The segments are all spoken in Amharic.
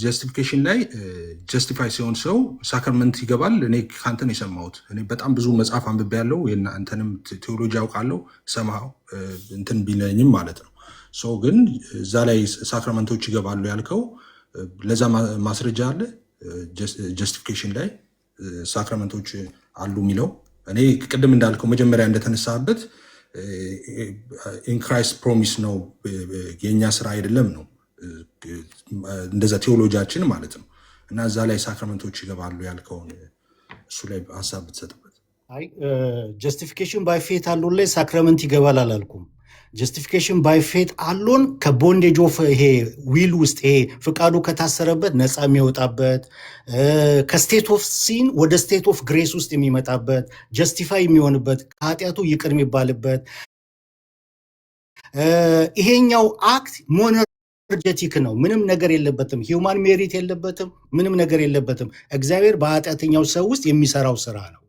ጀስቲፊኬሽን ላይ ጀስቲፋይ ሲሆን ሰው ሳክራመንት ይገባል። እኔ ከአንተን የሰማሁት እኔ በጣም ብዙ መጽሐፍ አንብቤ ያለው አንተንም ቴዎሎጂ ያውቃለው ሰማው እንትን ቢለኝም ማለት ነው። ሰው ግን እዛ ላይ ሳክራመንቶች ይገባሉ ያልከው ለዛ ማስረጃ አለ? ጀስቲፊኬሽን ላይ ሳክራመንቶች አሉ የሚለው እኔ ቅድም እንዳልከው መጀመሪያ እንደተነሳበት ኢን ክራይስት ፕሮሚስ ነው የኛ ስራ አይደለም ነው እንደዛ ቴዎሎጂያችን ማለት ነው። እና እዛ ላይ ሳክራመንቶች ይገባሉ ያልከውን እሱ ላይ ሀሳብ ብትሰጥበት። አይ ጀስቲፊኬሽን ባይ ፌት አሎን ላይ ሳክራመንት ይገባል አላልኩም። ጀስቲፊኬሽን ባይ ፌት አሎን ከቦንዴጅ ኦፍ ይሄ ዊል ውስጥ ይሄ ፍቃዱ ከታሰረበት ነፃ የሚወጣበት ከስቴት ኦፍ ሲን ወደ ስቴት ኦፍ ግሬስ ውስጥ የሚመጣበት ጀስቲፋይ የሚሆንበት ከኃጢአቱ ይቅር የሚባልበት ይሄኛው አክት ሞነርጀቲክ ነው። ምንም ነገር የለበትም። ሂውማን ሜሪት የለበትም። ምንም ነገር የለበትም። እግዚአብሔር በኃጢአተኛው ሰው ውስጥ የሚሰራው ስራ ነው።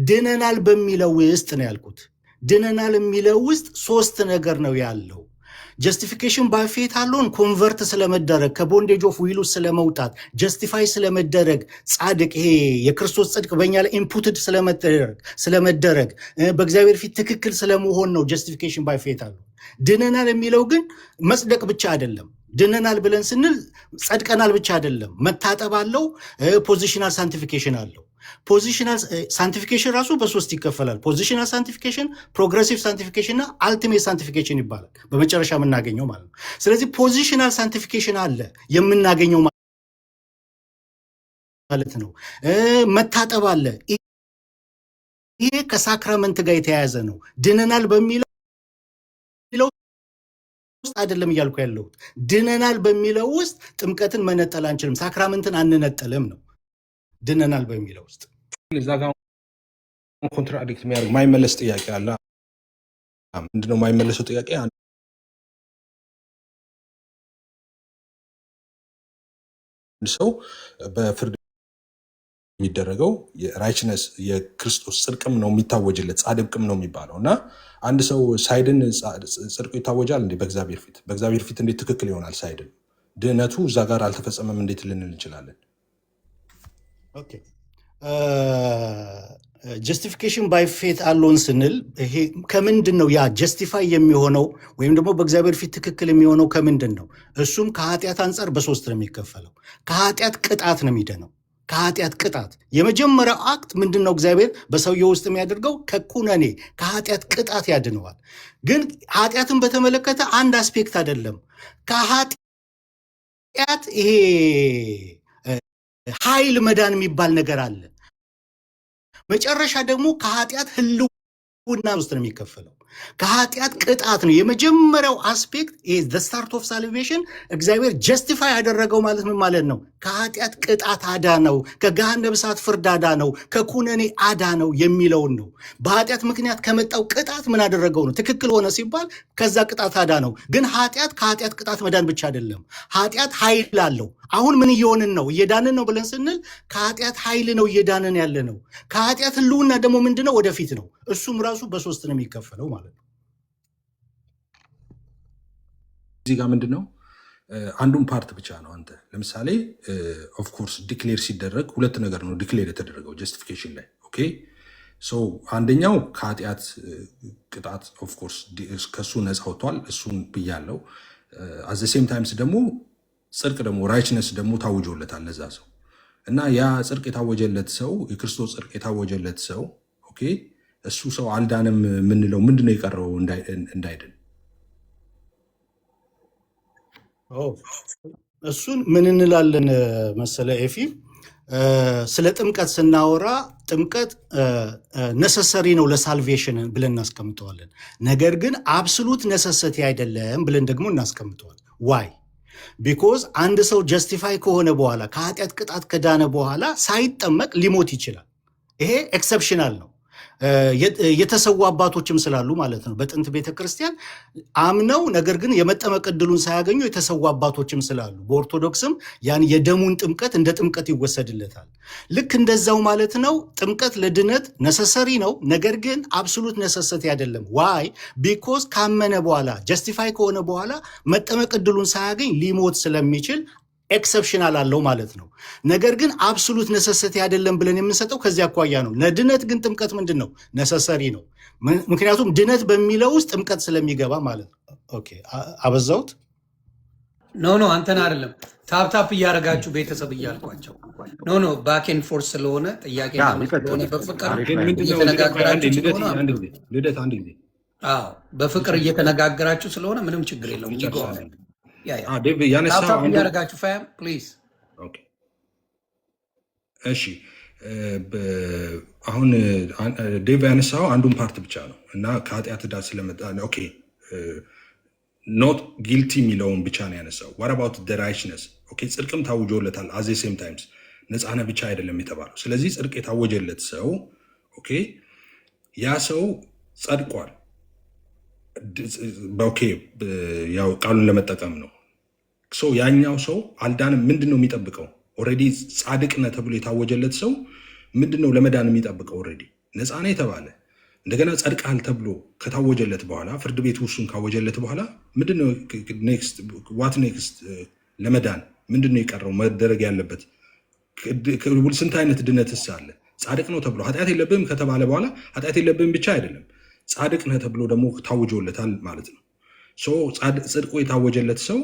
ድነናል በሚለው ውስጥ ነው ያልኩት። ድነናል የሚለው ውስጥ ሶስት ነገር ነው ያለው። ጀስቲፊኬሽን ባይ ፌት አሎን ኮንቨርት ስለመደረግ ከቦንዴጅ ኦፍ ዊል ውስጥ ስለመውጣት ጀስቲፋይ ስለመደረግ ጻድቅ ይሄ የክርስቶስ ጽድቅ በእኛ ላይ ኢምፑትድ ስለመደረግ በእግዚአብሔር ፊት ትክክል ስለመሆን ነው ጀስቲፊኬሽን ባይ ፌት አሎን። ድነናል የሚለው ግን መጽደቅ ብቻ አይደለም። ድነናል ብለን ስንል ጸድቀናል ብቻ አይደለም። መታጠብ አለው። ፖዚሽናል ሳንቲፊኬሽን አለው። ፖዚሽናል ሳንቲፊኬሽን ራሱ በሶስት ይከፈላል። ፖዚሽናል ሳንቲፊኬሽን፣ ፕሮግሬሲቭ ሳንቲፊኬሽን እና አልቲሜት ሳንቲፊኬሽን ይባላል። በመጨረሻ የምናገኘው ማለት ነው። ስለዚህ ፖዚሽናል ሳንቲፊኬሽን አለ የምናገኘው ማለት ነው። መታጠብ አለ። ይሄ ከሳክራመንት ጋር የተያያዘ ነው። ድነናል በሚለው ውስጥ አይደለም እያልኩ ያለሁት። ድነናል በሚለው ውስጥ ጥምቀትን መነጠል አንችልም፣ ሳክራመንትን አንነጠልም ነው። ድነናል በሚለው ውስጥ እዛ ጋር ኮንትራዲክት የሚያደርግ ማይመለስ ጥያቄ አለ። ምንድነው ማይመለሰው ጥያቄ? አንድ ሰው በፍርድ የሚደረገው የራይችነስ የክርስቶስ ጽድቅም ነው የሚታወጅለት፣ ጻድቅም ነው የሚባለው እና አንድ ሰው ሳይድን ጽድቁ ይታወጃል እንዴ? በእግዚአብሔር ፊት በእግዚአብሔር ፊት እንዴት ትክክል ይሆናል? ሳይድን ድህነቱ እዛ ጋር አልተፈጸመም እንዴት ልንል እንችላለን? ኦኬ ጀስቲፊኬሽን ባይ ፌት አሎን ስንል ይሄ ከምንድን ነው ያ ጀስቲፋይ የሚሆነው ወይም ደግሞ በእግዚአብሔር ፊት ትክክል የሚሆነው ከምንድን ነው? እሱም ከኃጢአት አንጻር በሶስት ነው የሚከፈለው። ከኃጢአት ቅጣት ነው የሚደነው። ከኃጢአት ቅጣት የመጀመሪያው አክት ምንድን ነው? እግዚአብሔር በሰውየው ውስጥ የሚያደርገው ከኩነኔ ከኃጢአት ቅጣት ያድነዋል። ግን ኃጢአትን በተመለከተ አንድ አስፔክት አይደለም። ከኃጢአት ይሄ ኃይል መዳን የሚባል ነገር አለ። መጨረሻ ደግሞ ከኃጢአት ህልውና ውስጥ ነው የሚከፈለው። ከኃጢአት ቅጣት ነው የመጀመሪያው አስፔክት። ዘ ስታርት ኦፍ ሳልቬሽን እግዚአብሔር ጀስቲፋይ ያደረገው ማለት ምን ማለት ነው? ከኃጢአት ቅጣት አዳነው፣ ከገሃነመ እሳት ፍርድ አዳነው፣ ከኩነኔ አዳነው የሚለውን ነው። በኃጢአት ምክንያት ከመጣው ቅጣት ምን አደረገው ነው? ትክክል ሆነ ሲባል ከዛ ቅጣት አዳነው። ግን ኃጢአት ከኃጢአት ቅጣት መዳን ብቻ አይደለም። ኃጢአት ኃይል አለው። አሁን ምን እየሆንን ነው? እየዳንን ነው ብለን ስንል ከኃጢአት ኃይል ነው እየዳንን ያለ ነው። ከኃጢአት ህልውና ደግሞ ምንድነው? ወደፊት ነው። እሱም ራሱ በሶስት ነው የሚከፈለው ማለት ነው። እዚህ ጋር ምንድነው አንዱን ፓርት ብቻ ነው። አንተ ለምሳሌ ኦፍኮርስ ዲክሌር ሲደረግ ሁለት ነገር ነው ዲክሌር የተደረገው ጀስቲፊኬሽን ላይ ኦኬ። ሶ አንደኛው ከኃጢአት ቅጣት ኦፍኮርስ ከሱ ነፃ ወጥቷል፣ እሱን ብያለው። አዘ ሴም ታይምስ ደግሞ ጽድቅ ደግሞ ራይችነስ ደግሞ ታውጆለታል ለዛ ሰው እና ያ ጽድቅ የታወጀለት ሰው የክርስቶስ ጽድቅ የታወጀለት ሰው ኦኬ፣ እሱ ሰው አልዳንም የምንለው ምንድነው የቀረው እንዳይድን? እሱን ምን እንላለን መሰለ ኤፊ፣ ስለ ጥምቀት ስናወራ ጥምቀት ነሰሰሪ ነው ለሳልቬሽን ብለን እናስቀምጠዋለን። ነገር ግን አብሶሉት ነሰሰቲ አይደለም ብለን ደግሞ እናስቀምጠዋለን። ዋይ? ቢኮዝ አንድ ሰው ጀስቲፋይ ከሆነ በኋላ ከኃጢአት ቅጣት ከዳነ በኋላ ሳይጠመቅ ሊሞት ይችላል። ይሄ ኤክሰፕሽናል ነው። የተሰዉ አባቶችም ስላሉ ማለት ነው። በጥንት ቤተክርስቲያን አምነው ነገር ግን የመጠመቅ ዕድሉን ሳያገኙ የተሰዉ አባቶችም ስላሉ በኦርቶዶክስም ያን የደሙን ጥምቀት እንደ ጥምቀት ይወሰድለታል። ልክ እንደዛው ማለት ነው። ጥምቀት ለድነት ነሰሰሪ ነው፣ ነገር ግን አብሶሉት ነሰሰቲ አይደለም። ዋይ ቢኮዝ ካመነ በኋላ ጀስቲፋይ ከሆነ በኋላ መጠመቅ ዕድሉን ሳያገኝ ሊሞት ስለሚችል ኤክሰፕሽናል አለው ማለት ነው። ነገር ግን አብሶሉት ነሰሰቲ አይደለም ብለን የምንሰጠው ከዚህ አኳያ ነው። ለድነት ግን ጥምቀት ምንድን ነው? ነሰሰሪ ነው። ምክንያቱም ድነት በሚለው ውስጥ ጥምቀት ስለሚገባ ማለት ነው። ኦኬ አበዛሁት? ኖ አንተን አይደለም ታፕታፕ እያደረጋችሁ ቤተሰብ እያልኳቸው ኖ ባኬን ፎርስ ስለሆነ ጥያቄ ስለሆነ በፍቅር እየተነጋገራችሁ ስለሆነ በፍቅር እየተነጋገራችሁ ስለሆነ ምንም ችግር የለውም። ያነሳጋችሁ ፋም ፕሊዝ። እሺ አሁን ዴቭ ያነሳው አንዱን ፓርት ብቻ ነው እና ከኃጢአት ዕዳ ስለመጣ ኦኬ ኖት ጊልቲ የሚለውን ብቻ ነው ያነሳው። ዋት አባውት ዘ ራይችነስ? ኦኬ ጽድቅም ታውጆለታል። አዘ ሴም ታይምስ ነፃነ ብቻ አይደለም የተባለው። ስለዚህ ጽድቅ የታወጀለት ሰው ኦኬ ያ ሰው ጸድቋል። ኦኬ ያው ቃሉን ለመጠቀም ነው። ያኛው ሰው አልዳንም። ምንድን ነው የሚጠብቀው? ኦልሬዲ ጻድቅ ነህ ተብሎ የታወጀለት ሰው ምንድን ነው ለመዳን የሚጠብቀው? ኦልሬዲ ነፃ ነህ የተባለ እንደገና ጸድቃል ተብሎ ከታወጀለት በኋላ ፍርድ ቤት ውሱን ካወጀለት በኋላ ምንድነው ኔክስት? ዋት ኔክስት? ለመዳን ምንድነው የቀረው መደረግ ያለበት? ስንት አይነት ድነትስ አለ? ጻድቅ ነው ተብሎ ኃጢአት የለብህም ከተባለ በኋላ ኃጢአት የለብህም ብቻ አይደለም ጻድቅ ነህ ተብሎ ደግሞ ታውጆለታል ማለት ነው። ጽድቆ የታወጀለት ሰው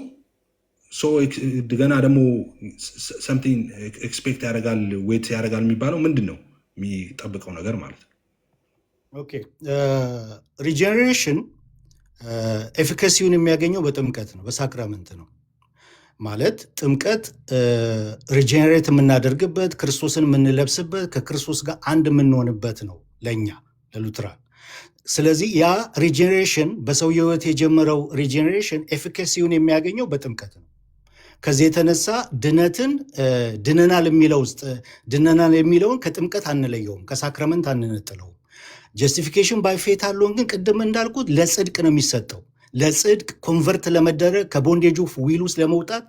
ገና ደግሞ ሰምቲንግ ኤክስፔክት ያደርጋል ዌት ያደርጋል የሚባለው ምንድን ነው የሚጠብቀው ነገር ማለት ነው። ኦኬ ሪጀነሬሽን ኤፊካሲውን የሚያገኘው በጥምቀት ነው፣ በሳክራመንት ነው ማለት ጥምቀት ሪጀነሬት የምናደርግበት ክርስቶስን የምንለብስበት ከክርስቶስ ጋር አንድ የምንሆንበት ነው ለእኛ ለሉትራን። ስለዚህ ያ ሪጀነሬሽን በሰውየው ሕይወት የጀመረው ሪጀነሬሽን ኤፊካሲውን የሚያገኘው በጥምቀት ነው። ከዚህ የተነሳ ድነናል የሚለው ውስጥ ድነናል የሚለውን ከጥምቀት አንለየውም፣ ከሳክራመንት አንነጥለውም። ጀስቲፊኬሽን ባይ ፌት አለውን ግን ቅድም እንዳልኩት ለጽድቅ ነው የሚሰጠው። ለጽድቅ ኮንቨርት ለመደረግ ከቦንዴጅ ኦፍ ዊል ውስጥ ለመውጣት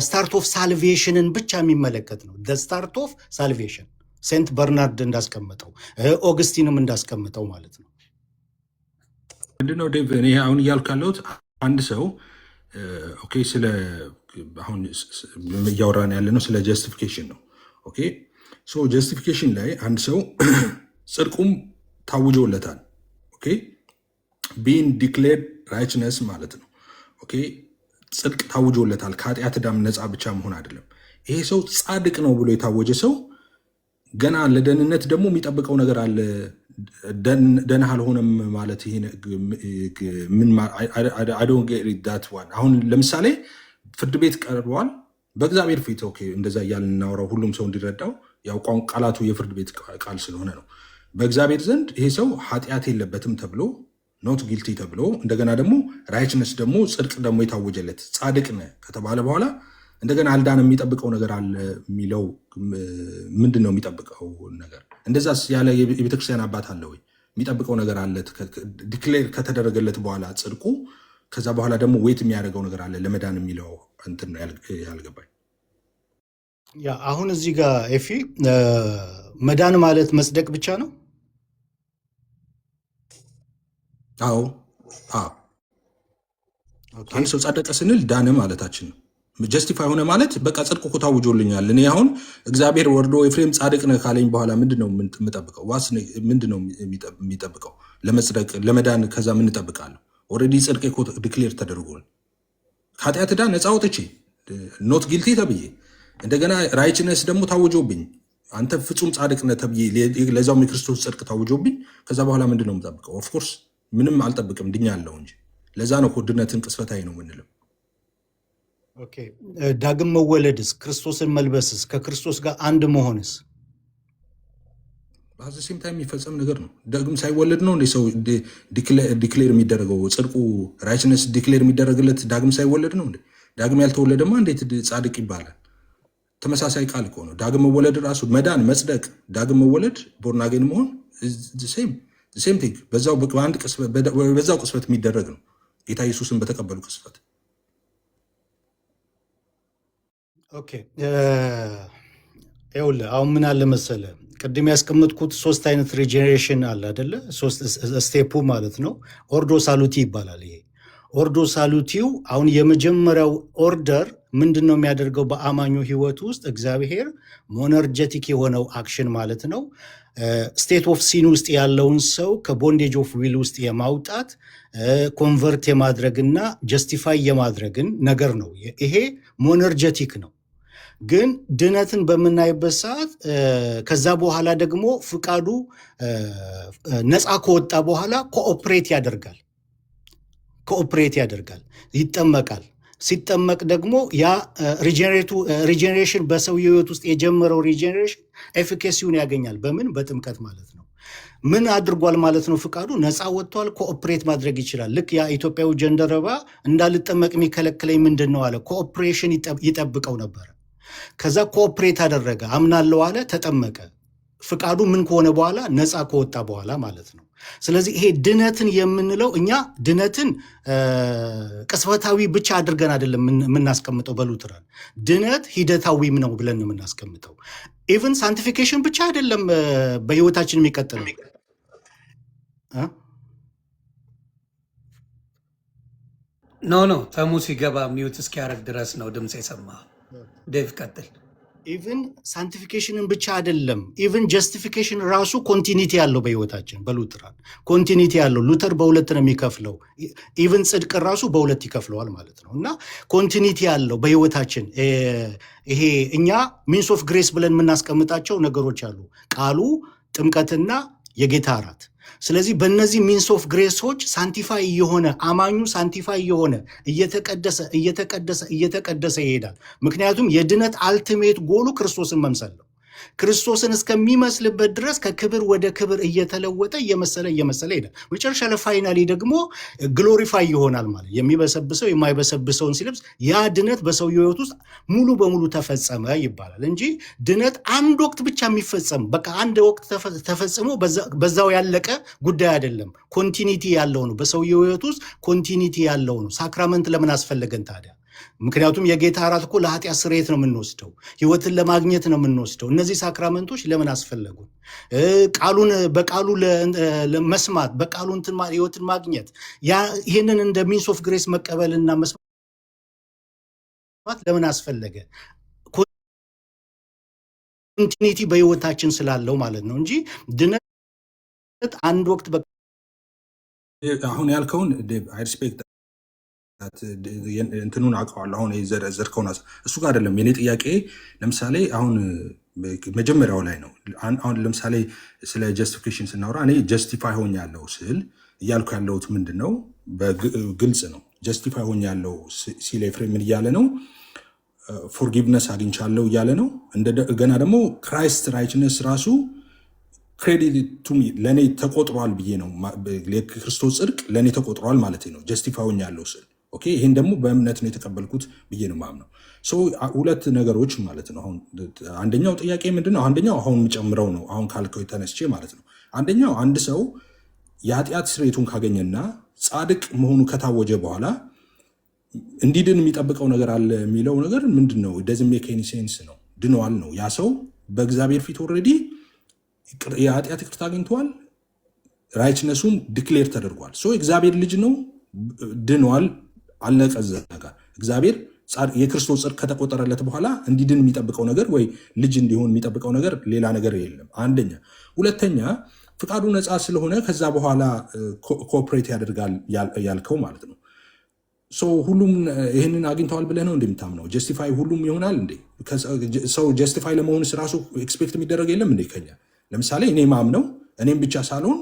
ስታርት ኦፍ ሳልቬሽንን ብቻ የሚመለከት ነው። ስታርት ኦፍ ሳልቬሽን ሴንት በርናርድ እንዳስቀምጠው ኦግስቲንም እንዳስቀምጠው ማለት ነው። ምንድነው ዴቭ እኔ አሁን እያልኩ ያለሁት አንድ ሰው ኦኬ ስለ አሁን እያወራን ያለ ነው ስለ ጀስቲፊኬሽን ነው። ኦኬ ሶ ጀስቲፊኬሽን ላይ አንድ ሰው ጽድቁም ታውጆለታል። ኦኬ ቢን ዲክሌርድ ራይችነስ ማለት ነው። ኦኬ ጽድቅ ታውጆለታል። ከኃጢአት ዕዳም ነፃ ብቻ መሆን አይደለም። ይሄ ሰው ጻድቅ ነው ብሎ የታወጀ ሰው ገና ለደህንነት ደግሞ የሚጠብቀው ነገር አለ። ደህና አልሆነም ማለት ይሄ ምን አሁን ለምሳሌ ፍርድ ቤት ቀርበዋል በእግዚአብሔር ፊት። ኦኬ እንደዛ እያልን እናወራው ሁሉም ሰው እንዲረዳው ያው ቃላቱ የፍርድ ቤት ቃል ስለሆነ ነው። በእግዚአብሔር ዘንድ ይሄ ሰው ኃጢአት የለበትም ተብሎ ኖት ጊልቲ ተብሎ እንደገና ደግሞ ራይችነስ ደግሞ ጽድቅ ደግሞ የታወጀለት ጻድቅ ነህ ከተባለ በኋላ እንደገና አልዳን የሚጠብቀው ነገር አለ የሚለው ምንድን ነው የሚጠብቀው ነገር? እንደዛስ ያለ የቤተክርስቲያን አባት አለ ወይ? የሚጠብቀው ነገር አለ ዲክሌር ከተደረገለት በኋላ ጽድቁ፣ ከዛ በኋላ ደግሞ ዌት የሚያደርገው ነገር አለ ለመዳን የሚለው እንትን ነው ያልገባኝ። ያ አሁን እዚህ ጋር ኤፊ መዳን ማለት መጽደቅ ብቻ ነው? አዎ አንድ ሰው ጸደቀ ስንል ዳነ ማለታችን ነው። ጀስቲፋይ ሆነ ማለት በቃ ጽድቅ እኮ ታውጆልኛል። እኔ አሁን እግዚአብሔር ወርዶ ኤፍሬም ጻድቅ ነህ ካለኝ በኋላ ምንድነው የምጠብቀው? ምንድነው የሚጠብቀው? ለመጽደቅ ለመዳን ከዛ ምን እጠብቃለሁ? ኦልሬዲ ጽድቅ እኮ ዲክሌር ተደርጓል። ከኃጢአት ዕዳ ነፃ ወጥቼ ኖት ጊልቲ ተብዬ እንደገና ራይችነስ ደግሞ ታውጆብኝ አንተ ፍጹም ጻድቅ ነህ ተብዬ ለዛውም የክርስቶስ ጽድቅ ታውጆብኝ ከዛ በኋላ ምንድነው የምጠብቀው? ኦፍኮርስ ምንም አልጠብቅም ድኛለሁ እንጂ። ለዛ ነው ድነትን ቅስፈታዊ ነው የምንለው። ኦኬ ዳግም መወለድስ፣ ክርስቶስን መልበስስ፣ ከክርስቶስ ጋር አንድ መሆንስ በዚህ ታይም የሚፈጸም ነገር ነው። ዳግም ሳይወለድ ነው ሰው ዲክሌር የሚደረገው ጽድቁ ራይችነስ ዲክሌር የሚደረግለት ዳግም ሳይወለድ ነው። ዳግም ያልተወለደማ እንዴት ጻድቅ ይባላል? ተመሳሳይ ቃል እኮ ነው። ዳግም መወለድ ራሱ መዳን፣ መጽደቅ፣ ዳግም መወለድ ቦርናጌን መሆን ሴም ቲንግ በዛው ቅስፈት የሚደረግ ነው። ጌታ ኢየሱስን በተቀበሉ ቅስፈት። ኦኬ ይኸውልህ አሁን ምን አለ መሰለህ፣ ቅድም ያስቀመጥኩት 3 አይነት ሪጀኔሬሽን አለ አይደለ? 3 ስቴፑ ማለት ነው። ኦርዶ ሳሉቲ ይባላል። ይሄ ኦርዶ ሳሉቲው አሁን የመጀመሪያው ኦርደር ምንድን ነው የሚያደርገው? በአማኙ ህይወት ውስጥ እግዚአብሔር ሞነርጀቲክ የሆነው አክሽን ማለት ነው ስቴት ኦፍ ሲን ውስጥ ያለውን ሰው ከቦንዴጅ ኦፍ ዊል ውስጥ የማውጣት ኮንቨርት የማድረግና ጀስቲፋይ የማድረግን ነገር ነው። ይሄ ሞነርጀቲክ ነው። ግን ድነትን በምናይበት ሰዓት ከዛ በኋላ ደግሞ ፍቃዱ ነፃ ከወጣ በኋላ ኮኦፕሬት ያደርጋል፣ ይጠመቃል። ሲጠመቅ ደግሞ ያ ሪጀኔሬሽን በሰው ህይወት ውስጥ የጀመረው ሪጀኔሬሽን ኤፊኬሲውን ያገኛል። በምን? በጥምቀት ማለት ነው። ምን አድርጓል ማለት ነው? ፍቃዱ ነፃ ወጥቷል። ኮኦፕሬት ማድረግ ይችላል። ልክ ያ ኢትዮጵያዊ ጀንደረባ እንዳልጠመቅ የሚከለክለኝ ምንድን ነው አለ። ኮኦፕሬሽን ይጠብቀው ነበረ። ከዛ ኮኦፕሬት አደረገ፣ አምናለው አለ፣ ተጠመቀ። ፍቃዱ ምን ከሆነ በኋላ ነፃ ከወጣ በኋላ ማለት ነው። ስለዚህ ይሄ ድነትን የምንለው እኛ ድነትን ቅስፈታዊ ብቻ አድርገን አይደለም የምናስቀምጠው። በሉትራን ድነት ሂደታዊም ነው ብለን የምናስቀምጠው። ኢቨን ሳንቲፊኬሽን ብቻ አይደለም በህይወታችን የሚቀጥለው። ኖ ተሙ ሲገባ ሚዩት እስኪያደርግ ድረስ ነው ድምፅ የሰማ። ዴቭ ቀጥል። ኢቨን ሳንቲፊኬሽንን ብቻ አይደለም፣ ኢቨን ጀስቲፊኬሽን ራሱ ኮንቲኒቲ ያለው በህይወታችን በሉትራን ኮንቲኒቲ ያለው። ሉተር በሁለት ነው የሚከፍለው። ኢቨን ጽድቅ ራሱ በሁለት ይከፍለዋል ማለት ነው። እና ኮንቲኒቲ ያለው በህይወታችን ይሄ እኛ ሚንስ ኦፍ ግሬስ ብለን የምናስቀምጣቸው ነገሮች አሉ፣ ቃሉ፣ ጥምቀትና የጌታ እራት። ስለዚህ በእነዚህ ሚንስ ኦፍ ግሬሶች ሳንቲፋይ የሆነ አማኙ ሳንቲፋይ የሆነ እየተቀደሰ ይሄዳል። ምክንያቱም የድነት አልቲሜት ጎሉ ክርስቶስን መምሰል ነው። ክርስቶስን እስከሚመስልበት ድረስ ከክብር ወደ ክብር እየተለወጠ እየመሰለ ይሄዳል። መጨረሻ ላይ ፋይናሊ ደግሞ ግሎሪፋይ ይሆናል ማለት የሚበሰብሰው የማይበሰብሰውን ሲለብስ ያ ድነት በሰው ህይወት ውስጥ ሙሉ በሙሉ ተፈጸመ ይባላል እንጂ ድነት አንድ ወቅት ብቻ የሚፈጸም በቃ አንድ ወቅት ተፈጽሞ በዛው ያለቀ ጉዳይ አይደለም። ኮንቲኒቲ ያለው ነው። በሰው ህይወት ውስጥ ኮንቲኒቲ ያለው ነው። ሳክራመንት ለምን አስፈለገን ታዲያ? ምክንያቱም የጌታ እራት እኮ ለኃጢአት ስርየት ነው የምንወስደው፣ ህይወትን ለማግኘት ነው የምንወስደው። እነዚህ ሳክራመንቶች ለምን አስፈለጉን? ቃሉን በቃሉ መስማት፣ በቃሉ ህይወትን ማግኘት፣ ይህንን እንደ ሚንስ ኦፍ ግሬስ መቀበልና መስማት ለምን አስፈለገ? ኮንቲኒቲ በህይወታችን ስላለው ማለት ነው እንጂ ድነት አንድ ወቅት አሁን ያልከውን አይ ሪስፔክት እንትኑን አውቀዋለሁ። አሁን የዘረዘርከውን እሱ ጋር አይደለም የኔ ጥያቄ። ለምሳሌ አሁን መጀመሪያው ላይ ነው። አሁን ለምሳሌ ስለ ጀስቲፊኬሽን ስናወራ እኔ ጀስቲፋይ ሆኛለሁ ስል እያልኩ ያለሁት ምንድን ነው? በግልጽ ነው። ጀስቲፋይ ሆኛለሁ ሲል ኤፍሬም ምን እያለ ነው? ፎርጊቭነስ አግኝቻለሁ እያለ ነው። እንደገና ደግሞ ክራይስት ራይችነስ ራሱ ክሬዲቱ ለእኔ ተቆጥሯል ብዬ ነው። የክርስቶስ ጽድቅ ለእኔ ተቆጥሯል ማለት ነው ጀስቲፋይ ሆኛለሁ ስል። ኦኬ፣ ይህን ደግሞ በእምነት ነው የተቀበልኩት ብዬ ነው ማምነው። ሁለት ነገሮች ማለት ነው። አሁን አንደኛው ጥያቄ ምንድን ነው? አንደኛው አሁን የምጨምረው ነው፣ አሁን ካልከው የተነስቼ ማለት ነው። አንደኛው አንድ ሰው የኃጢአት ስርየቱን ካገኘና ጻድቅ መሆኑ ከታወጀ በኋላ እንዲድን የሚጠብቀው ነገር አለ የሚለው ነገር ምንድን ነው? ደዝም ሜክ ኤኒ ሴንስ ነው። ድነዋል ነው ያ ሰው በእግዚአብሔር ፊት ኦልሬዲ የኃጢአት ይቅርታ አግኝተዋል። ራይችነሱም ዲክሌር ተደርጓል። እግዚአብሔር ልጅ ነው፣ ድነዋል፣ አለቀ። ጋር እግዚአብሔር የክርስቶስ ጽድቅ ከተቆጠረለት በኋላ እንዲድን የሚጠብቀው ነገር ወይ ልጅ እንዲሆን የሚጠብቀው ነገር ሌላ ነገር የለም። አንደኛ። ሁለተኛ ፍቃዱ ነፃ ስለሆነ ከዛ በኋላ ኮኦፕሬት ያደርጋል ያልከው ማለት ነው። ሁሉም ይህንን አግኝተዋል ብለህ ነው እንደምታምነው? ጀስቲፋይ ሁሉም ይሆናል እንዴ? ሰው ጀስቲፋይ ለመሆንስ ራሱ ኤክስፔክት የሚደረግ የለም እንዴ ከኛ? ለምሳሌ እኔ ማምነው እኔም ብቻ ሳልሆን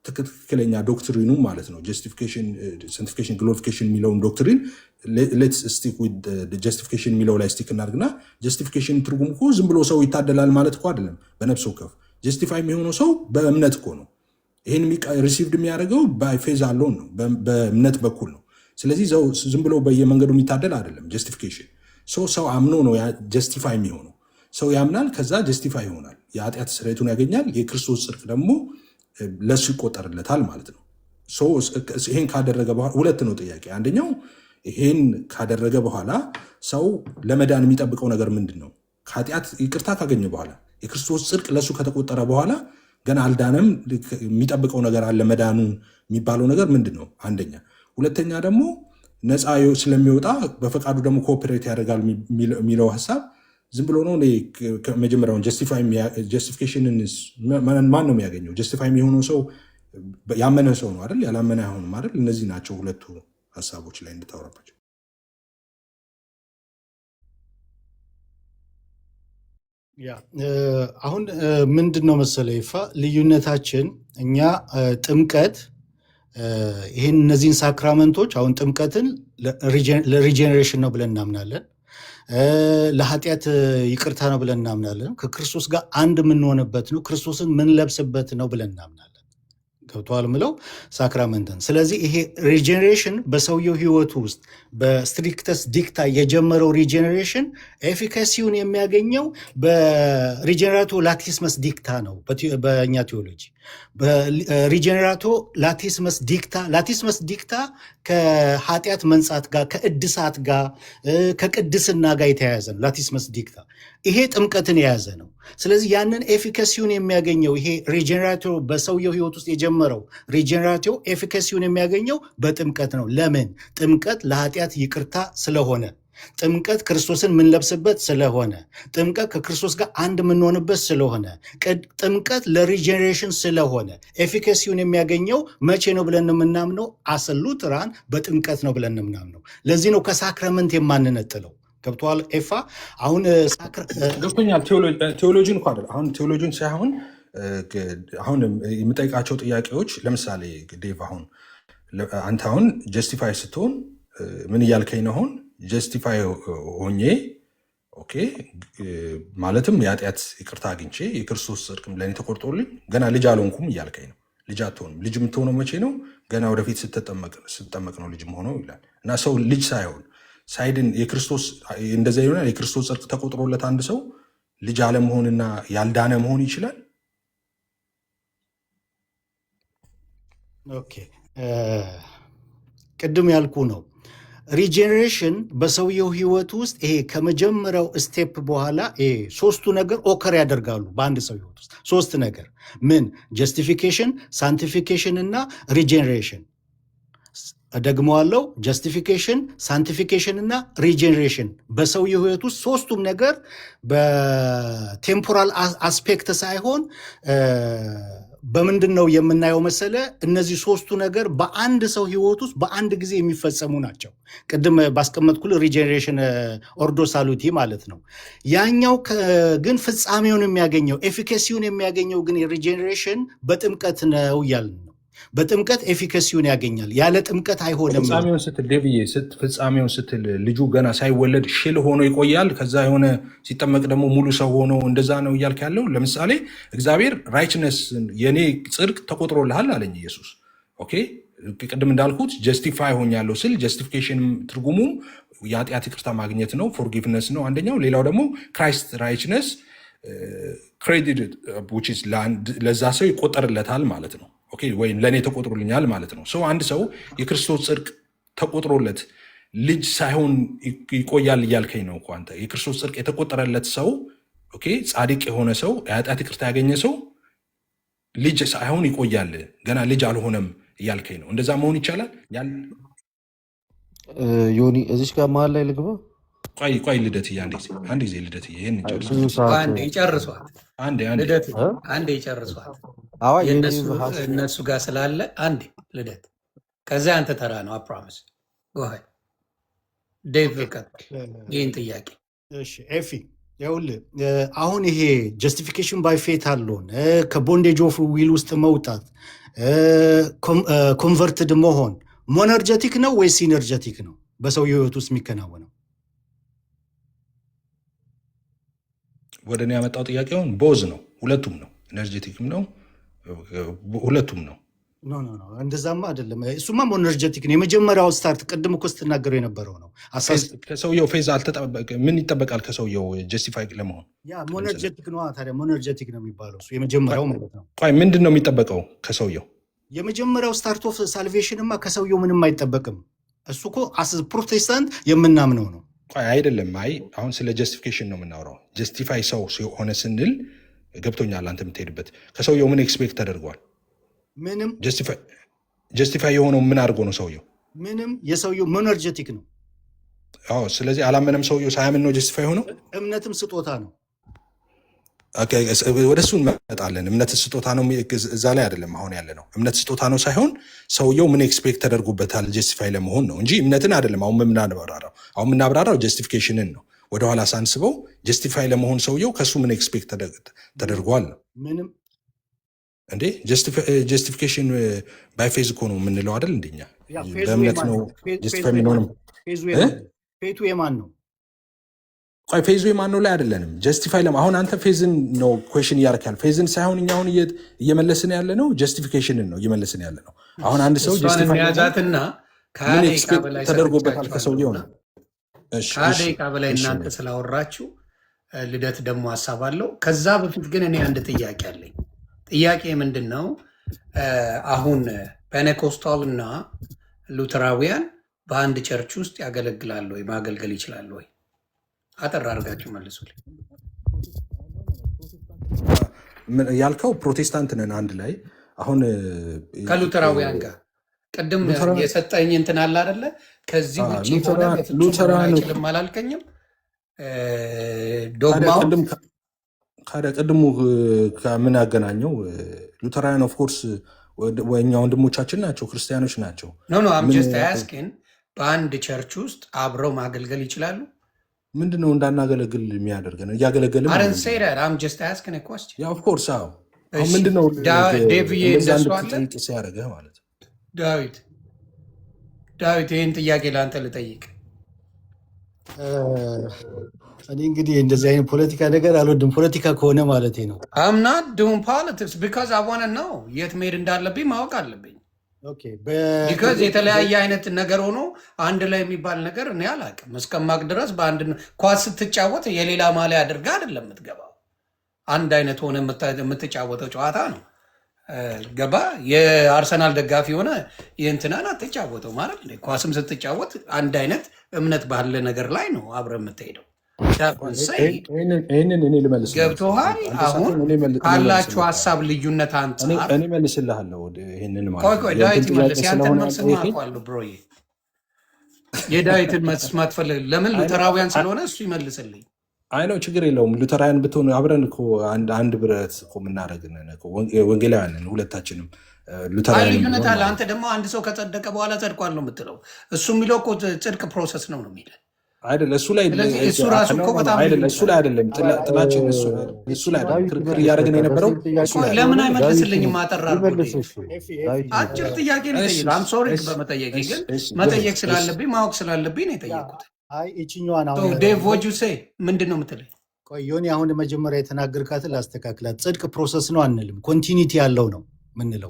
ትክክለኛ ዶክትሪኑ ማለት ነው ጀስቲፊኬሽን፣ ሳንቲፊኬሽን፣ ግሎሪፊኬሽን የሚለውን ዶክትሪን ሌትስ ስቲክ ዊዝ ጀስቲፊኬሽን የሚለው ላይ ስቲክ እናድርግና ጀስቲፊኬሽን ትርጉም እኮ ዝም ብሎ ሰው ይታደላል ማለት እኮ አይደለም። በነፍስ ወከፍ ጀስቲፋይ የሚሆነው ሰው በእምነት እኮ ነው። ይህን ሪሲቭድ የሚያደርገው በፌዝ አሎን ነው፣ በእምነት በኩል ነው። ስለዚህ ዝም ብሎ በየመንገዱ የሚታደል አይደለም ጀስቲፊኬሽን። ሰው አምኖ ነው ጀስቲፋይ የሚሆነው። ሰው ያምናል፣ ከዛ ጀስቲፋይ ይሆናል፣ የኃጢአት ስርየቱን ያገኛል። የክርስቶስ ጽድቅ ደግሞ ለሱ ይቆጠርለታል ማለት ነው። ይሄን ካደረገ በኋላ ሁለት ነው ጥያቄ። አንደኛው ይሄን ካደረገ በኋላ ሰው ለመዳን የሚጠብቀው ነገር ምንድን ነው? ከኃጢአት ይቅርታ ካገኘ በኋላ የክርስቶስ ጽድቅ ለሱ ከተቆጠረ በኋላ ገና አልዳነም፣ የሚጠብቀው ነገር አለ። መዳኑ የሚባለው ነገር ምንድን ነው? አንደኛ። ሁለተኛ ደግሞ ነፃ ስለሚወጣ በፈቃዱ ደግሞ ኮኦፐሬት ያደርጋል የሚለው ሀሳብ ዝም ብሎ ነው። መጀመሪያውን ጀስቲፊኬሽንን ማን ነው የሚያገኘው? ጀስቲፋይ የሚሆነው ሰው ያመነ ሰው ነው አይደል? ያላመነ አይሆንም አይደል? እነዚህ ናቸው ሁለቱ ሀሳቦች ላይ እንድታወራባቸው። አሁን ምንድን ነው መሰለ ይፋ ልዩነታችን እኛ ጥምቀት ይህን እነዚህን ሳክራመንቶች አሁን ጥምቀትን ለሪጀኔሬሽን ነው ብለን እናምናለን። ለኃጢአት ይቅርታ ነው ብለን እናምናለን። ከክርስቶስ ጋር አንድ የምንሆንበት ነው፣ ክርስቶስን ምንለብስበት ነው ብለን እናምናለን። ገብተዋል ምለው ሳክራመንትን። ስለዚህ ይሄ ሪጀኔሬሽን በሰውየው ህይወት ውስጥ በስትሪክተስ ዲክታ የጀመረው ሪጀኔሬሽን ኤፊካሲውን የሚያገኘው በሪጀኔራቶ ላቲስመስ ዲክታ ነው። በእኛ ቴዎሎጂ በሪጀኔራቶ ላቲስመስ ዲክታ ከኃጢአት መንጻት ጋር ከእድሳት ጋር ከቅድስና ጋር የተያያዘ ነው። ላቲስመስ ዲክታ ይሄ ጥምቀትን የያዘ ነው። ስለዚህ ያንን ኤፊካሲውን የሚያገኘው ይሄ ሪጀኔራቶ በሰውየው ህይወት ውስጥ የጀመረው ሪጀኔራቶ ኤፊካሲውን የሚያገኘው በጥምቀት ነው። ለምን? ጥምቀት ለኃጢአት ይቅርታ ስለሆነ፣ ጥምቀት ክርስቶስን የምንለብስበት ስለሆነ፣ ጥምቀት ከክርስቶስ ጋር አንድ የምንሆንበት ስለሆነ፣ ጥምቀት ለሪጀኔሬሽን ስለሆነ ኤፊካሲውን የሚያገኘው መቼ ነው ብለን የምናምነው? አሰሉትራን በጥምቀት ነው ብለን የምናምነው። ለዚህ ነው ከሳክረመንት የማንነጥለው። ገብተዋል ኤፋ? አሁን ገብቶኛል። ቴዎሎጂን እኮ አይደል አሁን ቴዎሎጂን ሳይሆን አሁን የምጠይቃቸው ጥያቄዎች ለምሳሌ ዴቭ አንተ አሁን ጀስቲፋይ ስትሆን ምን እያልከኝ ነው? አሁን ጀስቲፋይ ሆኜ ኦኬ ማለትም የኃጢአት ይቅርታ አግኝቼ የክርስቶስ ጽድቅም ለእኔ ተቆርጦልኝ ገና ልጅ አልሆንኩም እያልከኝ ነው። ልጅ አትሆንም። ልጅ የምትሆነው መቼ ነው? ገና ወደፊት ስትጠመቅ ነው ልጅ መሆነው ይላል። እና ሰው ልጅ ሳይሆን ሳይድን የክርስቶስ እንደዛ ይሆናል። የክርስቶስ ጽድቅ ተቆጥሮለት አንድ ሰው ልጅ አለመሆንና ያልዳነ መሆን ይችላል። ኦኬ ቅድም ያልኩ ነው። ሪጀኔሬሽን በሰውየው ህይወት ውስጥ ይሄ ከመጀመሪያው ስቴፕ በኋላ ይሄ ሶስቱ ነገር ኦከር ያደርጋሉ በአንድ ሰው ህይወት ውስጥ ሶስት ነገር ምን? ጀስቲፊኬሽን፣ ሳንቲፊኬሽን እና ሪጀኔሬሽን። ደግመዋለው። ጀስቲፊኬሽን፣ ሳንቲፊኬሽን እና ሪጀኔሬሽን በሰውየው ህይወት ውስጥ ሶስቱም ነገር በቴምፖራል አስፔክት ሳይሆን በምንድን ነው የምናየው መሰለ? እነዚህ ሶስቱ ነገር በአንድ ሰው ህይወት ውስጥ በአንድ ጊዜ የሚፈጸሙ ናቸው። ቅድም ባስቀመጥኩል ሪጀኔሬሽን ኦርዶ ሳሉቲ ማለት ነው። ያኛው ግን ፍጻሜውን የሚያገኘው ኤፊካሲውን የሚያገኘው ግን የሪጀኔሬሽን በጥምቀት ነው እያልን ነው። በጥምቀት ኤፊካሲውን ያገኛል። ያለ ጥምቀት አይሆንም። ፍጻሜውን ስትል ልጁ ገና ሳይወለድ ሽል ሆኖ ይቆያል። ከዛ የሆነ ሲጠመቅ ደግሞ ሙሉ ሰው ሆኖ እንደዛ ነው እያልክ ያለው። ለምሳሌ እግዚአብሔር ራይትነስ የኔ ጽድቅ ተቆጥሮልሃል አለኝ ኢየሱስ። ኦኬ ቅድም እንዳልኩት ጀስቲፋይ ሆኛለሁ ስል ጀስቲፊኬሽን ትርጉሙ የኃጢአት ይቅርታ ማግኘት ነው፣ ፎርጊቭነስ ነው አንደኛው። ሌላው ደግሞ ክራይስት ራይትነስ ክሬዲት ለዛ ሰው ይቆጠርለታል ማለት ነው። ወይም ለእኔ ተቆጥሮልኛል ማለት ነው። አንድ ሰው የክርስቶስ ጽድቅ ተቆጥሮለት ልጅ ሳይሆን ይቆያል እያልከኝ ነው እኮ አንተ። የክርስቶስ ጽድቅ የተቆጠረለት ሰው ጻድቅ የሆነ ሰው የኃጢአት ይቅርታ ያገኘ ሰው ልጅ ሳይሆን ይቆያል፣ ገና ልጅ አልሆነም እያልከኝ ነው። እንደዛ መሆን ይቻላል? ዮኒ እዚች ጋር መሀል ላይ ልግባ። ቆይ ልደትዬ፣ አንድ ጊዜ ልደትዬ፣ ይህን ይጨርሷት። አንዴ ይጨርሷት እነሱ ጋር ስላለ አንዴ ልደት፣ ከዚያ አንተ ተራ ነው። አፕሮሚስ ጎሀይ ዴቭ ይህን ጥያቄ ኤፊ ይኸውልህ አሁን ይሄ ጀስቲፊኬሽን ባይ ፌት አለውን ከቦንዴጅ ኦፍ ዊል ውስጥ መውጣት ኮንቨርትድ መሆን ሞነርጀቲክ ነው ወይስ ሲነርጀቲክ ነው? በሰው ህይወት ውስጥ የሚከናወነው ወደ እኔ ያመጣው ጥያቄውን ቦዝ ነው። ሁለቱም ነው፣ ኤነርጄቲክም ነው፣ ሁለቱም ነው። ኖ ኖ ኖ እንደዛማ አይደለም። እሱማ ሞነርጀቲክ ነው። የመጀመሪያው ስታርት ቅድም እኮ ስትናገረው የነበረው ነው። ከሰውየው ፌዝ አልተጠበቀ ምን ይጠበቃል ከሰውየው ጀስቲፋይ ለመሆን? ያ ሞነርጀቲክ ነው። ታዲያ ሞነርጀቲክ ነው የሚባለው እሱ የመጀመሪያው ማለት ነው። ቆይ ምንድን ነው የሚጠበቀው ከሰውየው? የመጀመሪያው ስታርት ኦፍ ሳልቬሽንማ ከሰውየው ምንም አይጠበቅም። እሱ እኮ አስ ፕሮቴስታንት የምናምነው ነው። ቆይ አይደለም። አይ አሁን ስለ ጀስቲፊኬሽን ነው የምናወራው። ጀስቲፋይ ሰው ሆነ ስንል ገብቶኛል አንተ የምትሄድበት። ከሰውየው ምን ኤክስፔክት ተደርጓል? ምንም። ጀስቲፋይ የሆነው ምን አድርጎ ነው ሰውየው? ምንም። የሰውየው ሞነርጀቲክ ነው። ስለዚህ አላመነም ሰውየው። ሳያምን ነው ጀስቲፋይ የሆነው። እምነትም ስጦታ ነው። ወደ እሱ እንመጣለን። እምነት ስጦታ ነው፣ እዛ ላይ አይደለም አሁን ያለ ነው። እምነት ስጦታ ነው ሳይሆን ሰውየው ምን ኤክስፔክት ተደርጎበታል ጀስቲፋይ ለመሆን ነው እንጂ እምነትን አይደለም። አሁን የምናብራራው ጀስቲፊኬሽንን ነው። ወደኋላ ሳንስበው ጀስቲፋይ ለመሆን ሰውየው ከእሱ ምን ኤክስፔክት ተደርጓል ነው። ምንም እንዴ ጀስቲፊኬሽን ባይ ፌዝ እኮ ነው የምንለው አይደል? እንደኛ በእምነት ነው ጀስቲፋይ የምንሆንም። ፌቱ የማን ነው? ቆይ ፌዙ የማን ነው ላይ አይደለንም። ጀስቲፋይ አሁን አንተ ፌዝን ነው ኩዌሽን እያደረክ ፌዝን ሳይሆን እኛ አሁን እየመለስን ያለ ነው ጀስቲፊኬሽንን ነው እየመለስን ያለ ነው። አሁን አንድ ሰው ጀስቲፋይ ምን ኤክስፔክት ተደርጎበታል ከሰውየው ነው። ከደቂቃ በላይ እናንተ ስላወራችሁ ልደት ደግሞ ሀሳብ አለው። ከዛ በፊት ግን እኔ አንድ ጥያቄ አለኝ። ጥያቄ ምንድን ነው? አሁን ፔኔኮስታል እና ሉተራውያን በአንድ ቸርች ውስጥ ያገለግላሉ ወይ? ማገልገል ይችላሉ ወይ? አጠር አድርጋችሁ መልሱልኝ። ያልከው ፕሮቴስታንት ነን አንድ ላይ አሁን ከሉተራውያን ጋር ቅድም የሰጠኝ እንትን አለ አይደለ? ከዚህ ውጭ ሉተራን አላልከኝም? ዶግማው ቅድሙ ከምን ያገናኘው? ሉተራውያን ኦፍኮርስ ወኛ ወንድሞቻችን ናቸው፣ ክርስቲያኖች ናቸው። ኖ አም ጀስት አስኪንግ በአንድ ቸርች ውስጥ አብረው ማገልገል ይችላሉ? ምንድነው እንዳናገለግል የሚያደርገን? እያገለገልን ኦፍኮርስ። ምንድነው ሲያደርገህ ማለት ነው? ዳዊት ይህን ጥያቄ ለአንተ ልጠይቅ። እኔ እንግዲህ እንደዚህ አይነት ፖለቲካ ነገር አልወድም። ፖለቲካ ከሆነ ማለት ነው አምናት ዱን ፖለቲክስ ቢካዝ አይ ዋንት ቱ ኖው የት መሄድ እንዳለብኝ ማወቅ አለብኝ። ቢካዝ የተለያየ አይነት ነገር ሆኖ አንድ ላይ የሚባል ነገር እኔ አላውቅም። እስከማቅ ድረስ በአንድ ኳስ ስትጫወት የሌላ ማሊያ አድርጋ አይደለም የምትገባው። አንድ አይነት ሆነ የምትጫወተው ጨዋታ ነው። ገባ? የአርሰናል ደጋፊ ሆነ የእንትናን አትጫወተው ማለት ነው። ኳስም ስትጫወት አንድ አይነት እምነት ባለ ነገር ላይ ነው አብረ የምትሄደው። ገብቶሃል? አሁን ካላችሁ ሀሳብ ልዩነት አንጻር እኔ መልስልሃለሁ። ይህንን ዳዊት ይመልስ። ያንተን መልስ ማቋሉ ብሮዬ። የዳዊትን መልስ ማትፈልግ ለምን? ሉተራውያን ስለሆነ እሱ ይመልስልኝ። አይ ነው ችግር የለውም። ሉተራውያን ብትሆኑ አብረን እኮ አንድ ብረት እኮ የምናደርግን ወንጌላውያንን ሁለታችንም ልዩነት አለ። አንተ ደግሞ አንድ ሰው ከጸደቀ በኋላ ጸድቋል ነው የምትለው። እሱ የሚለው እኮ ጽድቅ ፕሮሰስ ነው የሚለው አይደለ? እሱ ላይ አይደለም ጥላችን፣ እሱ ላይ ክርክር እያደረግን የነበረው። ለምን አይመልስልኝም? አጠራ አጭር ጥያቄ ነው የጠየቁት። አም ሶሪ በመጠየቄ ግን መጠየቅ ስላለብኝ ማወቅ ስላለብኝ ነው የጠየቁት። ዴቭ ወጁሴ ምንድን ነው የምትለኝ? ቆዮኒ አሁን መጀመሪያ የተናገርካትን ላስተካክላት። ጽድቅ ፕሮሰስ ነው አንልም፣ ኮንቲኒቲ ያለው ነው ምንለው።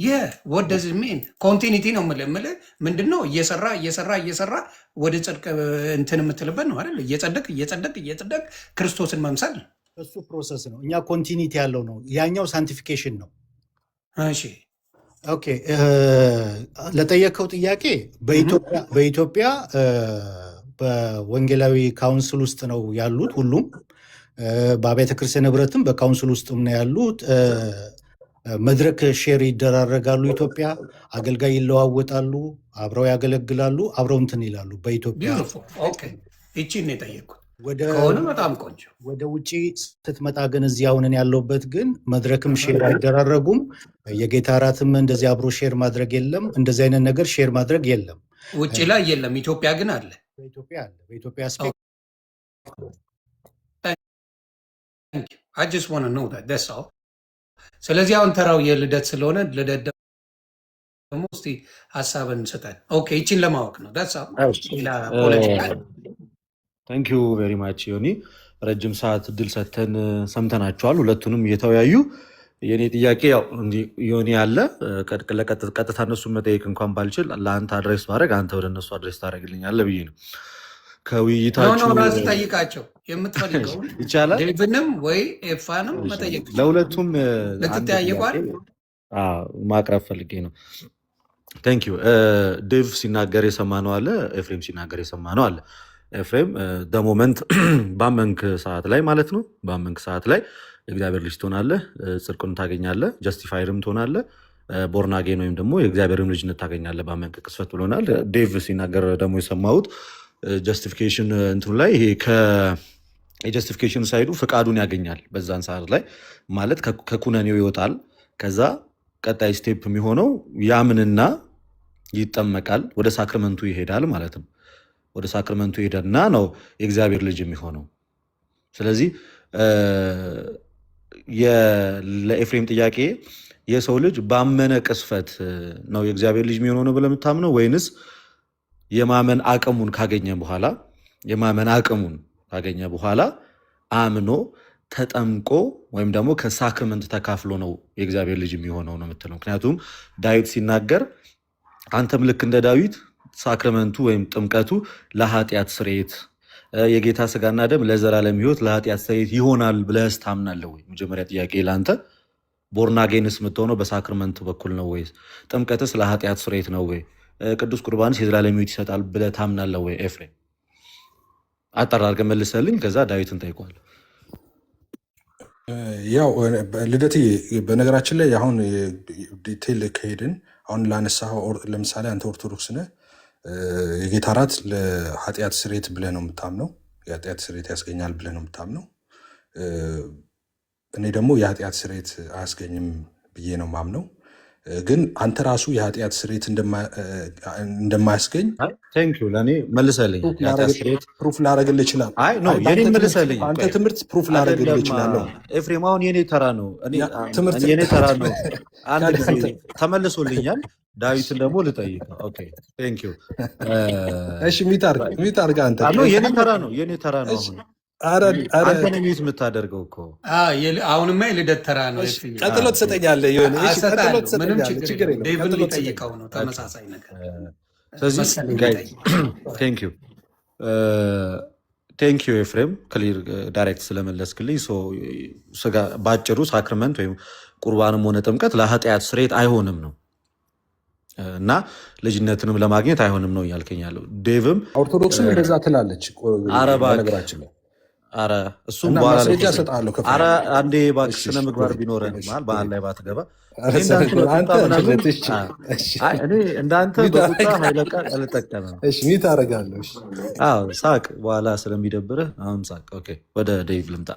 ወደዚህ ሜን ኮንቲኒቲ ነው የምልህ ምንድን ነው እየሰራ ወደ ጽድቅ እንትን የምትልበት ነው አይደል? እየጸደቅ ክርስቶስን መምሰል እሱ ፕሮሰስ ነው። እኛ ኮንቲኒቲ ያለው ነው፣ ያኛው ሳንቲፊኬሽን ነው። እሺ ኦኬ። ለጠየቀው ጥያቄ በኢትዮጵያ በወንጌላዊ ካውንስል ውስጥ ነው ያሉት ሁሉም። በአብያተ ክርስቲያን ህብረትም በካውንስል ውስጥም ነው ያሉት። መድረክ ሼር ይደራረጋሉ። ኢትዮጵያ አገልጋይ ይለዋወጣሉ፣ አብረው ያገለግላሉ፣ አብረው እንትን ይላሉ። በኢትዮጵያ ይቺን የጠየቅኩት ከሆነ በጣም ቆንጆ። ወደ ውጭ ስትመጣ ግን እዚህ አሁንን ያለውበት ግን መድረክም ሼር አይደራረጉም። የጌታ እራትም እንደዚህ አብሮ ሼር ማድረግ የለም። እንደዚህ አይነት ነገር ሼር ማድረግ የለም። ውጭ ላይ የለም። ኢትዮጵያ ግን አለ። በኢትዮጵያ አለ። በኢትዮጵያ I just want to know that, that's all። ስለዚህ አሁን ተራው የልደት ስለሆነ ልደት ደግሞ እስኪ ሀሳብን ስጠን። ኦኬ ይቺን ለማወቅ ነው። ታንክ ዩ ቬሪ ማች ዮኒ። ረጅም ሰዓት እድል ሰተን ሰምተናቸዋል። ሁለቱንም እየተወያዩ የእኔ ጥያቄ ያው ዮኒ አለ ቀጥታ እነሱን መጠየቅ እንኳን ባልችል ለአንተ አድሬስ ማድረግ አንተ ወደ እነሱ አድሬስ ታደርግልኛለህ ብዬ ነው። ከውይይታችሁ ራስ ጠይቃቸው የምትፈልገው ይቻላል። ዴቭንም ወይ ኤፋንም መጠየቅ ለሁለቱም ልትጠያየቋል ማቅረብ ፈልጌ ነው። ታንክ ዩ። ዴቭ ሲናገር የሰማነው አለ፣ ኤፍሬም ሲናገር የሰማነው አለ። ኤፍሬም ደሞመንት ባመንክ ሰዓት ላይ ማለት ነው፣ ባመንክ ሰዓት ላይ የእግዚአብሔር ልጅ ትሆናለህ፣ ጽድቁን ታገኛለህ፣ ጀስቲፋይርም ትሆናለህ፣ ቦርናጌን ወይም ደግሞ የእግዚአብሔርም ልጅነት ታገኛለህ ባመንክ ቅስፈት ብሎናል። ዴቭ ሲናገር ደግሞ የሰማሁት ጀስቲፊኬሽን እንትኑ ላይ ይሄ የጀስቲፊኬሽን ሳይዱ ፍቃዱን ያገኛል በዛን ሰዓት ላይ ማለት ከኩነኔው ይወጣል። ከዛ ቀጣይ ስቴፕ የሚሆነው ያምንና ይጠመቃል፣ ወደ ሳክርመንቱ ይሄዳል ማለት ነው። ወደ ሳክርመንቱ ይሄዳልና ነው የእግዚአብሔር ልጅ የሚሆነው። ስለዚህ ለኤፍሬም ጥያቄ የሰው ልጅ ባመነ ቅስፈት ነው የእግዚአብሔር ልጅ የሚሆነው ነው ብለህ የምታምነው ወይንስ የማመን አቅሙን ካገኘ በኋላ አምኖ ተጠምቆ ወይም ደግሞ ከሳክርመንት ተካፍሎ ነው የእግዚአብሔር ልጅ የሚሆነው ነው የምትለው? ምክንያቱም ዳዊት ሲናገር አንተም ልክ እንደ ዳዊት ሳክርመንቱ ወይም ጥምቀቱ ለኃጢአት ስርየት፣ የጌታ ስጋና ደም ለዘላለም ሕይወት ለኃጢአት ስርየት ይሆናል ብለህስ ታምናለህ ወይ? መጀመሪያ ጥያቄ ለአንተ። ቦርናጌንስ የምትሆነው በሳክርመንቱ በኩል ነው ወይስ? ጥምቀትስ ለኃጢአት ስርየት ነው ወይ? ቅዱስ ቁርባንስ የዘላለም ሕይወት ይሰጣል ብለህ ታምናለህ ወይ? ኤፍሬም አጠር አድርገህ መልሰልኝ፣ ከዛ ዳዊትን ጠይቋል። ያው ልደት በነገራችን ላይ አሁን ዲቴይል ከሄድን አሁን ላነሳኸው ለምሳሌ አንተ ኦርቶዶክስ ነህ፣ የጌታ እራት ለኃጢአት ስርየት ብለህ ነው የምታምነው፣ የኃጢአት ስርየት ያስገኛል ብለህ ነው የምታምነው። እኔ ደግሞ የኃጢአት ስርየት አያስገኝም ብዬ ነው ማምነው። ግን አንተ ራሱ የኃጢአት ስርየት እንደማያስገኝ ለእኔ መልሰልኝ። ፕሩፍ ላደርግልህ እችላለሁ። አንተ ትምህርት ፕሩፍ ላደርግልህ እችላለሁ። ኤፍሬም አሁን የኔ ተራ ነው፣ የኔ ተራ ነው። አንድ ጊዜ ተመልሶልኛል። ዳዊትን ደግሞ ልጠይቀው። እሺ ሚት አድርገህ አንተ። የኔ ተራ ነው። አንተ ነው ሚት የምታደርገው እኮ። አሁንማ የልደት ተራ ነው። ቀጥሎ ትሰጠኛለህ። ምንም ችግር የለም። ዴቭን ሊጠይቀው ነው ተመሳሳይ ነገር። ስለዚህ ቴንክ ዩ ኤፍሬም ክሊር ዳይሬክት ስለመለስክልኝ። በአጭሩ ሳክርመንት ወይም ቁርባንም ሆነ ጥምቀት ለኃጢአት ስርየት አይሆንም ነው እና ልጅነትንም ለማግኘት አይሆንም ነው እያልከኛለሁ። ዴቭም ኦርቶዶክስም እንደዛ ትላለች ነገራችን ላይ። እሱም በኋላ አንዴ እባክህ ስነ ምግባር ቢኖረን በዓል ላይ ባትገባ እንዳንተ በቁጣ ኃይለ ቃል አልጠቀምም። ሚት አደርጋለሁ። ሳቅ በኋላ ስለሚደብርህ አሁን ሳቅ። ወደ ዴቭ ልምጣ።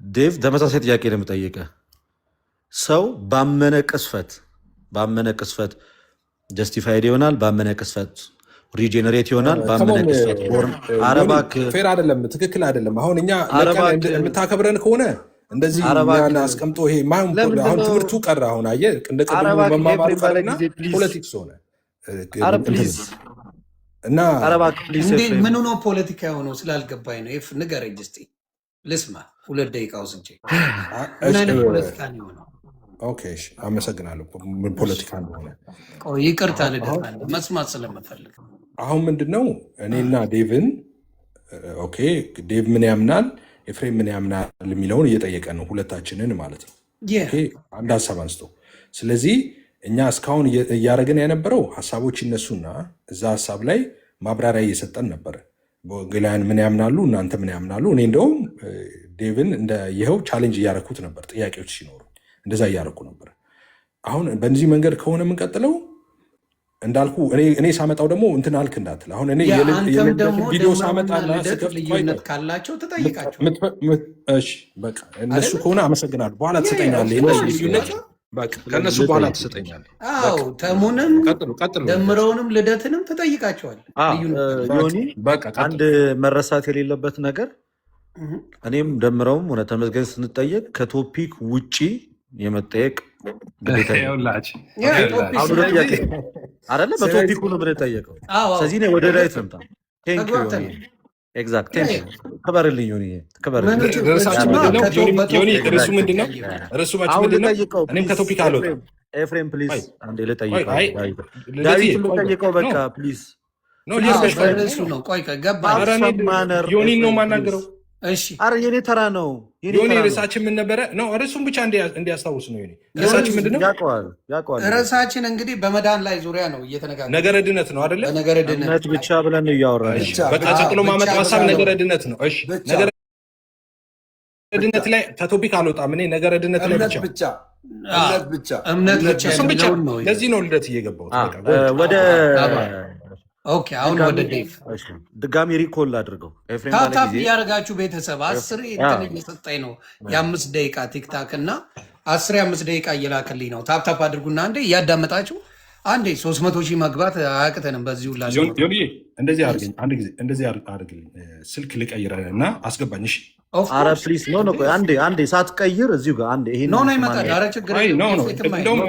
ዴቭ ተመሳሳይ ጥያቄ ነው የምጠይቅህ። ሰው ባመነ ቅስፈት ጀስቲፋይድ ይሆናል፣ ባመነ ቅስፈት ሪጀነሬት ይሆናል፣ ባመነ ቅስፈት ፌር አይደለም፣ ትክክል አይደለም። አሁን እኛ የምታከብረን ከሆነ እንደዚህ አስቀምጦ ይሄ አሁን ትምህርቱ ቀረ። አሁን አየህ እንደ ቀድሞ መማማሩ ቀረና ፖለቲክስ ሆነ እና ምኑ ነው ፖለቲካ የሆነው ስላልገባኝ ነው። ንገረኝ እስኪ ልስማ። 2 ደቂቃ ወስጄ ፖለቲካ ነው የሆነው? አመሰግናለሁ። ፖለቲካ እንደሆነ ይቅርታ ልደት መስማት ስለምፈልግ። አሁን ምንድነው እኔና ዴቭን ዴቭ ምን ያምናል ኤፍሬም ምን ያምናል የሚለውን እየጠየቀን ነው፣ ሁለታችንን ማለት ነው። አንድ ሀሳብ አንስቶ ስለዚህ እኛ እስካሁን እያደረግን የነበረው ሀሳቦች ይነሱና እዛ ሀሳብ ላይ ማብራሪያ እየሰጠን ነበረ። ወንጌላውያን ምን ያምናሉ፣ እናንተ ምን ያምናሉ። እኔ እንደውም ዴቭን ይኸው ቻሌንጅ እያደረኩት ነበር፣ ጥያቄዎች ሲኖሩ እንደዛ እያደረኩ ነበር። አሁን በዚህ መንገድ ከሆነ የምንቀጥለው እንዳልኩ እኔ ሳመጣው ደግሞ እንትን አልክ እንዳትል። አሁን እኔ ቪዲዮ ሳመጣና ልዩነት ካላቸው ተጠይቃቸው። በቃ እነሱ ከሆነ አመሰግናለሁ። በኋላ ትሰጠኛለህ። እነሱ ልዩነት ከእነሱ በኋላ ትሰጠኛለህ። ተሙንም ደምረውንም ልደትንም ተጠይቃቸዋል። ዮኒ አንድ መረሳት የሌለበት ነገር እኔም ደምረውም ሆነ ተመስገን ስንጠየቅ ከቶፒክ ውጪ የመጠየቅ ግዴታ አይደለ? በቶፒኩ ነው የምንጠየቀው። ስለዚህ ወደ ዳዊት ልምጣ። ክበርልኝ ዮኒ፣ ክበርልኝ። ርዕሳችን ምንድን ነው ዮኒ? ርዕሱ ምንድን ነው? ርዕሱማችን ምንድን ነው? እኔም ከቶፒክ አልወጣም። ኤፍሬም ፕሊዝ አንዴ ልጠይቀው፣ ዳዊትን ልጠይቀው። በቃ ፕሊዝ ርዕሱ ነው። ቆይ ገባ። ዮኒን ነው የማናገረው። እሺ አረ የኔ ተራ ነው። ዮኒ ርዕሳችን ምን ነበረ? ነው ርዕሱን ብቻ እንዲያስታውስ ነው። ዮኒ ርዕሳችን ምንድን ነው? ያውቀዋል። ርዕሳችን እንግዲህ በመዳን ላይ ዙሪያ ነው እየተነጋገርን። ነገረ ድነት ነው አይደለ? ነገረ ድነት ብቻ ብለን ነው እያወራን። በቃ ቀጥሎ ማመጣው ሀሳብ ነገረ ድነት ነው። እሺ ነገረ ድነት ላይ ከቶፒክ አልወጣም እኔ። ነገረ ድነት ላይ ብቻ እምነት ብቻ ነው። ለዚህ ነው ልደት እየገባሁት ወደ ኦኬ። አሁን ወደ ዴቭ ድጋሚ ሪኮል አድርገው። ታፕታፕ እያደረጋችሁ ቤተሰብ 10 እንትን እየሰጠኝ ነው የ5 ደቂቃ ቲክታክ እና 10 የ5 ደቂቃ እየላክልኝ ነው። ታፕታፕ አድርጉና አንዴ እያዳመጣችሁ አንዴ 300 ሺህ መግባት አያቅተንም። በዚሁ ላ እንደዚህ አድርገኝ፣ አንድ ጊዜ እንደዚህ አድርግልኝ። ስልክ ልቀይረ እና አስገባኝ። እሺ አረ ፕሊስ ኖ ኖ፣ አንዴ ሳትቀይር እዚሁ ጋር አንዴ ይሄን ኖ ይመጣል። አረ ችግር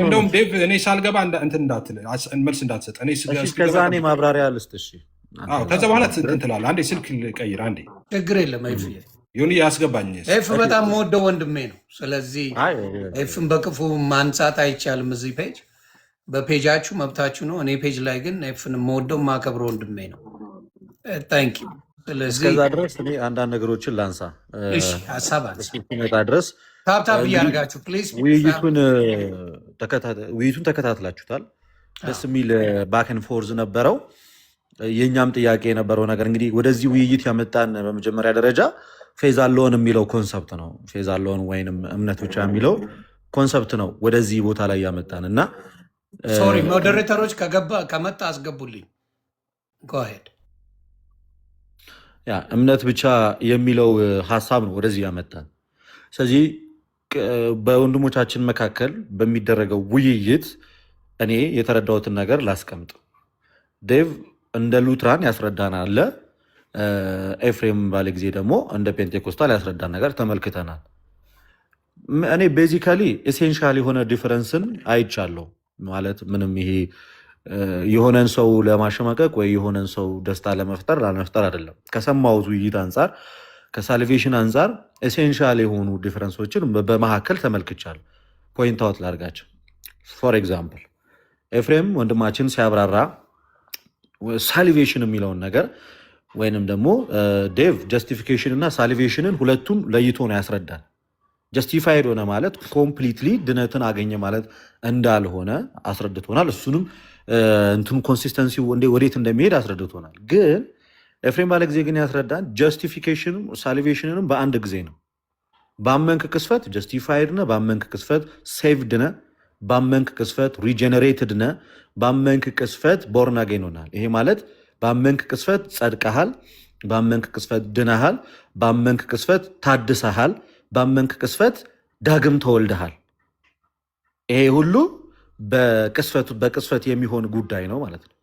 እንደውም ዴቭ እኔ ሳልገባ እንትን እንዳትል መልስ እንዳትሰጥ እኔ ከዛ እኔ ማብራሪያ ልስጥ። እሺ ከዛ በኋላ እንትን ትላለህ። አንዴ ስልክ ልቀይር። አንዴ ችግር የለም። አይፍ ዮኒ ያስገባኝ። ኤፍ በጣም የምወደው ወንድሜ ነው። ስለዚህ ኤፍን በክፉ ማንሳት አይቻልም። እዚህ ፔጅ በፔጃችሁ መብታችሁ ነው። እኔ ፔጅ ላይ ግን ኤፍን የምወደው የማከብረው ወንድሜ ነው። ታንክ ዩ። እስከዛ ድረስ እኔ አንዳንድ ነገሮችን ላንሳ። ሀሳብ መጣ ድረስ ታፕታፕ እያደረጋችሁ ፕሊዝ። ውይይቱን ተከታትላችሁታል። ደስ የሚል ባክን ፎርዝ ነበረው። የእኛም ጥያቄ የነበረው ነገር እንግዲህ ወደዚህ ውይይት ያመጣን በመጀመሪያ ደረጃ ፌዝ አለውን የሚለው ኮንሰፕት ነው። ፌዝ አለውን ወይንም እምነት ብቻ የሚለው ኮንሰፕት ነው ወደዚህ ቦታ ላይ ያመጣን እና ሶሪ ሞዴሬተሮች ከመጣ አስገቡልኝ። ጎሄድ ያ እምነት ብቻ የሚለው ሀሳብ ነው ወደዚህ ያመጣን። ስለዚህ በወንድሞቻችን መካከል በሚደረገው ውይይት እኔ የተረዳሁትን ነገር ላስቀምጥ። ዴቭ እንደ ሉትራን ያስረዳናል፣ ኤፍሬም ባለ ጊዜ ደግሞ እንደ ፔንቴኮስታል ያስረዳን ነገር ተመልክተናል። እኔ ቤዚካሊ ኤሴንሻል የሆነ ዲፈረንስን አይቻለሁ። ማለት ምንም ይሄ የሆነን ሰው ለማሸማቀቅ ወይ የሆነን ሰው ደስታ ለመፍጠር ላለመፍጠር አይደለም። ከሰማሁት ውይይት አንጻር ከሳልቬሽን አንጻር ኤሴንሻል የሆኑ ዲፈረንሶችን በመካከል ተመልክቻለሁ። ፖይንት አውት ላድርጋቸው። ፎር ኤግዛምፕል ኤፍሬም ወንድማችን ሲያብራራ ሳልቬሽን የሚለውን ነገር ወይንም ደግሞ ዴቭ ጀስቲፊኬሽን እና ሳልቬሽንን ሁለቱን ለይቶ ነው ያስረዳል። ጀስቲፋይድ ሆነ ማለት ኮምፕሊትሊ ድነትን አገኘ ማለት እንዳልሆነ አስረድቶናል። እሱንም እንትኑ ኮንሲስተንሲ ወዴት እንደሚሄድ አስረድቶናል። ግን ኤፍሬም ባለ ጊዜ ግን ያስረዳን ጀስቲፊኬሽንም ሳልቬሽንንም በአንድ ጊዜ ነው። ባመንክ ቅስፈት ጀስቲፋይድ ነ፣ ባመንክ ቅስፈት ሴቭድ ነ፣ ባመንክ ቅስፈት ሪጀነሬትድ ነ፣ ባመንክ ቅስፈት ቦርን አጌን ሆናል። ይሄ ማለት ባመንክ ቅስፈት ጸድቀሃል፣ ባመንክ ቅስፈት ድነሃል፣ ባመንክ ቅስፈት ታድሰሃል፣ ባመንክ ቅስፈት ዳግም ተወልደሃል። ይሄ ሁሉ በቅስፈት የሚሆን ጉዳይ ነው ማለት ነው።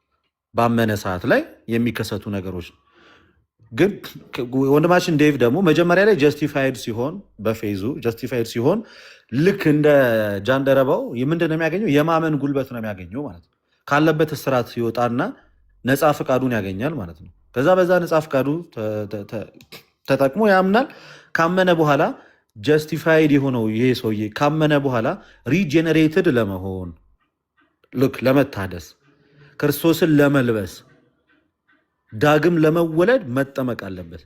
ባመነ ሰዓት ላይ የሚከሰቱ ነገሮች ነው። ግን ወንድማችን ዴቭ ደግሞ መጀመሪያ ላይ ጀስቲፋይድ ሲሆን በፌዙ ጀስቲፋይድ ሲሆን ልክ እንደ ጃንደረባው ምንድን ነው የሚያገኘው? የማመን ጉልበት ነው የሚያገኘው ማለት ነው። ካለበት እስራት ይወጣና ነፃ ፍቃዱን ያገኛል ማለት ነው። ከዛ በዛ ነፃ ፍቃዱ ተጠቅሞ ያምናል። ካመነ በኋላ ጀስቲፋይድ የሆነው ይሄ ሰውዬ ካመነ በኋላ ሪጀነሬትድ ለመሆን ልክ ለመታደስ ክርስቶስን ለመልበስ ዳግም ለመወለድ መጠመቅ አለበት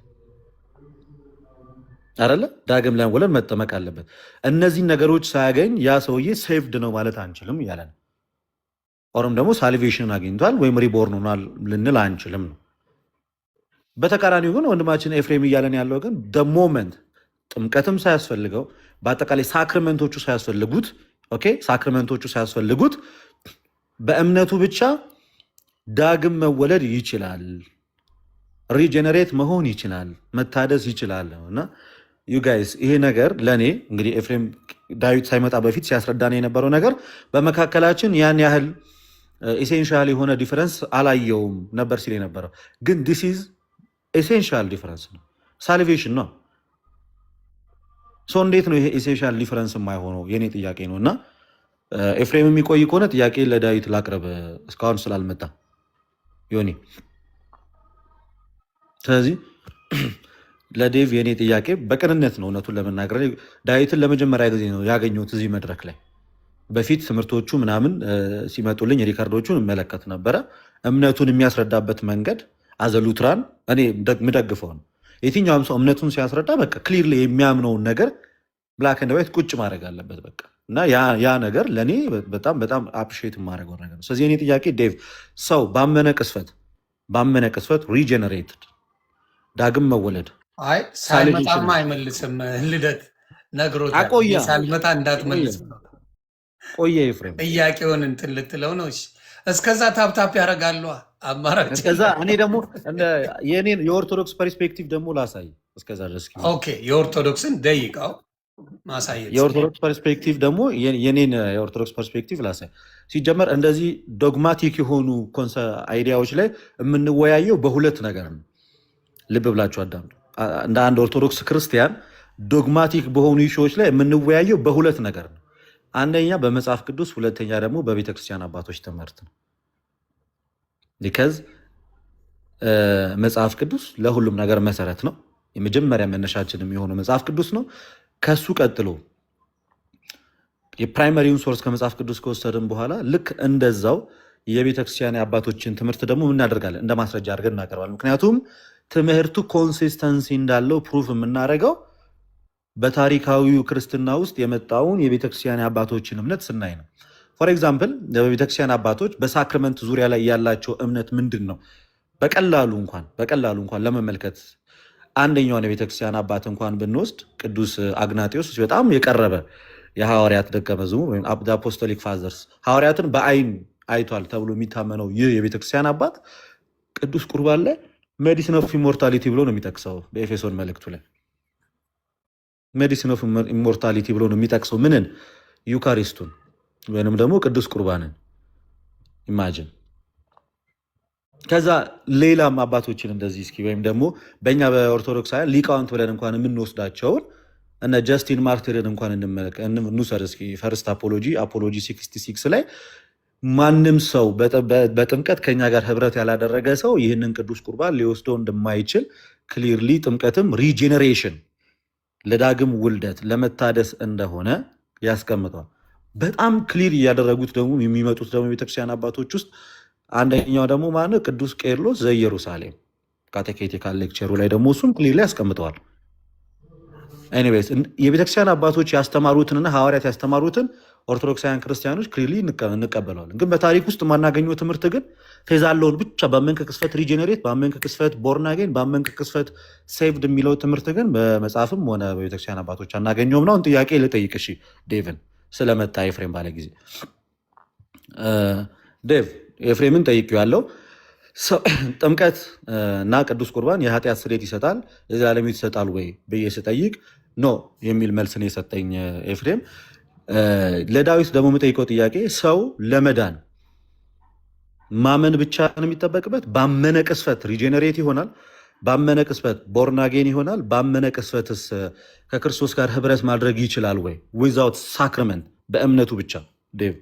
አይደለ? ዳግም ለመወለድ መጠመቅ አለበት። እነዚህን ነገሮች ሳያገኝ ያ ሰውዬ ሴቭድ ነው ማለት አንችልም እያለ ነው። ኦርም ደግሞ ሳልቬሽን አግኝቷል ወይም ሪቦርን ሆኗል ልንል አንችልም ነው። በተቃራኒው ግን ወንድማችን ኤፍሬም እያለን ያለው ግን ሞመንት ጥምቀትም ሳያስፈልገው በአጠቃላይ ሳክሪመንቶቹ ሳያስፈልጉት ሳክሪመንቶቹ ሳያስፈልጉት በእምነቱ ብቻ ዳግም መወለድ ይችላል፣ ሪጀነሬት መሆን ይችላል፣ መታደስ ይችላል እና ዩ ጋይስ ይሄ ነገር ለእኔ እንግዲህ ኤፍሬም ዳዊት ሳይመጣ በፊት ሲያስረዳን የነበረው ነገር በመካከላችን ያን ያህል ኤሴንሻል የሆነ ዲፈረንስ አላየውም ነበር ሲል የነበረው። ግን ዲስ ኢዝ ኤሴንሻል ዲፈረንስ ነው፣ ሳልቬሽን ነው። እንዴት ነው ይሄ ኤሴንሻል ዲፈረንስ የማይሆነው? የኔ ጥያቄ ነው። እና ኤፍሬም የሚቆይ ከሆነ ጥያቄ ለዳዊት ላቅርብ፣ እስካሁን ስላልመጣ ዮኒ። ስለዚህ ለዴቭ የኔ ጥያቄ በቅንነት ነው። እውነቱን ለመናገር ዳዊትን ለመጀመሪያ ጊዜ ነው ያገኘሁት እዚህ መድረክ ላይ። በፊት ትምህርቶቹ ምናምን ሲመጡልኝ ሪካርዶቹን እመለከት ነበረ። እምነቱን የሚያስረዳበት መንገድ አዘሉትራን እኔ የምደግፈው ነው። የትኛውም ሰው እምነቱን ሲያስረዳ በቃ ክሊርሊ የሚያምነውን ነገር ብላክ ኤንድ ዋይት ቁጭ ማድረግ አለበት በቃ። እና ያ ነገር ለእኔ በጣም በጣም አፕሪሺየት የማደርገው ነገር ነው። ስለዚህ የኔ ጥያቄ ዴቭ፣ ሰው ባመነ ቅስፈት ሪጀነሬትድ ዳግም መወለድ ሳልመጣማ አይመልስም። ልደት ነግሮታል። ሳልመጣ እንዳትመልስ ቆየ ኤፍሬም ጥያቄውን እንትን ልትለው ነው። እስከዛ ታፕታፕ ያደርጋሉ አማራጭ። እስከዛ እኔ ደግሞ የኔን የኦርቶዶክስ ፐርስፔክቲቭ ደግሞ ላሳይ። እስከዛ ድረስ ኦኬ፣ የኦርቶዶክስን ደይቃው ማሳየት የኦርቶዶክስ ፐርስፔክቲቭ ደግሞ የኔን የኦርቶዶክስ ፐርስፔክቲቭ ላሳይ። ሲጀመር እንደዚህ ዶግማቲክ የሆኑ አይዲያዎች ላይ የምንወያየው በሁለት ነገር ነው። ልብ ብላችሁ አዳምጡ። እንደ አንድ ኦርቶዶክስ ክርስቲያን ዶግማቲክ በሆኑ ኢሹዎች ላይ የምንወያየው በሁለት ነገር ነው። አንደኛ በመጽሐፍ ቅዱስ፣ ሁለተኛ ደግሞ በቤተክርስቲያን አባቶች ትምህርት ነው። ቢካዝ መጽሐፍ ቅዱስ ለሁሉም ነገር መሰረት ነው። የመጀመሪያ መነሻችን የሚሆነው መጽሐፍ ቅዱስ ነው። ከሱ ቀጥሎ የፕራይመሪውን ሶርስ ከመጽሐፍ ቅዱስ ከወሰድን በኋላ ልክ እንደዛው የቤተክርስቲያን አባቶችን ትምህርት ደግሞ እናደርጋለን፣ እንደ ማስረጃ አድርገን እናቀርባለን። ምክንያቱም ትምህርቱ ኮንሲስተንሲ እንዳለው ፕሩፍ የምናደርገው በታሪካዊው ክርስትና ውስጥ የመጣውን የቤተክርስቲያን አባቶችን እምነት ስናይ ነው። ፎር ኤግዛምፕል በቤተክርስቲያን አባቶች በሳክረመንት ዙሪያ ላይ ያላቸው እምነት ምንድን ነው? በቀላሉ እንኳን ለመመልከት አንደኛውን የቤተክርስቲያን አባት እንኳን ብንወስድ ቅዱስ አግናጢዮስ በጣም የቀረበ የሐዋርያት ደቀ መዝሙር ወይም አፖስቶሊክ ፋዘርስ ሐዋርያትን በአይን አይቷል ተብሎ የሚታመነው ይህ የቤተክርስቲያን አባት ቅዱስ ቁርባን ላይ ሜዲሲን ኦፍ ኢሞርታሊቲ ብሎ ነው የሚጠቅሰው። በኤፌሶን መልእክቱ ላይ ሜዲሲን ኦፍ ኢሞርታሊቲ ብሎ ነው የሚጠቅሰው። ምንን? ዩካሪስቱን ወይንም ደግሞ ቅዱስ ቁርባንን ኢማጅን። ከዛ ሌላም አባቶችን እንደዚህ እስኪ ወይም ደግሞ በእኛ በኦርቶዶክሳውያን ሊቃውንት ብለን እንኳን የምንወስዳቸውን እነ ጀስቲን ማርቲርን እንኳን እንውሰድ እስኪ። ፈርስት አፖሎጂ 66 ላይ ማንም ሰው በጥምቀት ከኛ ጋር ህብረት ያላደረገ ሰው ይህንን ቅዱስ ቁርባን ሊወስደው እንደማይችል ክሊርሊ ጥምቀትም ሪጄኔሬሽን ለዳግም ውልደት ለመታደስ እንደሆነ ያስቀምጠዋል። በጣም ክሊር እያደረጉት ደግሞ የሚመጡት ደግሞ የቤተክርስቲያን አባቶች ውስጥ አንደኛው ደግሞ ማነው? ቅዱስ ቄርሎስ ዘኢየሩሳሌም ካቴኬቲካል ሌክቸሩ ላይ ደግሞ እሱም ክሊርሊ ያስቀምጠዋል። ኤኒዌይስ የቤተክርስቲያን አባቶች ያስተማሩትንና ሐዋርያት ያስተማሩትን ኦርቶዶክሳውያን ክርስቲያኖች ክሊርሊ እንቀበለዋለን። ግን በታሪክ ውስጥ የማናገኘው ትምህርት ግን ፌዛለውን ብቻ በአመንከ ቅስፈት ሪጀኔሬት፣ በአመንከ ቅስፈት ቦርናጌን፣ በአመንከ ቅስፈት ሴቭድ የሚለው ትምህርት ግን በመጽሐፍም ሆነ በቤተክርስቲያን አባቶች አናገኘውም ነው። ጥያቄ ልጠይቅ እሺ፣ ዴቭን ስለመጣ ኤፍሬም ባለ ጊዜ ዴቭ ኤፍሬምን ጠይቄዋለሁ። ጥምቀት እና ቅዱስ ቁርባን የኃጢአት ስርየት ይሰጣል የዘላለም ሕይወት ይሰጣል ወይ ብዬ ስጠይቅ ኖ የሚል መልስ ነው የሰጠኝ ኤፍሬም። ለዳዊት ደግሞ የምጠይቀው ጥያቄ ሰው ለመዳን ማመን ብቻ ነው የሚጠበቅበት? ባመነ ቅስፈት ሪጀነሬት ይሆናል? ባመነ ቅስፈት ቦርናጌን ይሆናል? ባመነ ቅስፈትስ ከክርስቶስ ጋር ህብረት ማድረግ ይችላል ወይ? ዊዛውት ሳክረመንት በእምነቱ ብቻ። ዴቭ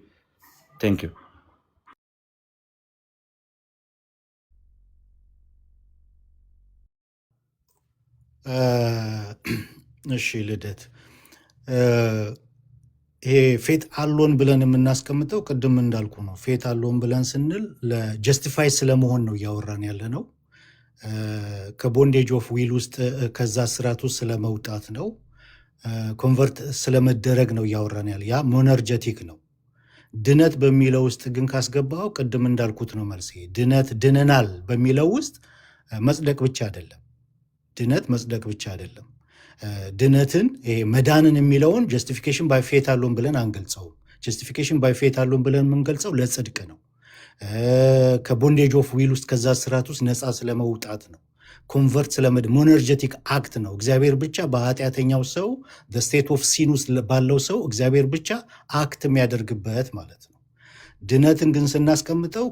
ቴንክ ዩ። እሺ ልደት፣ ይሄ ፌት አሎን ብለን የምናስቀምጠው ቅድም እንዳልኩ ነው። ፌት አሎን ብለን ስንል ለጀስቲፋይ ስለመሆን ነው እያወራን ያለ ነው። ከቦንዴጅ ኦፍ ዊል ውስጥ ከዛ ስርዓት ውስጥ ስለመውጣት ነው። ኮንቨርት ስለመደረግ ነው እያወራን ያለ። ያ ሞነርጀቲክ ነው። ድነት በሚለው ውስጥ ግን ካስገባው ቅድም እንዳልኩት ነው መልሴ። ድነናል በሚለው ውስጥ መጽደቅ ብቻ አይደለም። ድነት መጽደቅ ብቻ አይደለም። ድነትን ይሄ መዳንን የሚለውን ጀስቲፊኬሽን ባይ ፌት አሎን ብለን አንገልጸውም። ጀስቲፊኬሽን ባይ ፌት አሎን ብለን የምንገልጸው ለጽድቅ ነው። ከቦንዴጅ ኦፍ ዊል ውስጥ ከዛ ስርዓት ውስጥ ነፃ ስለመውጣት ነው። ኮንቨርት ሞነርጀቲክ አክት ነው። እግዚአብሔር ብቻ በኃጢአተኛው ሰው ስቴት ኦፍ ሲን ውስጥ ባለው ሰው እግዚአብሔር ብቻ አክት የሚያደርግበት ማለት ነው። ድነትን ግን ስናስቀምጠው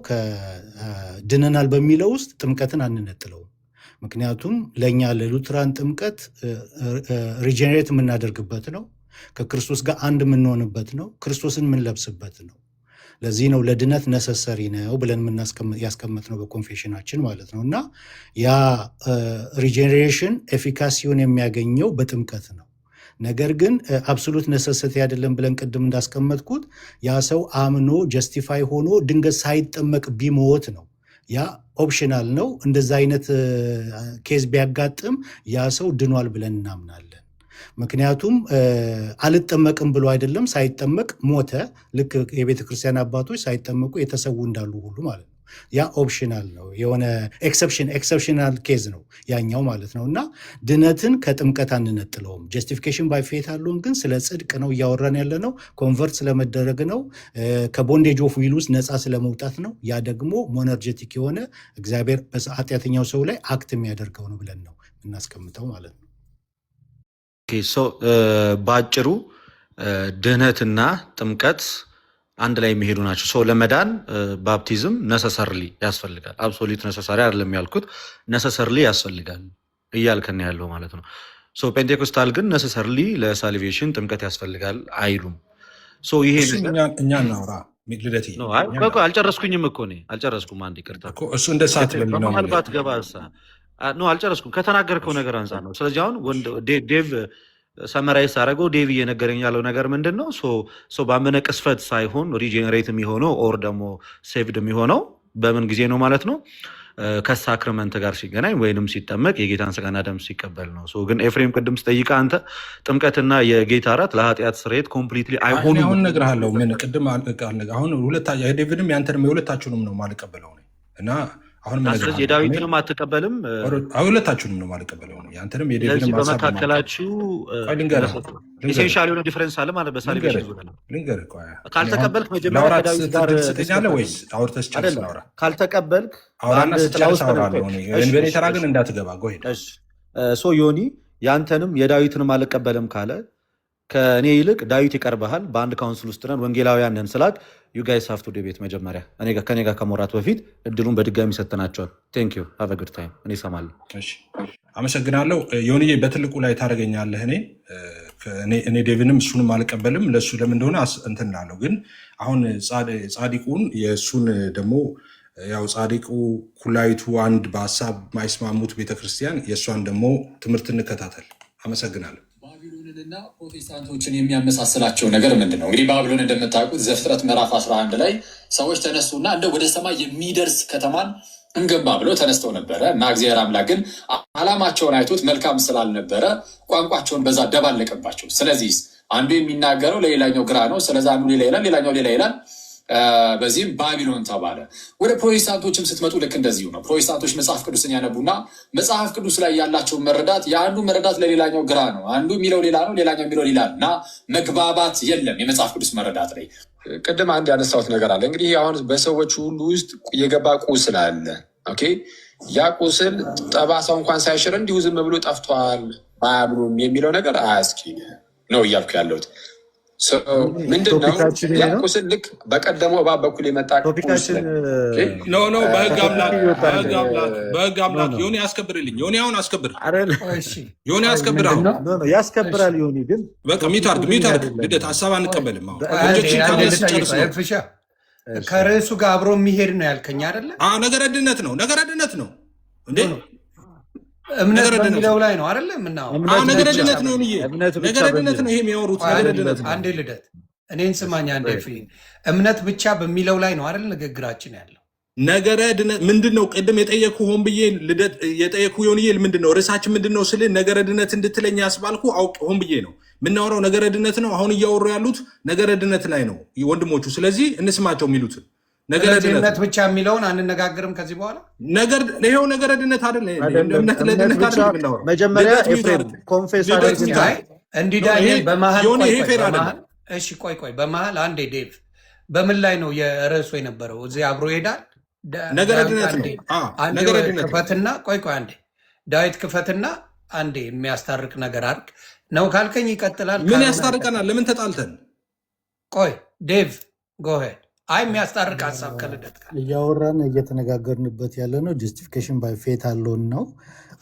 ድነናል በሚለው ውስጥ ጥምቀትን አንነጥለውም። ምክንያቱም ለእኛ ለሉትራን ጥምቀት ሪጀኔሬት የምናደርግበት ነው። ከክርስቶስ ጋር አንድ የምንሆንበት ነው። ክርስቶስን የምንለብስበት ነው። ለዚህ ነው ለድነት ነሰሰሪ ነው ብለን ያስቀመጥነው በኮንፌሽናችን ማለት ነው። እና ያ ሪጀኔሬሽን ኤፊካሲውን የሚያገኘው በጥምቀት ነው። ነገር ግን አብሶሉት ነሰሰቲ አይደለም ብለን ቅድም እንዳስቀመጥኩት ያ ሰው አምኖ ጀስቲፋይ ሆኖ ድንገት ሳይጠመቅ ቢሞት ነው። ያ ኦፕሽናል ነው። እንደዛ አይነት ኬዝ ቢያጋጥም ያ ሰው ድኗል ብለን እናምናለን። ምክንያቱም አልጠመቅም ብሎ አይደለም፣ ሳይጠመቅ ሞተ። ልክ የቤተ ክርስቲያን አባቶች ሳይጠመቁ የተሰዉ እንዳሉ ሁሉ ማለት ነው። ያ ኦፕሽናል ነው፣ የሆነ ኤክሰፕሽናል ኬዝ ነው ያኛው ማለት ነው። እና ድነትን ከጥምቀት አንነጥለውም። ጀስቲፊኬሽን ባይ ፌት አለውን ግን ስለ ጽድቅ ነው እያወራን ያለ ነው። ኮንቨርት ስለመደረግ ነው። ከቦንዴጅ ኦፍ ዊል ውስጥ ነፃ ስለመውጣት ነው። ያ ደግሞ ሞነርጀቲክ የሆነ እግዚአብሔር በኃጢአተኛው ሰው ላይ አክት የሚያደርገው ነው ብለን ነው እናስቀምጠው ማለት ነው። በአጭሩ ድህነትና ጥምቀት አንድ ላይ የሚሄዱ ናቸው። ሰው ለመዳን ባፕቲዝም ነሰሰርሊ ያስፈልጋል። አብሶሊት ነሰሰሪ አይደለም ያልኩት፣ ነሰሰርሊ ያስፈልጋል እያልከን ያለው ማለት ነው። ፔንቴኮስታል ግን ነሰሰርሊ ለሳልቬሽን ጥምቀት ያስፈልጋል አይሉም። ይሄ እኛ እናውራ ልደት አልጨረስኩኝም እኮ እኔ አልጨረስኩም። አንድ ይቅርታ እሱ እንደ ሰዓት በመሀል ባትገባ አልጨረስኩም ከተናገርከው ነገር አንጻር ነው። ስለዚህ አሁን ዴቭ ሰመራይዝ አደረገው። ዴቭ እየነገረኝ ያለው ነገር ምንድን ነው? ባመነ ቅስፈት ሳይሆን ሪጀኔሬት የሚሆነው ኦር ደግሞ ሴቭድ የሚሆነው በምን ጊዜ ነው ማለት ነው? ከሳክረመንት ጋር ሲገናኝ ወይንም ሲጠመቅ የጌታን ስጋና ደም ሲቀበል ነው። ግን ኤፍሬም ቅድም ስጠይቀህ አንተ ጥምቀትና የጌታ እራት ለኃጢአት ስርየት ኮምፕሊትሊ አይሆኑም። አሁን እነግርሃለሁ። ምን ቅድም አሁን የዴቪድም ያንተንም የሁለታችሁንም ነው የማልቀበለው እና አሁን ስለዚህ የዳዊትንም አትቀበልም? ሁለታችሁንም ነው የማልቀበለው ነው። ያንተንም የዴቪድንም በመካከላችሁ ኢሴንሻል የሆነ ዲፈረንስ አለ ማለት በሳልቬሽን ዙሪያ ነው። ልንገርህ ካልተቀበልክ መጀመሪያ ከዳዊት ጋር ትሰጠኛለህ ወይስ አውርተህ ጨርስ? ላውራ ካልተቀበልክ አውራና ስትጨርስ አወራለሁ። በእኔ ተራ ግን እንዳትገባ ጎሄድ። ዮኒ ያንተንም የዳዊትንም አልቀበልም ካለ ከእኔ ይልቅ ዳዊት ይቀርበሃል። በአንድ ካውንስል ውስጥ ነን፣ ወንጌላውያን ነን ስላክ ዩ ጋይስ ሃቭ ቱ ዲቤት መጀመሪያ ከኔ ጋር ከመውራት በፊት እድሉን በድጋሚ ሰጥተናቸዋል። ቴንክ ዩ ሃቭ አ ጉድ ታይም። እኔ እሰማለሁ። አመሰግናለሁ። ዮኒዬ በትልቁ ላይ ታደርገኛለህ። እኔ ዴቪንም እሱንም አልቀበልም። ለእሱ ለምን እንደሆነ እንትን እላለሁ። ግን አሁን ጻዲቁን የእሱን ደግሞ ያው ጻዲቁ ኩላይቱ አንድ በሀሳብ ማይስማሙት ቤተክርስቲያን የእሷን ደግሞ ትምህርት እንከታተል። አመሰግናለሁ። ባቢሎንንና ፕሮቴስታንቶችን የሚያመሳስላቸው ነገር ምንድን ነው? እንግዲህ ባቢሎን እንደምታውቁት ዘፍጥረት ምዕራፍ 11 ላይ ሰዎች ተነሱና እንደ ወደ ሰማይ የሚደርስ ከተማን እንገንባ ብለው ተነስተው ነበረ እና እግዚአብሔር አምላክ ግን ዓላማቸውን አይቶት መልካም ስላልነበረ ቋንቋቸውን በዛ ደባለቀባቸው። ስለዚህ አንዱ የሚናገረው ለሌላኛው ግራ ነው። ስለዚህ አንዱ ሌላ ይላል፣ ሌላኛው ሌላ ይላል። በዚህም ባቢሎን ተባለ። ወደ ፕሮቴስታንቶችም ስትመጡ ልክ እንደዚሁ ነው። ፕሮቴስታንቶች መጽሐፍ ቅዱስን ያነቡና መጽሐፍ ቅዱስ ላይ ያላቸውን መረዳት የአንዱ መረዳት ለሌላኛው ግራ ነው። አንዱ የሚለው ሌላ ነው፣ ሌላኛው የሚለው ሌላ ነው እና መግባባት የለም የመጽሐፍ ቅዱስ መረዳት ላይ። ቅድም አንድ ያነሳሁት ነገር አለ። እንግዲህ አሁን በሰዎች ሁሉ ውስጥ የገባ ቁስል አለ። ኦኬ፣ ያ ቁስል ጠባሳው እንኳን ሳይሽር እንዲሁ ዝም ብሎ ጠፍቷል ባያምኑም የሚለው ነገር አያስኪድ ነው እያልኩ ያለሁት። ምንድነው ያ ቁስል? ልክ በቀደመው እባብ በኩል የመጣ ቁስል ኖ በህግ አምላክ ዮኒ ያስከብርልኝ። ዮኒ አሁን አስከብር፣ ዮኒ አስከብር። አሁን ያስከብራል። ዮኒ ግን በቃ ሚት አድርግ ልደት ሀሳብ አንቀበልም። ከርዕሱ ጋር አብሮ የሚሄድ ነው ያልከኝ አይደለ? ነገረ ድነት ነው፣ ነገረ ድነት ነው እንዴ? እምነት በሚለው ላይ ነው አይደለ? ነገረ ድነት ነው። ነገረ ድነት ነው ይሄ የሚያወሩት ነገረ ድነት ነው። አንዴ ልደት እኔን ስማኝ አንዴ። እምነት ብቻ በሚለው ላይ ነው አይደል ንግግራችን ያለው። ነገረ ድነት ምንድን ነው? ቅድም የጠየኩ ሆን ብዬ ልደት የጠየኩ ዮኒዬ ምንድን ነው ርዕሳችን ምንድን ነው ስል ነገረ ድነት እንድትለኝ ያስባልኩ አውቅ ሆን ብዬ ነው። የምናወራው ነገረ ድነት ነው። አሁን እያወሩ ያሉት ነገረ ድነት ላይ ነው ወንድሞቹ። ስለዚህ እንስማቸው የሚሉትን ነገረ ድነት ብቻ የሚለውን አንነጋገርም ከዚህ በኋላ። ይኸው ነገረ ድነት አይደል? እምነት ለድነት አይደል የምናወራው? መጀመሪያ ኤፍሬም ኮንፌስ አድርግና እንዲዳኝ በመሀል እሺ፣ ቆይ በመሀል አንዴ ዴቭ በምን ላይ ነው የርዕሱ የነበረው? እዚህ አብሮ ይሄዳል። ነገረ ድነት ነው። ነገረ ድነት ክፈትና ቆይ አንዴ ዳዊት ክፈትና አንዴ የሚያስታርቅ ነገር አድርግ ነው ካልከኝ ይቀጥላል። ምን ያስታርቀናል? ለምን ተጣልተን? ቆይ ዴቭ ጎሄድ የሚያስታርቅ ሀሳብ ከልደት ጋር እያወራን እየተነጋገርንበት ያለ ነው። ጀስቲፊኬሽን ባይ ፌት አለውን ነው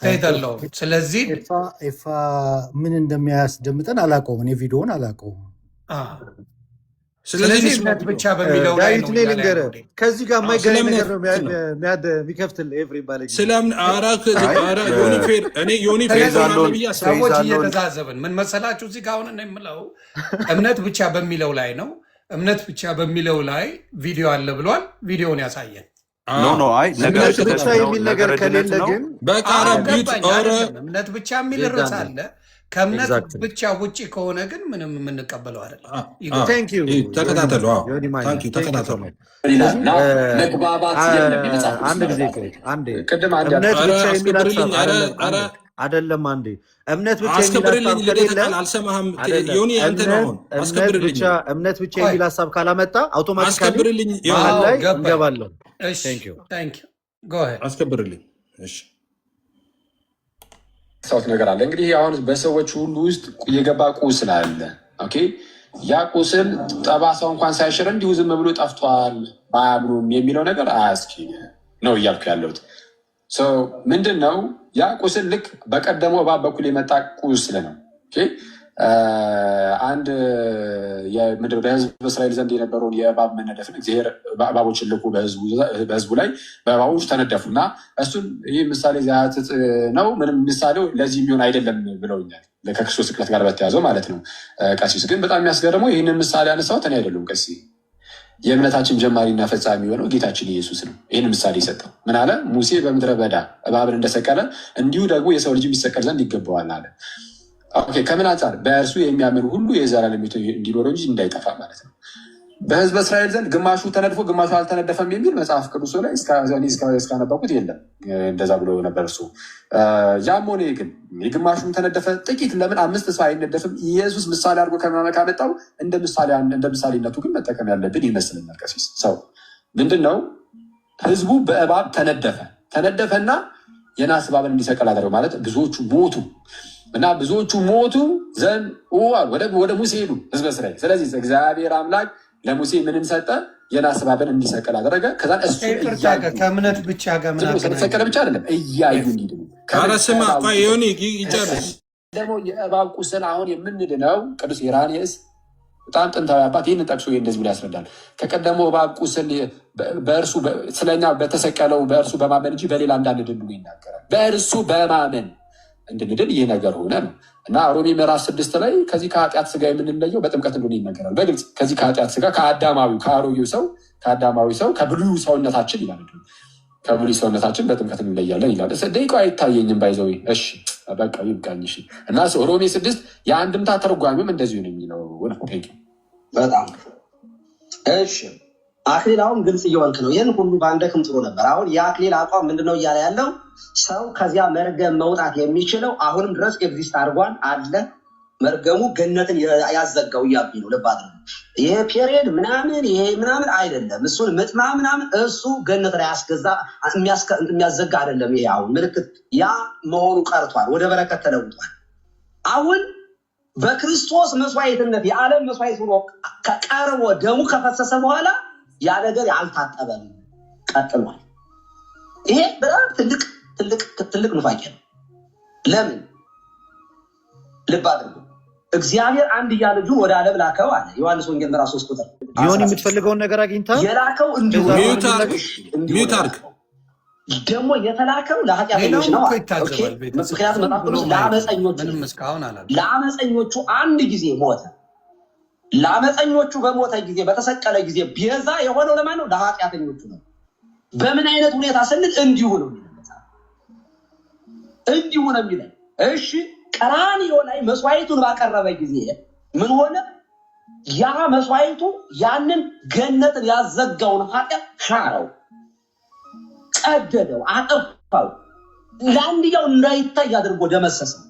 ፌት አለው። ስለዚህ ኤፋ ምን እንደሚያስደምጠን አላውቀውም። እኔ ቪዲዮውን አላውቀውም። ስለዚህ እምነት ብቻ በሚለው ላይ ነው ልንገር ከዚህ ጋር የማይገናኝ ነገር ነው የሚከፍትል ኤፍሬም ባለጊዜ ሰዎች እየተዛዘብን ምን መሰላችሁ እዚህ ጋር አሁን የምለው እምነት ብቻ በሚለው ላይ ነው። እምነት ብቻ በሚለው ላይ ቪዲዮ አለ ብሏል። ቪዲዮውን ያሳየን። እምነት ብቻ የሚል ነገር ከሌለ ግን እምነት ብቻ የሚል ርዕስ አለ። ከእምነት ብቻ ውጭ ከሆነ ግን ምንም የምንቀበለው አይደለም። ተከታተሉ። አንድ ጊዜ እምነት ብቻ የሚል አይደለም። አንዴ እምነት ብቻ እምነት ብቻ የሚል ሀሳብ ካላመጣ አውቶማቲካሊ መሀል ላይ እንገባለን። አስከብርልኝ። ሰውት ነገር አለ እንግዲህ አሁን በሰዎች ሁሉ ውስጥ የገባ ቁስል አለ። ኦኬ ያ ቁስል ጠባሳው እንኳን ሳይሽር እንዲሁ ዝም ብሎ ጠፍቷል ባያምኑም የሚለው ነገር አያስኪ ነው እያልኩ ያለሁት። ምንድን ነው ያ ቁስል? ልክ በቀደመው እባብ በኩል የመጣ ቁስል ነው። አንድ በህዝብ በእስራኤል ዘንድ የነበረውን የእባብ መነደፍን እግዚአብሔር እባቦችን ልኮ በህዝቡ ላይ በእባቦች ተነደፉ እና እሱን ይህ ምሳሌ ዚያትት ነው። ምንም ምሳሌው ለዚህ የሚሆን አይደለም ብለውኛል። ከክርስቶስ ስቅለት ጋር በተያዘው ማለት ነው። ቀሲስ ግን በጣም የሚያስገርመው ይህንን ምሳሌ ያነሳሁት እኔ አይደሉም። ቀሲስ የእምነታችን ጀማሪና ፈጻሚ የሆነው ጌታችን ኢየሱስ ነው። ይህን ምሳሌ ይሰጠው ምን አለ? ሙሴ በምድረ በዳ እባብን እንደሰቀለ እንዲሁ ደግሞ የሰው ልጅ የሚሰቀል ዘንድ ይገባዋል አለ። ከምን አንጻር? በእርሱ የሚያምን ሁሉ የዘላለም ሕይወት እንዲኖረው እንጂ እንዳይጠፋ ማለት ነው። በህዝበ እስራኤል ዘንድ ግማሹ ተነድፎ ግማሹ አልተነደፈም የሚል መጽሐፍ ቅዱስ ላይ እስካነበብኩት የለም። እንደዛ ብሎ ነበር እሱ። ያም ሆነ ግን የግማሹም ተነደፈ ጥቂት። ለምን 5 ሰው አይነደፍም? ኢየሱስ ምሳሌ አድርጎ ካመጣው እንደ ምሳሌነቱ ግን መጠቀም ያለብን ይመስለኛል። ቀሲስ ሰው ምንድን ነው? ህዝቡ በእባብ ተነደፈና የናስ እባብን እንዲሰቀል አደረገው ማለት ብዙዎቹ ሞቱ እና ብዙዎቹ ሞቱ ዘንድ ወደ ሙሴ ሄዱ ህዝበ እስራኤል። ስለዚህ እግዚአብሔር አምላክ ለሙሴ ምንን ሰጠ? የናስ እባብን እንዲሰቀል አደረገ። ከዛ እሱ ከእምነት ብቻ ከተሰቀለ ብቻ አይደለም እያዩ እንዲድኑ ደግሞ የእባብ ቁስል አሁን የምንድነው ቅዱስ ኢራኒስ በጣም ጥንታዊ አባት ይህንን ጠቅሶ እንደዚህ ብሎ ያስረዳል። ከቀደመው እባብ ቁስል በእርሱ ስለኛ በተሰቀለው በእርሱ በማመን እንጂ በሌላ እንዳንድን ብሎ ይናገራል። በእርሱ በማመን እንድንድን ይህ ነገር ሆነ ነው እና ሮሜ ምዕራፍ 6 ላይ ከዚህ ከኃጢአት ስጋ የምንለየው በጥምቀት እንደሆነ ይነገራል በግልጽ። ከዚህ ከኃጢአት ስጋ ከአዳማዊ ሰው ከብሉይ ሰውነታችን ይላል። ከብሉይ ሰውነታችን በጥምቀት እንለያለን ይላል። ደቂቃ አይታየኝም ባይዘዊ። እሺ በቃ ይብቃኝ። እሺ እና ሮሜ 6 የአንድምታ ተርጓሚም እንደዚሁ ነው የሚለው ነው። በጣም እሺ። አክሊል አሁን ግልጽ እየሆንክ ነው። ይህን ሁሉ በአንደክም ጥሩ ነበር። አሁን የአክሊል አቋም ምንድነው እያለ ያለው? ሰው ከዚያ መርገም መውጣት የሚችለው አሁንም ድረስ ኤግዚስት አድርጓል አለ። መርገሙ ገነትን ያዘጋው እያልኩኝ ነው። ልብ አድርጉ። ይሄ ፔሪየድ ምናምን ይሄ ምናምን አይደለም። እሱን ምጥማ ምናምን እሱ ገነትን የሚያዘጋ አይደለም። ይሄ አሁን ምልክት ያ መሆኑ ቀርቷል፣ ወደ በረከት ተለውጧል። አሁን በክርስቶስ መስዋዕትነት የዓለም መስዋዕት ሆኖ ቀርቦ ደሙ ከፈሰሰ በኋላ ያ ነገር አልታጠበም፣ ቀጥሏል። ይሄ በጣም ትልቅ ኑፋቄ ነው። ለምን? ልብ አድርጉ። እግዚአብሔር አንድያ ልጁን ወደ ዓለም ላከው አለ ዮሐንስ ወንጌል ምዕራፍ 3 ቁጥር ቢሆን የምትፈልገውን ነገር አግኝታ የላከው እንዲሁ ደግሞ የተላከው ለኃጢአተኞች ነው። ምክንያቱም መጽሐፍ ቅዱስ ለአመፀኞቹ አንድ ጊዜ ሞተ። ለአመፀኞቹ በሞተ ጊዜ በተሰቀለ ጊዜ ቤዛ የሆነው ለማን ነው? ለኃጢአተኞቹ ነው። በምን አይነት ሁኔታ ስንል እንዲሁ ነው የሚለው እንዲሁ ነው የሚለው። እሺ ቀራንዮ ላይ መስዋዕቱን ባቀረበ ጊዜ ምን ሆነ? ያ መስዋዕቱ ያንን ገነትን ያዘጋውን ኃጢአት ሻረው፣ ቀደደው፣ አጠፋው፣ ለአንድያው እንዳይታይ አድርጎ ደመሰሰው።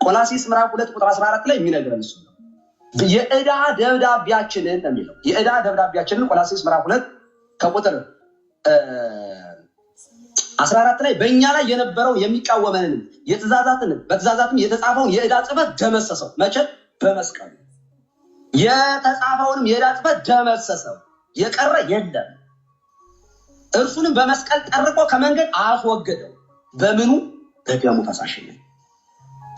ቆላሲስ ምዕራፍ 2 ቁጥር 14 ላይ የሚነግረን እሱ ነው። የዕዳ ደብዳቤያችንን የሚለው የዕዳ ደብዳቤያችንን ቆላሲስ ምዕራፍ 2 ከቁጥር 14 ላይ በእኛ ላይ የነበረው የሚቃወመንን በትእዛዛትም የተጻፈውን የዕዳ ጽሕፈት ደመሰሰው። መቼ? በመስቀሉ የተጻፈውንም የዕዳ ጽሕፈት ደመሰሰው፣ የቀረ የለም። እርሱንም በመስቀል ጠርቆ ከመንገድ አስወገደው። በምኑ? በደሙ ፈሳሽነት።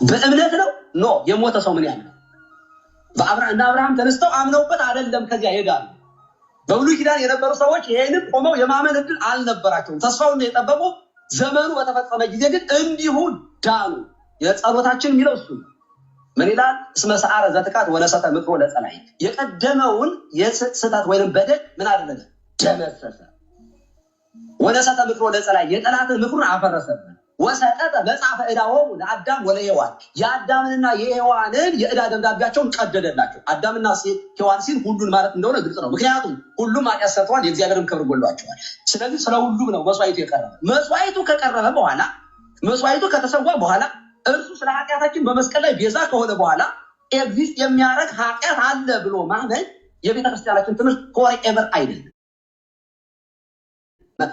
በእምነት ነው። ኖ የሞተ ሰው ምን ያለ እንደ አብርሃም ተነስተው አምነውበት አይደለም ከዚያ ይሄዳሉ። በብሉይ ኪዳን የነበሩ ሰዎች ይሄንን ቆመው የማመን እድል አልነበራቸውም። ተስፋውን የጠበቁ ዘመኑ በተፈጸመ ጊዜ ግን እንዲሁ ዳኑ። የጸሎታችን የሚለው እሱ ምን ይላል? እስመ ሰዓረ ዘጥቃት ወነሰተ ምክሮ ለጸላይ፣ የቀደመውን የስህተት ወይም በደል ምን አደረገ? ደመሰሰ። ወነሰተ ምክሮ ለጸላይ፣ የጠላትን ምክሩን አፈረሰብን። ወሰጠጠ መጽሐፈ ዕዳሆሙ ለአዳም ወለሔዋን፣ የአዳምንና የሔዋንን የዕዳ ደብዳቤያቸውን ቀደደላቸው። አዳምና ሔዋን ሲል ሁሉን ማለት እንደሆነ ግልጽ ነው። ምክንያቱም ሁሉም ኃጢአት ሰርተዋል፣ የእግዚአብሔርን ክብር ጎድሏቸዋል። ስለዚህ ስለ ሁሉም ነው መስዋዕቱ የቀረበ። መስዋዕቱ ከቀረበ በኋላ መስዋዕቱ ከተሰዋ በኋላ እርሱ ስለ ኃጢአታችን በመስቀል ላይ ቤዛ ከሆነ በኋላ ኤግዚስት የሚያደርግ ኃጢአት አለ ብሎ ማመን የቤተክርስቲያናችን ትምህርት ፎርኤቨር አይደለም፣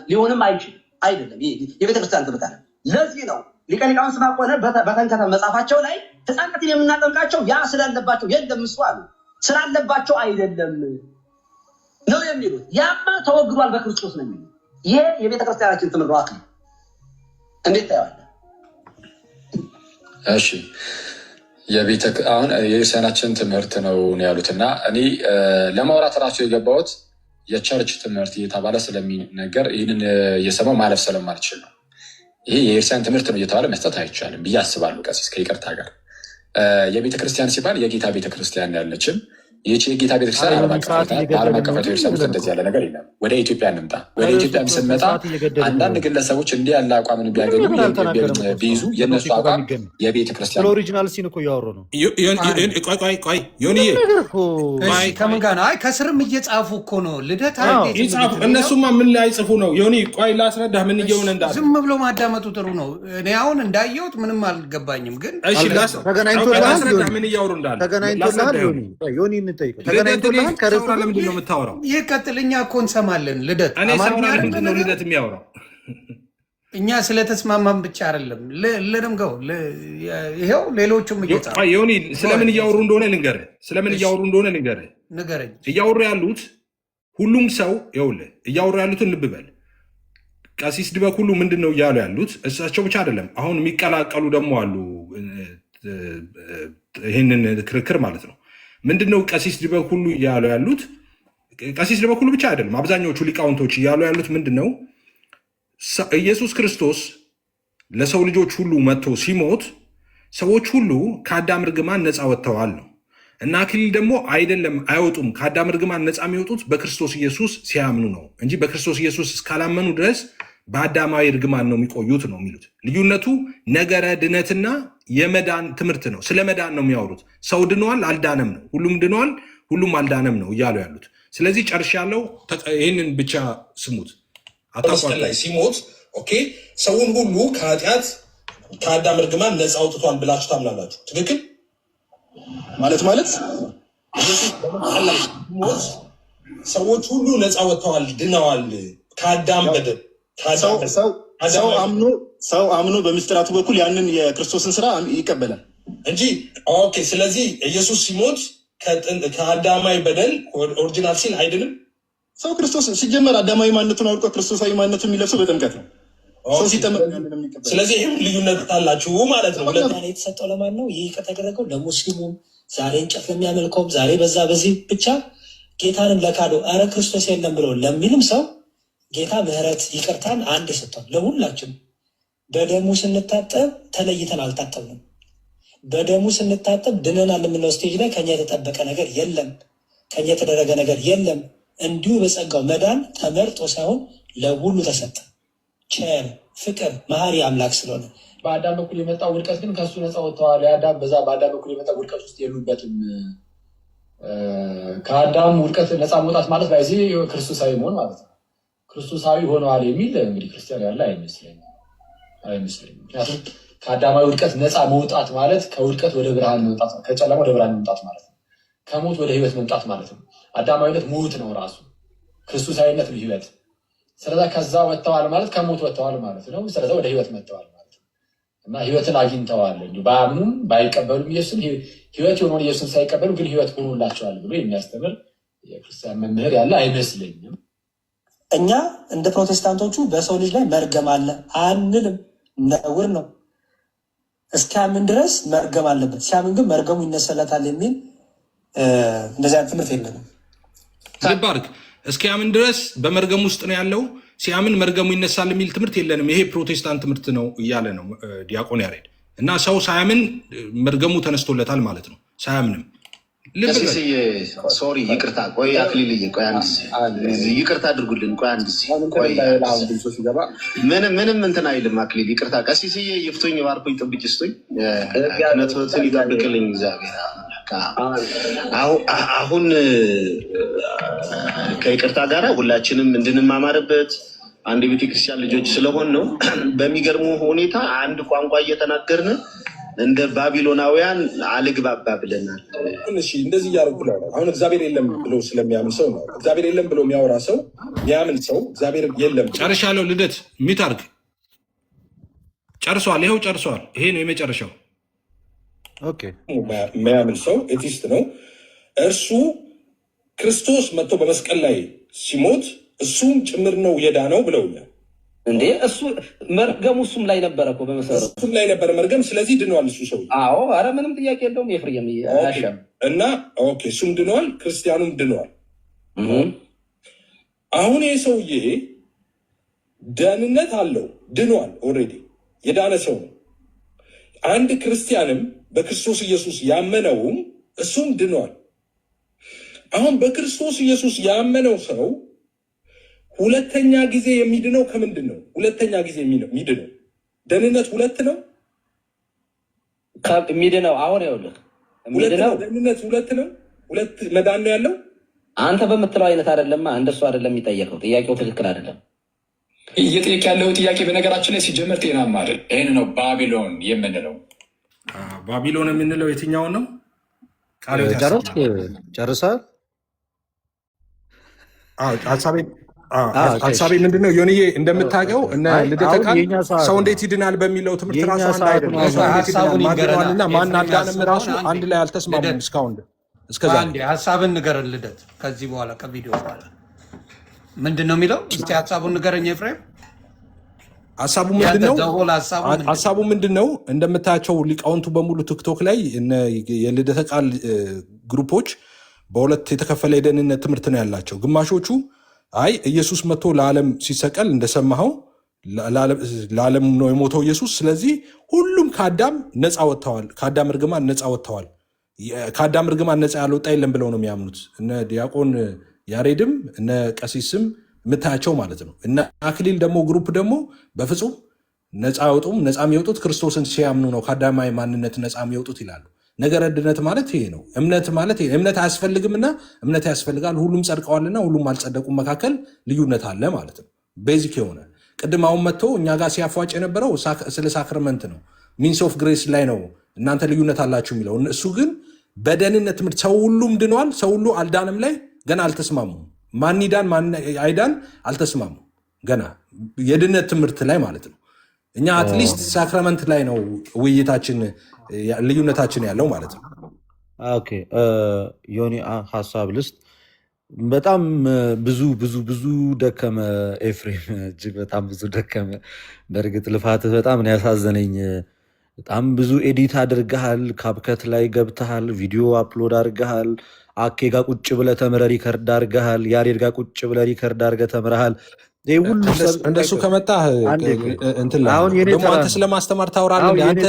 ሊሆንም አይደለም። የቤተክርስቲያን ትምህርት አለ። ለዚህ ነው ሊቀ ሊቃውንት ስምዐኮነ በተንከተ መጽሐፋቸው ላይ ሕፃናትን የምናጠምቃቸው ያ ስላለባቸው የለም እሱ አሉ ስላለባቸው አይደለም ነው የሚሉት። ያማ ተወግዷል በክርስቶስ ነው የሚሉት። ይሄ የቤተክርስቲያናችን ትምህርት ነው። አክሊል እንዴት ታየዋለህ? እሺ አሁን የቤተክርስቲያናችን ትምህርት ነው ያሉትና እኔ ለማውራት ራሱ የገባሁት የቸርች ትምህርት እየተባለ ስለሚነገር ይህንን እየሰማው ማለፍ ስለማልችል ነው። ይሄ የቤተክርስቲያን ትምህርት ነው እየተባለ መስጠት አይቻልም ብዬ አስባለሁ። ቀሲስ ከይቅርታ ጋር የቤተክርስቲያን ሲባል የጌታ ቤተክርስቲያን ያለችን ይህች የጌታ ቤተክርስቲያን ዓለም አቀፍ ቤተክርስቲያን ውስጥ እንደዚህ ያለ ነገር የለም። ወደ ኢትዮጵያ እንምጣ። ወደ ኢትዮጵያ ስንመጣ አንዳንድ ግለሰቦች እንዲህ ያለ አቋምን ቢያገኙ ቢይዙ የእነሱ አቋም የቤተክርስቲያን ኦሪጂናል ሲን እኮ እያወሩ ነው። ቆይ ዮኒዬ ከምን ጋር ነው? አይ ከስርም እየጻፉ እኮ ነው። ልደት ይጻፉ። እነሱማ ምን ላይ ጽፉ ነው? ዮኒ ቆይ ላስረዳህ ምን እየሆነ እንዳለ። ዝም ብሎ ማዳመጡ ጥሩ ነው። እኔ አሁን እንዳየሁት ምንም አልገባኝም። ግን እሺ ላስረዳህ ምን እያወሩ እንዳለ ተገናኝቶልሃል ዮኒ ለምንድን ነው የምታወራው? ይህ ቀጥልኛ እኮ እንሰማለን። ልደት ምንድን ነው ልደት የሚያወራው? እኛ ስለተስማማን ብቻ አይደለም። ልንምገው ይኸው ሌሎቹም ዮኒ ስለምን እያወሩ እንደሆነ ልንገርህ። ንገረኝ። እያወሩ ያሉት ሁሉም ሰው ይኸውልህ፣ እያወሩ ያሉትን ልብ በል። ቀሲስ ድበኩሉ ምንድን ነው እያሉ ያሉት? እሳቸው ብቻ አይደለም፣ አሁን የሚቀላቀሉ ደግሞ አሉ። ይህንን ክርክር ማለት ነው። ምንድነው ቀሲስ ድበኩሉ እያሉ ያሉት? ቀሲስ ድበኩሉ ብቻ አይደለም፣ አብዛኛዎቹ ሊቃውንቶች እያሉ ያሉት ምንድነው? ኢየሱስ ክርስቶስ ለሰው ልጆች ሁሉ መጥቶ ሲሞት ሰዎች ሁሉ ከአዳም እርግማን ነፃ ወጥተዋል ነው። እና አክሊል ደግሞ አይደለም፣ አይወጡም። ከአዳም እርግማን ነፃ የሚወጡት በክርስቶስ ኢየሱስ ሲያምኑ ነው እንጂ በክርስቶስ ኢየሱስ እስካላመኑ ድረስ በአዳማዊ እርግማን ነው የሚቆዩት ነው የሚሉት። ልዩነቱ ነገረ ድነትና የመዳን ትምህርት ነው። ስለ መዳን ነው የሚያወሩት። ሰው ድነዋል አልዳነም ነው፣ ሁሉም ድነዋል ሁሉም አልዳነም ነው እያሉ ያሉት። ስለዚህ ጨርሻለሁ። ይህንን ብቻ ስሙት። መስቀል ላይ ሲሞት ሰውን ሁሉ ከኃጢአት ከአዳም እርግማን ነፃ አውጥቷል ብላችሁ ታምናላችሁ? ትክክል ማለት ኢየሱስ በመስቀል ላይ ሲሞት ሰዎች ሁሉ ነፃ ወጥተዋል፣ ድነዋል ከአዳም በደል። ሰው አምኖ በምስጢራቱ በኩል ያንን የክርስቶስን ስራ ይቀበላል እንጂ። ስለዚህ ኢየሱስ ሲሞት ከአዳማዊ በደል ኦሪጂናል ሲን አይድንም። ሰው ክርስቶስ ሲጀመር አዳማዊ ማንነቱን አውቆ ክርስቶሳዊ ማንነቱን የሚለብሰው በጥምቀት ነው። ስለዚህ ይህም ልዩነት አላችሁ ማለት ነው። የተሰጠው ለማን ነው? ይህ ከተደረገው ለሙስሊሙም፣ ዛሬ እንጨት ለሚያመልከውም፣ ዛሬ በዛ በዚህ ብቻ ጌታንም ለካዶ ኧረ ክርስቶስ የለም ብለው ለሚልም ሰው ጌታ ምሕረት ይቅርታን አንድ ሰጥቷል ለሁላችን። በደሙ ስንታጠብ ተለይተን አልታጠብንም። በደሙ ስንታጠብ ድነናል የምንለው ስቴጅ ላይ ከኛ የተጠበቀ ነገር የለም፣ ከኛ የተደረገ ነገር የለም። እንዲሁ በጸጋው መዳን ተመርጦ ሳይሆን ለሁሉ ተሰጠ። ቸር ፍቅር መሐሪ አምላክ ስለሆነ በአዳም በኩል የመጣው ውድቀት ግን ከሱ ነፃ ወጥተዋል። የአዳም በአዳም በኩል የመጣው ውድቀት ውስጥ የሉበትም። ከአዳም ውድቀት ነፃ መውጣት ማለት በዚህ ክርስቶሳዊ መሆን ማለት ነው። ክርስቶሳዊ ሆነዋል የሚል እንግዲህ ክርስቲያን ያለ አይመስለኝም። ምክንያቱም ከአዳማዊ ውድቀት ነፃ መውጣት ማለት ከውድቀት ወደ ብርሃን መምጣት፣ ከጨለማ ወደ ብርሃን መምጣት ማለት ነው። ከሞት ወደ ህይወት መምጣት ማለት ነው። አዳማዊነት ሞት ነው ራሱ፣ ክርስቶሳዊነት ነው ህይወት። ስለዛ ከዛ ወጥተዋል ማለት ከሞት ወጥተዋል ማለት ነው። ስለዛ ወደ ህይወት መጥተዋል ማለት ነው እና ህይወትን አግኝተዋል። ባያምኑም ባይቀበሉም ኢየሱስን ህይወት የሆነውን ኢየሱስን ሳይቀበሉ ግን ህይወት ሆኖላቸዋል ብሎ የሚያስተምር የክርስቲያን መምህር ያለ አይመስለኝም። እኛ እንደ ፕሮቴስታንቶቹ በሰው ልጅ ላይ መርገም አለ አንልም። ነውር ነው። እስኪያምን ድረስ መርገም አለበት። ሲያምን ግን መርገሙ ይነሰለታል የሚል እንደዚህ አይነት ትምህርት የለንም። ልብ አድርግ። እስኪያምን ድረስ በመርገም ውስጥ ነው ያለው። ሲያምን መርገሙ ይነሳል የሚል ትምህርት የለንም። ይሄ ፕሮቴስታንት ትምህርት ነው እያለ ነው ዲያቆን ያሬድ። እና ሰው ሳያምን መርገሙ ተነስቶለታል ማለት ነው። ሳያምንም ሶሪ ይቅርታ፣ ቆይ አክሊልዬ፣ ቆይ ይቅርታ አድርጉልን። ቆይ ምንም እንትን አይልም አክሊል፣ ይቅርታ። ቀሲስዬ ይፍቱኝ፣ ባርኩኝ፣ ጥብቅ ስጡኝ፣ ነቶትን ይጠብቅልኝ እግዚአብሔር። አሁን ከይቅርታ ጋር ሁላችንም እንድንማማርበት አንድ የቤተክርስቲያን ልጆች ስለሆን ነው። በሚገርሙ ሁኔታ አንድ ቋንቋ እየተናገርን እንደ ባቢሎናውያን አልግባባ ብለናል። እንደዚህ እያደረጉ አሁን እግዚአብሔር የለም ብሎ ስለሚያምን ሰው ነው። እግዚአብሔር የለም ብሎ የሚያወራ ሰው የሚያምን ሰው እግዚአብሔር የለም። ጨርሻለሁ። ልደት ሚታርግ ጨርሷል። ይኸው ጨርሷል። ይሄ ነው የመጨረሻው። የሚያምን ሰው ኤቲስት ነው። እርሱ ክርስቶስ መጥቶ በመስቀል ላይ ሲሞት እሱም ጭምር ነው የዳነው ብለውኛል። እንዴ እሱ መርገሙ እሱም ላይ ነበረ እኮ በመሰረቱ እሱም ላይ ነበረ መርገም። ስለዚህ ድነዋል እሱ ሰው። አዎ፣ አረ ምንም ጥያቄ የለውም። ኤፍሬም አሻም እና ኦኬ፣ እሱም ድነዋል፣ ክርስቲያኑም ድነዋል። አሁን ይህ ሰውዬ ደህንነት አለው፣ ድነዋል። ኦልሬዲ የዳነ ሰው ነው። አንድ ክርስቲያንም በክርስቶስ ኢየሱስ ያመነውም እሱም ድነዋል። አሁን በክርስቶስ ኢየሱስ ያመነው ሰው ሁለተኛ ጊዜ የሚድነው ከምንድን ነው? ሁለተኛ ጊዜ የሚድነው ደህንነት ሁለት ነው የሚድነው። አሁን ይኸውልህ ደህንነት ሁለት ነው። ሁለት መዳን ነው ያለው። አንተ በምትለው አይነት አይደለማ። እንደሱ አይደለም የሚጠየቀው። ጥያቄው ትክክል አይደለም። እየጠየቅ ያለው ጥያቄ በነገራችን ላይ ሲጀመር ጤናማ አይደል። ይህን ነው ባቢሎን የምንለው። ባቢሎን የምንለው የትኛውን ነው? ጨርሳል። ሀሳቤ ምንድነው? ዮኒዬ እንደምታውቀው እነ ልደተ ቃል ሰው እንዴት ይድናል በሚለው ትምህርት ራሱ አንድ አይደለም። ማን አዳንም ራሱ አንድ ላይ አልተስማሙም እስካሁን እስከዛ። ሀሳብን ንገረን ልደት። ከዚህ በኋላ ከቪዲዮ በኋላ ምንድን ነው የሚለው? እስኪ ሀሳቡን ንገረኝ ኤፍሬም። ሀሳቡ ምንድን ነው? እንደምታያቸው ሊቃውንቱ በሙሉ ቲክቶክ ላይ የልደተ ቃል ግሩፖች በሁለት የተከፈለ የደህንነት ትምህርት ነው ያላቸው። ግማሾቹ አይ ኢየሱስ መጥቶ ለዓለም ሲሰቀል እንደሰማኸው ለዓለም ነው የሞተው ኢየሱስ። ስለዚህ ሁሉም ከአዳም ነፃ ወጥተዋል፣ ከአዳም እርግማን ነፃ ወጥተዋል። ከአዳም እርግማን ነፃ ያልወጣ የለም ብለው ነው የሚያምኑት። እነ ዲያቆን ያሬድም እነ ቀሲስም የምታያቸው ማለት ነው። እነ አክሊል ደግሞ ግሩፕ ደግሞ በፍጹም ነፃ አይወጡም። ነፃ የሚወጡት ክርስቶስን ሲያምኑ ነው፣ ከአዳማዊ ማንነት ነፃ የሚወጡት ይላሉ። ነገረ ድነት ማለት ይሄ ነው። እምነት ማለት ይሄ እምነት አያስፈልግምና እምነት ያስፈልጋል። ሁሉም ጸድቀዋልና ሁሉም አልጸደቁም መካከል ልዩነት አለ ማለት ነው። ቤዚክ የሆነ ቅድም አሁን መጥቶ እኛ ጋር ሲያፏጭ የነበረው ስለ ሳክርመንት ነው፣ ሚንስ ኦፍ ግሬስ ላይ ነው እናንተ ልዩነት አላችሁ የሚለው። እሱ ግን በደህንነት ትምህርት ሰው ሁሉም ድኗል፣ ሰው ሁሉ አልዳንም ላይ ገና አልተስማሙም። ማን ይዳን ማን አይዳን አልተስማሙም ገና የድነት ትምህርት ላይ ማለት ነው። እኛ አትሊስት ሳክራመንት ላይ ነው ውይይታችን ልዩነታችን ያለው ማለት ነው። ኦኬ ዮኒ ሀሳብ ልስጥ። በጣም ብዙ ደከመ ኤፍሬም፣ እጅግ በጣም ብዙ ደከመ። በእርግጥ ልፋትህ በጣም ነው ያሳዘነኝ። በጣም ብዙ ኤዲት አድርገሃል፣ ካፕከት ላይ ገብተሃል፣ ቪዲዮ አፕሎድ አድርገሃል፣ አኬ ጋር ቁጭ ብለህ ተምረህ ሪከርድ አድርገሃል፣ ያሬድ ጋር ቁጭ ብለህ ሪከርድ አድርገህ ተምረሃል። እንደሱ ከመጣህ ደግሞ አንተ ስለማስተማር ታወራለህ። አንተ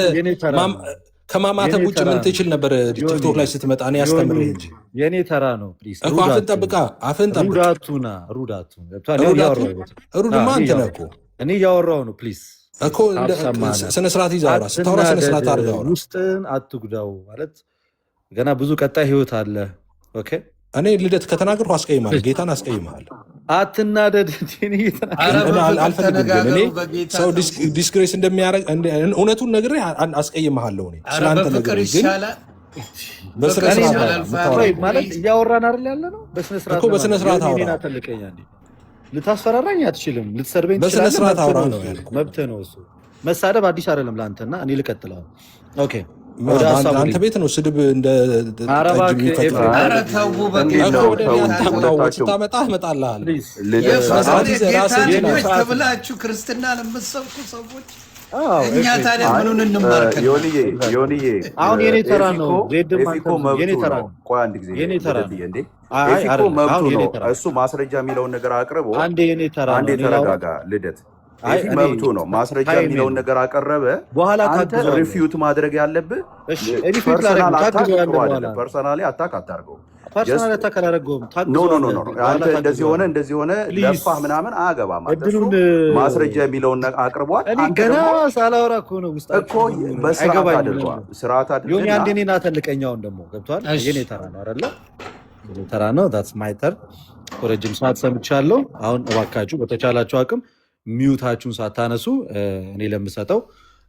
ከማማተብ ውጭ ምን ትችል ነበር? ቲክቶክ ላይ ስትመጣ እኔ ያስተምርህ እንጂ የኔ ተራ ነው። እኮ አፍን ጠብቃ፣ አፍን ጠብቅ። ሩድማ አንተ ነህ እኮ እኔ እያወራሁ ነው። ፕሊዝ እኮ ስነስርዓት ይዘህ አውራ። ስታወራ ስነስርዓት አድርገህ አውራ። ውስጥህን አትጉዳው ማለት ገና ብዙ ቀጣይ ህይወት አለ። ኦኬ እኔ ልደት ከተናገርኩ አስቀይምሃለሁ፣ ጌታን አስቀይምሃለሁ። አትናደድ። አልፈልግም ግን እኔ ሰው ዲስግሬስ እንደሚያደርግ እውነቱን ነግሬህ አስቀይምሃለሁ። እኔ ስለአንተ ነግሬህ ግን ማለት እያወራን አይደል ያለ ነው። በስነስርዓት አውራ። ልታስፈራራኝ አትችልም፣ ልትሰርበኝ በስነስርዓት አውራ ነው ያልኩህ። መብትህ ነው እሱ። መሳደብ አዲስ አይደለም ለአንተና እኔ ልቀጥለው። ኦኬ አንተ ቤት ነው ስድብ እንደ ስታመጣ እመጣልሃለሁ። ተብላችሁ ክርስትና ለምትሰብኩ ሰዎች እኛ ታዲያ ምኑን እንማርከን? ዮኒዬ አሁን የኔ ተራ ነው። ኤፊኮ መብቱ ነው። ቆይ አንድ ጊዜ እንዴ ኤፊኮ መብቱ ነው። እሱ ማስረጃ የሚለውን ነገር አቅርቦ አንዴ ተረጋጋ። ልደት ኤፊ መብቱ ነው። ማስረጃ የሚለውን ነገር አቀረበ። በኋላ አንተ ሪፊዩት ማድረግ ያለብህ ፐርሰናሊ አታክ አታርገው። ፐርሰናል አታክ አላደረገውም። ኖ አንተ እንደዚህ ሆነ ለፋህ ምናምን አያገባም። ማስረጃ የሚለውን አቅርቧል። ገና ሳላወራ እኮ ነው ውስጥ እኮ በስርዓት አድርጓል። ስርዓት አድርጓል። አንዴ እኔና ተልቀኛውን ደግሞ ገብቷል። የኔ ተራ ነው አይደለ? የኔ ተራ ነው። ዳትስ ማይ ተር። ረጅም ሰዓት ሰምቻለሁ። አሁን እባካችሁ በተቻላችሁ አቅም ሚዩታችሁን ሳታነሱ እኔ ለምሰጠው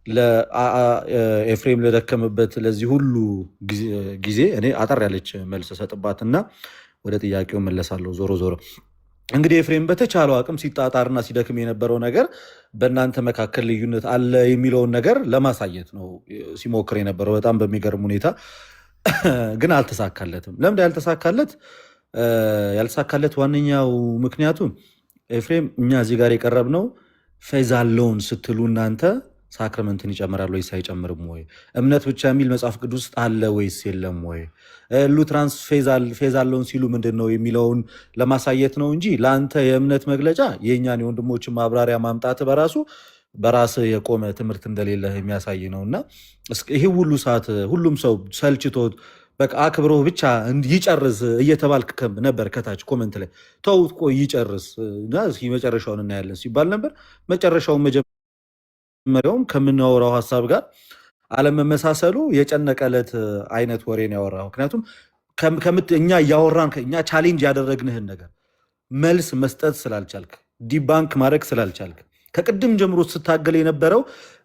ለኤፍሬም ለደከምበት ለዚህ ሁሉ ጊዜ እኔ አጠር ያለች መልስ ሰጥባትና ወደ ጥያቄው መለሳለሁ። ዞሮ ዞሮ እንግዲህ ኤፍሬም በተቻለው አቅም ሲጣጣርና ሲደክም የነበረው ነገር በእናንተ መካከል ልዩነት አለ የሚለውን ነገር ለማሳየት ነው ሲሞክር የነበረው በጣም በሚገርም ሁኔታ። ግን አልተሳካለትም። ለምንድን ያልተሳካለት ዋነኛው ምክንያቱ ኤፍሬም እኛ እዚህ ጋር የቀረብነው ፌዝ አለውን ስትሉ እናንተ ሳክረመንትን ይጨምራል ወይስ አይጨምርም ወይ? እምነት ብቻ የሚል መጽሐፍ ቅዱስ ውስጥ አለ ወይስ የለም ወይ? ሉትራንስ ፌዝ አለውን ሲሉ ምንድን ነው የሚለውን ለማሳየት ነው እንጂ ለአንተ የእምነት መግለጫ የእኛን የወንድሞችን ማብራሪያ ማምጣት በራስ የቆመ ትምህርት እንደሌለ የሚያሳይ ነው። እና ይህ ሁሉ ሰዓት ሁሉም ሰው ሰልችቶት በቃ አክብሮ ብቻ ይጨርስ እየተባልክ ነበር። ከታች ኮመንት ላይ ተውት ቆይ ይጨርስ መጨረሻውን እናያለን ሲባል ነበር። መጨረሻውን መጀመሪያውም ከምናወራው ሀሳብ ጋር አለመመሳሰሉ የጨነቀለት አይነት ወሬ ነው ያወራው። ምክንያቱም እኛ እያወራን እኛ ቻሌንጅ ያደረግንህን ነገር መልስ መስጠት ስላልቻልክ፣ ዲባንክ ማድረግ ስላልቻልክ ከቅድም ጀምሮ ስታገል የነበረው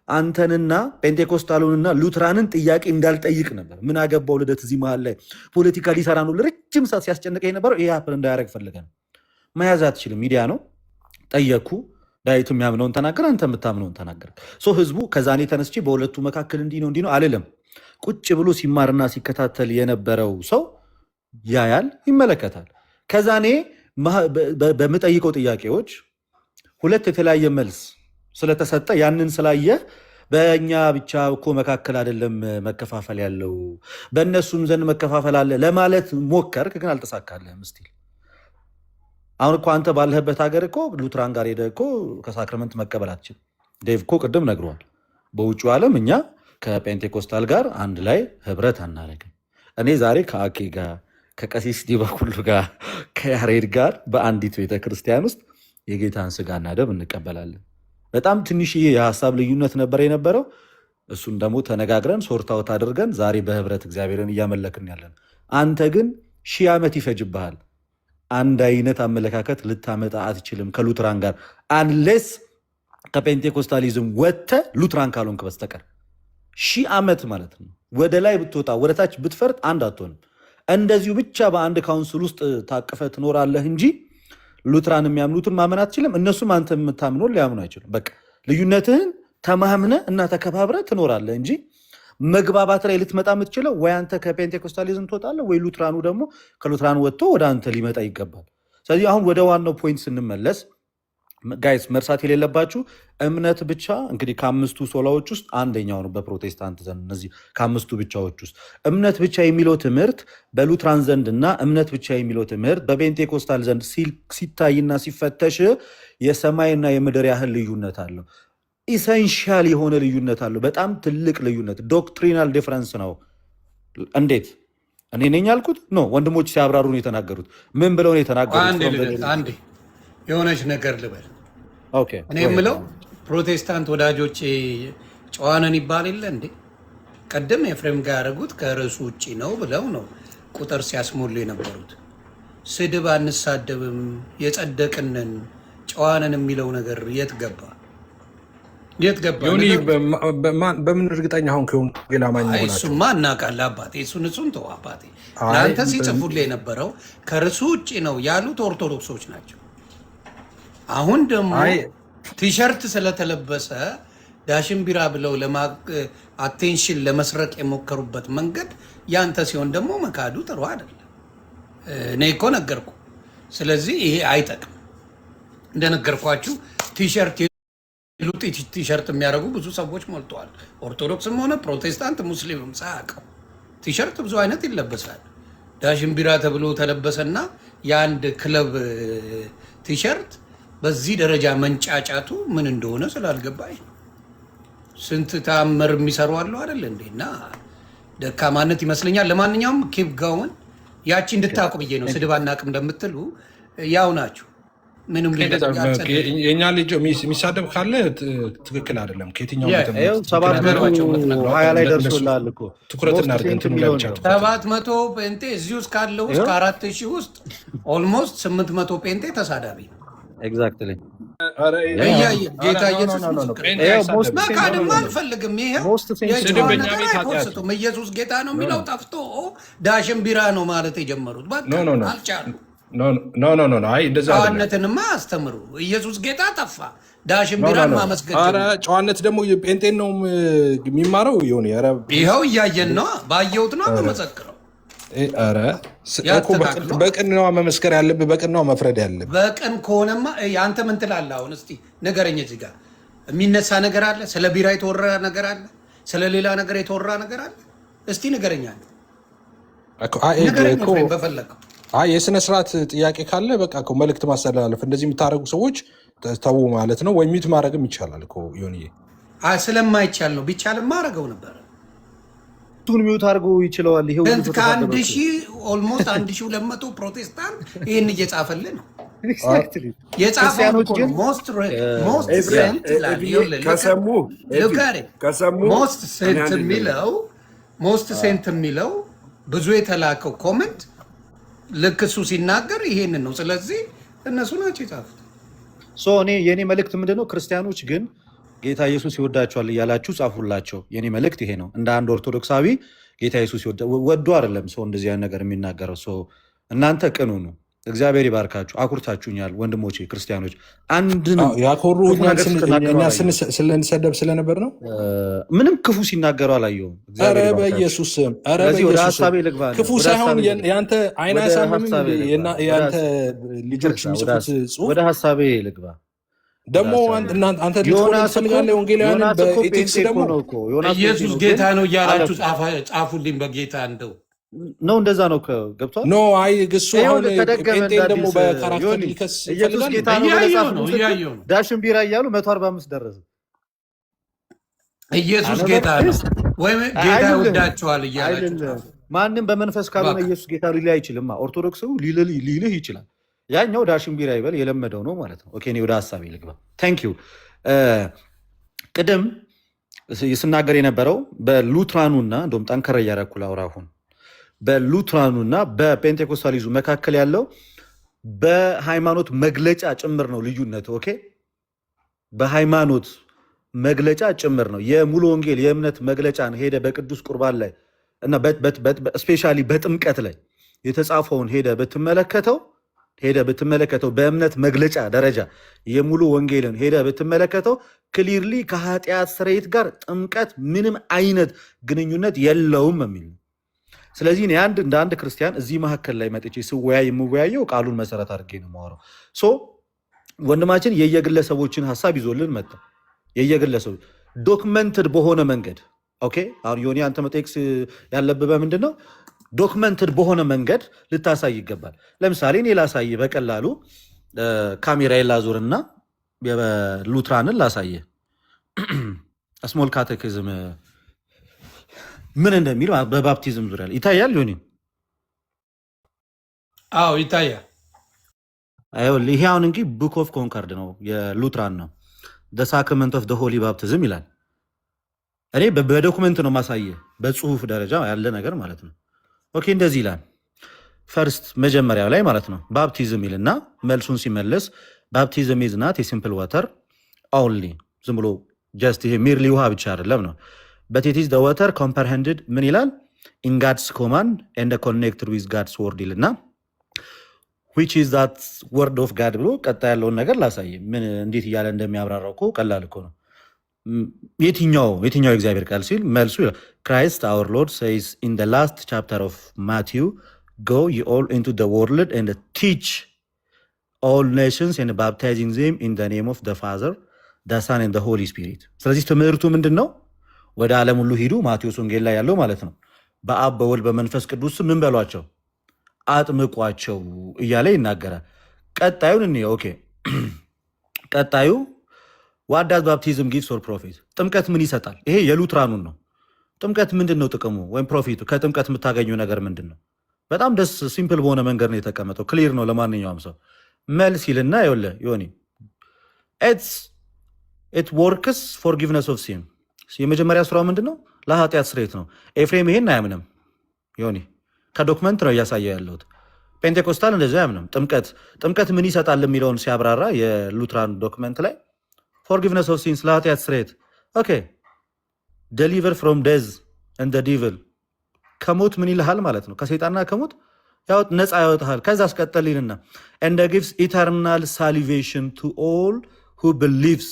አንተንና ፔንቴኮስታሉንና ሉትራንን ጥያቄ እንዳልጠይቅ ነበር። ምን አገባው ልደት እዚህ መሀል ላይ ፖለቲካ ሊሰራ ነው ለረጅም ሰዓት ሲያስጨንቀ የነበረው ይህ ሀፕን እንዳያደረግ ፈልገ ነው። መያዝ አትችልም። ሚዲያ ነው። ጠየኩ። ዳዊቱ የሚያምነውን ተናገር፣ አንተ የምታምነውን ተናገር። ህዝቡ ከዛኔ ተነስቼ በሁለቱ መካከል እንዲህ ነው አልልም። ቁጭ ብሎ ሲማርና ሲከታተል የነበረው ሰው ያያል፣ ይመለከታል። ከዛኔ በምጠይቀው ጥያቄዎች ሁለት የተለያየ መልስ ስለተሰጠ ያንን ስላየ በእኛ ብቻ እኮ መካከል አይደለም መከፋፈል ያለው በእነሱም ዘንድ መከፋፈል አለ ለማለት ሞከርክ፣ ግን አልተሳካልህም። ስቲል አሁን እኮ አንተ ባለህበት ሀገር እኮ ሉትራን ጋር ሄደህ እኮ ከሳክረመንት መቀበል አትችልም። ዴቭ እኮ ቅድም ነግሯል። በውጭው ዓለም እኛ ከፔንቴኮስታል ጋር አንድ ላይ ህብረት አናደርግም። እኔ ዛሬ ከአኬ ጋር ከቀሲስ ዲበኩሉ ጋር ከያሬድ ጋር በአንዲት ቤተክርስቲያን ውስጥ የጌታን ስጋና ደም እንቀበላለን። በጣም ትንሽዬ የሀሳብ ልዩነት ነበር የነበረው። እሱን ደግሞ ተነጋግረን ሶርታውት አድርገን ዛሬ በህብረት እግዚአብሔርን እያመለክን ያለን። አንተ ግን 1000 ዓመት ይፈጅብሃል። አንድ አይነት አመለካከት ልታመጣ አትችልም ከሉትራን ጋር አንሌስ ከፔንቴኮስታሊዝም ወጥተህ ሉትራን ካልሆንክ በስተቀር 1000 ዓመት ማለት ነው። ወደ ላይ ብትወጣ ወደ ታች ብትፈርጥ አንድ አትሆንም። እንደዚሁ ብቻ በአንድ ካውንስል ውስጥ ታቅፈ ትኖራለህ እንጂ ሉትራን የሚያምኑትን ማመን አትችልም። እነሱም አንተ የምታምኖን ሊያምኑ አይችሉም። በቃ ልዩነትህን ተማምነ እና ተከባብረ ትኖራለህ እንጂ መግባባት ላይ ልትመጣ የምትችለው ወይ አንተ ከፔንቴኮስታሊዝም ትወጣለህ ወይ ሉትራኑ ደግሞ ከሉትራኑ ወጥቶ ወደ አንተ ሊመጣ ይገባል። ስለዚህ አሁን ወደ ዋናው ፖይንት ስንመለስ ጋይስ መርሳት የሌለባችሁ እምነት ብቻ እንግዲህ ከአምስቱ ሶላዎች ውስጥ አንደኛው ነው በፕሮቴስታንት ዘንድ። እነዚህ ከአምስቱ ብቻዎች ውስጥ እምነት ብቻ የሚለው ትምህርት በሉትራን ዘንድ እና እምነት ብቻ የሚለው ትምህርት በፔንቴኮስታል ዘንድ ሲታይና ሲፈተሽ የሰማይና የምድር ያህል ልዩነት አለው። ኢሰንሻል የሆነ ልዩነት አለው። በጣም ትልቅ ልዩነት፣ ዶክትሪናል ዲፍረንስ ነው። እንዴት እኔ ነኝ ያልኩት? ኖ ወንድሞች ሲያብራሩ ነው የተናገሩት። ምን ብለው ነው የተናገሩት? አንዴ የሆነች ነገር ልበል። እኔ የምለው ፕሮቴስታንት ወዳጆቼ ጨዋነን ይባል የለ እንዴ? ቀደም ኤፍሬም ጋር ያደረጉት ከርዕሱ ውጭ ነው ብለው ነው ቁጥር ሲያስሞሉ የነበሩት። ስድብ አንሳደብም፣ የጸደቅንን ጨዋነን የሚለው ነገር የት ገባ? በምን እርግጠኛ አሁን ከወንጌል አማኝ መሆናቸው? እሱማ እናውቃለን አባቴ። እሱን ተው አባቴ። ለአንተ ሲጽፉልህ የነበረው ከርዕሱ ውጭ ነው ያሉት ኦርቶዶክሶች ናቸው። አሁን ደግሞ ቲሸርት ስለተለበሰ ዳሽን ቢራ ብለው አቴንሽን ለመስረቅ የሞከሩበት መንገድ ያንተ ሲሆን ደግሞ መካዱ ጥሩ አይደለም። እኔ እኮ ነገርኩ። ስለዚህ ይሄ አይጠቅም። እንደነገርኳችሁ ቲሸርት የሉጤ ቲሸርት የሚያደርጉ ብዙ ሰዎች ሞልተዋል። ኦርቶዶክስም ሆነ ፕሮቴስታንት ሙስሊምም ሳያውቀው ቲሸርት ብዙ አይነት ይለበሳል። ዳሽን ቢራ ተብሎ ተለበሰና የአንድ ክለብ ቲሸርት በዚህ ደረጃ መንጫጫቱ ምን እንደሆነ ስላልገባኝ ስንት ተአምር የሚሰሩ አለው አይደል እንዴ? እና ደካማነት ይመስለኛል። ለማንኛውም ኪፕ ጋውን ያቺ እንድታውቁ ብዬ ነው። ስድብ አናውቅም እንደምትሉ ያው ናችሁ። ምንም የእኛ ልጅ የሚሳደብ ካለ ትክክል አይደለም። ከየትኛው 720 ላይ ደርሶላል እኮ ትኩረት እናድርግ። እንትኑ ላይ ብቻ 700 ጴንጤ እዚህ ውስጥ ካለው ውስጥ ከ4000 ውስጥ ኦልሞስት 800 ጴንጤ ተሳዳቢ ነው። ኤግዛክትሊ ጌታ ኢየሱስ መካድም አልፈልግም። ይሄው አይፖስቱም። ኢየሱስ ጌታ ነው የሚለው ጠፍቶ ዳሽን ቢራ ነው ማለት የጀመሩት። በቃ አልቻሉ። ጨዋነትንማ አስተምሩ። ኢየሱስ ጌታ ጠፋ። ዳሽን ቢራን ማመስገን ጨዋነት ደግሞ ጴንጤን ነው የሚማረው። ይኸው እያየን ነው። ባየሁት ነው መመሰክረው። በቅን ነው መመስከር ያለብህ፣ በቅን ነው መፍረድ ያለብህ። በቅን ከሆነማ አንተ ምን ትላለህ? አሁን እስኪ ንገረኝ። እዚህ ጋር የሚነሳ ነገር አለ? ስለ ቢራ የተወራ ነገር አለ? ስለ ሌላ ነገር የተወራ ነገር አለ? እስቲ ንገረኝ። በፈለገው የስነ ስርዓት ጥያቄ ካለ በቃ መልእክት ማስተላለፍ። እንደዚህ የምታደርጉ ሰዎች ተው ማለት ነው። ወይ ሚት ማድረግም ይቻላል እኮ ዮኒዬ። ስለማይቻል ነው። ቢቻልም ማድረገው ነበር። ሚውት አድርጎ ይችለዋል። ይሄው ኦልሞስት 1200 ፕሮቴስታንት ይህን እየጻፈልን ነው። ሞስት ሴንት የሚለው ብዙ የተላከው ኮመንት ልክ እሱ ሲናገር ይሄንን ነው። ስለዚህ እነሱ ናቸው የጻፉት። እኔ የኔ መልእክት ምንድነው? ክርስቲያኖች ግን ጌታ ኢየሱስ ይወዳቸዋል እያላችሁ ጻፉላቸው። የኔ መልእክት ይሄ ነው። እንደ አንድ ኦርቶዶክሳዊ ጌታ ኢየሱስ ወዶ አይደለም ሰው እንደዚህ አይነት ነገር የሚናገረው። እናንተ ቅኑ ነው። እግዚአብሔር ይባርካችሁ። አኩርታችሁኛል ወንድሞቼ ክርስቲያኖች። አንድ ነው ያኮሩ እኛ ስንሰደብ ስለነበር ነው። ምንም ክፉ ሲናገሩ አላየሁም። ኧረ በኢየሱስ ስም ወደ ሀሳቤ ልግባ። ክፉ ሳይሆን የአንተ አይና ሳምም የአንተ ልጆች የሚጽፉት ጽሁፍ። ወደ ሀሳቤ ልግባ። ደግሞ አንተ ትፈልጋለህ ወንጌላውያንን በኤቲክስ ደግሞ ኢየሱስ ጌታ ነው እያላችሁ ጻፉልኝ። በጌታ እንደው ነው እንደዛ ነው ገብቷል። ኖ አይ ግሱ አሁን ጴንጤ ደግሞ በካራክተር ሊከስ ኢየሱስ ጌታ ነው ዳሽን ቢራ እያሉ 145 ደረሰ። ኢየሱስ ጌታ ነው ወይም ጌታ ይወዳቸዋል እያላችሁ ማንም በመንፈስ ካልሆነ ኢየሱስ ጌታ ሊል አይችልም። ኦርቶዶክስ ሊልህ ይችላል። ያኛው ዳሽን ቢራ ይበል የለመደው ነው ማለት ነው። ኦኬ እኔ ወደ ሀሳቤ ልግባ። ታንክ ዩ። ቅድም ስናገር የነበረው በሉትራኑና እንደውም ጠንከረ እያደረኩ ላውራ አሁን በሉትራኑና በፔንቴኮስታሊዙ መካከል ያለው በሃይማኖት መግለጫ ጭምር ነው ልዩነት። ኦኬ በሃይማኖት መግለጫ ጭምር ነው። የሙሉ ወንጌል የእምነት መግለጫን ሄደ በቅዱስ ቁርባን ላይ እና ስፔሻሊ በጥምቀት ላይ የተጻፈውን ሄደ ብትመለከተው በእምነት መግለጫ ደረጃ የሙሉ ወንጌልን ሄደ ብትመለከተው ክሊርሊ ከኃጢአት ስርየት ጋር ጥምቀት ምንም አይነት ግንኙነት የለውም የሚል ነው። ስለዚህ እንደ አንድ ክርስቲያን እዚህ መካከል ላይ መጥቼ የምወያየው ቃሉን መሰረት አድርጌ ነው የማወራው። ወንድማችን የየግለሰቦችን ሀሳብ ይዞልን መጣ። የየግለሰቦች ዶክመንትድ በሆነ መንገድ ኦኬ። አሁን ዮኒ አንተ መጠየቅ ያለብህ ምንድን ነው? ዶክመንትድ በሆነ መንገድ ልታሳይ ይገባል። ለምሳሌ እኔ ላሳይ በቀላሉ ካሜራዬን ላዞርና ሉትራንን ላሳየ ስሞል ካቴኪዝም ምን እንደሚል በባፕቲዝም ዙሪያ ይታያል። ዮኒ አዎ ይታያል። ይሄ አሁን እንግዲህ ቡክ ኦፍ ኮንከርድ ነው የሉትራን ነው። ሳክረመንት ኦፍ ሆሊ ባፕቲዝም ይላል። እኔ በዶክመንት ነው ማሳየ በጽሁፍ ደረጃ ያለ ነገር ማለት ነው። ኦኬ እንደዚህ ይላል። ፈርስት መጀመሪያው ላይ ማለት ነው ባፕቲዝም ይልና መልሱን ሲመለስ ባፕቲዝም ኢዝ ናት የሲምፕል ዋተር ኦንሊ ዝም ብሎ ጀስት ይሄ ሚርሊ ውሃ ብቻ አይደለም ነው but it is the water comprehended ምን ይላል in God's command and connected with God's word ይልና which is that word of God ብሎ ቀጣ ያለውን ነገር ላሳይ። ምን እንዴት እያለ እንደሚያብራራው እኮ ቀላል እኮ ነው። የትኛው እግዚአብሔር ቃል ሲል መልሱ Christ our Lord says in the last chapter of Matthew go ye all into the world and teach all nations and baptizing them in the name of the Father, ዳሳን ኤንድ ሆሊ ስፒሪት። ስለዚህ ትምህርቱ ምንድን ነው? ወደ ዓለም ሁሉ ሂዱ፣ ማቴዎስ ወንጌል ላይ ያለው ማለት ነው። በአብ በወልድ በመንፈስ ቅዱስ ምን በሏቸው? አጥምቋቸው እያለ ይናገራል። ቀጣዩን እኔ ኦኬ፣ ቀጣዩ ዋት ዳዝ ባፕቲዝም ጊቭስ ኦር ፕሮፊት? ጥምቀት ምን ይሰጣል? ይሄ የሉትራኑን ነው። ጥምቀት ምንድን ነው ጥቅሙ ወይም ፕሮፊቱ? ከጥምቀት የምታገኘው ነገር ምንድን ነው? በጣም ደስ ሲምፕል በሆነ መንገድ ነው የተቀመጠው። ክሊር ነው ለማንኛውም ሰው። መልስ ይልና ይኸውልህ ዮኒ ኢት ወርክስ ፎርጊቭነስ ኦፍ ሲን። የመጀመሪያ ስራው ምንድን ነው? ለኃጢአት ስርየት ነው። ኤፍሬም ይሄን አያምንም። ዮኒ ከዶክመንት ነው እያሳየው ያለሁት። ፔንቴኮስታል እንደዚህ አያምንም። ጥምቀት ምን ይሰጣል የሚለውን ሲያብራራ የሉትራን ዶክመንት ላይ ፎርጊቭነስ ኦፍ ሲንስ፣ ለኃጢአት ስርየት። ኦኬ ደሊቨር ፍሮም ዴዝ እንደ ዲቭል፣ ከሞት ምን ይልሃል ማለት ነው? ከሰይጣንና ከሞት ነፃ ያወጣሃል። ከዛ አስቀጠልልና እንደ ጊቭስ ኢተርናል ሳሊቬሽን ቱ ኦል ሁ ብሊቭስ፣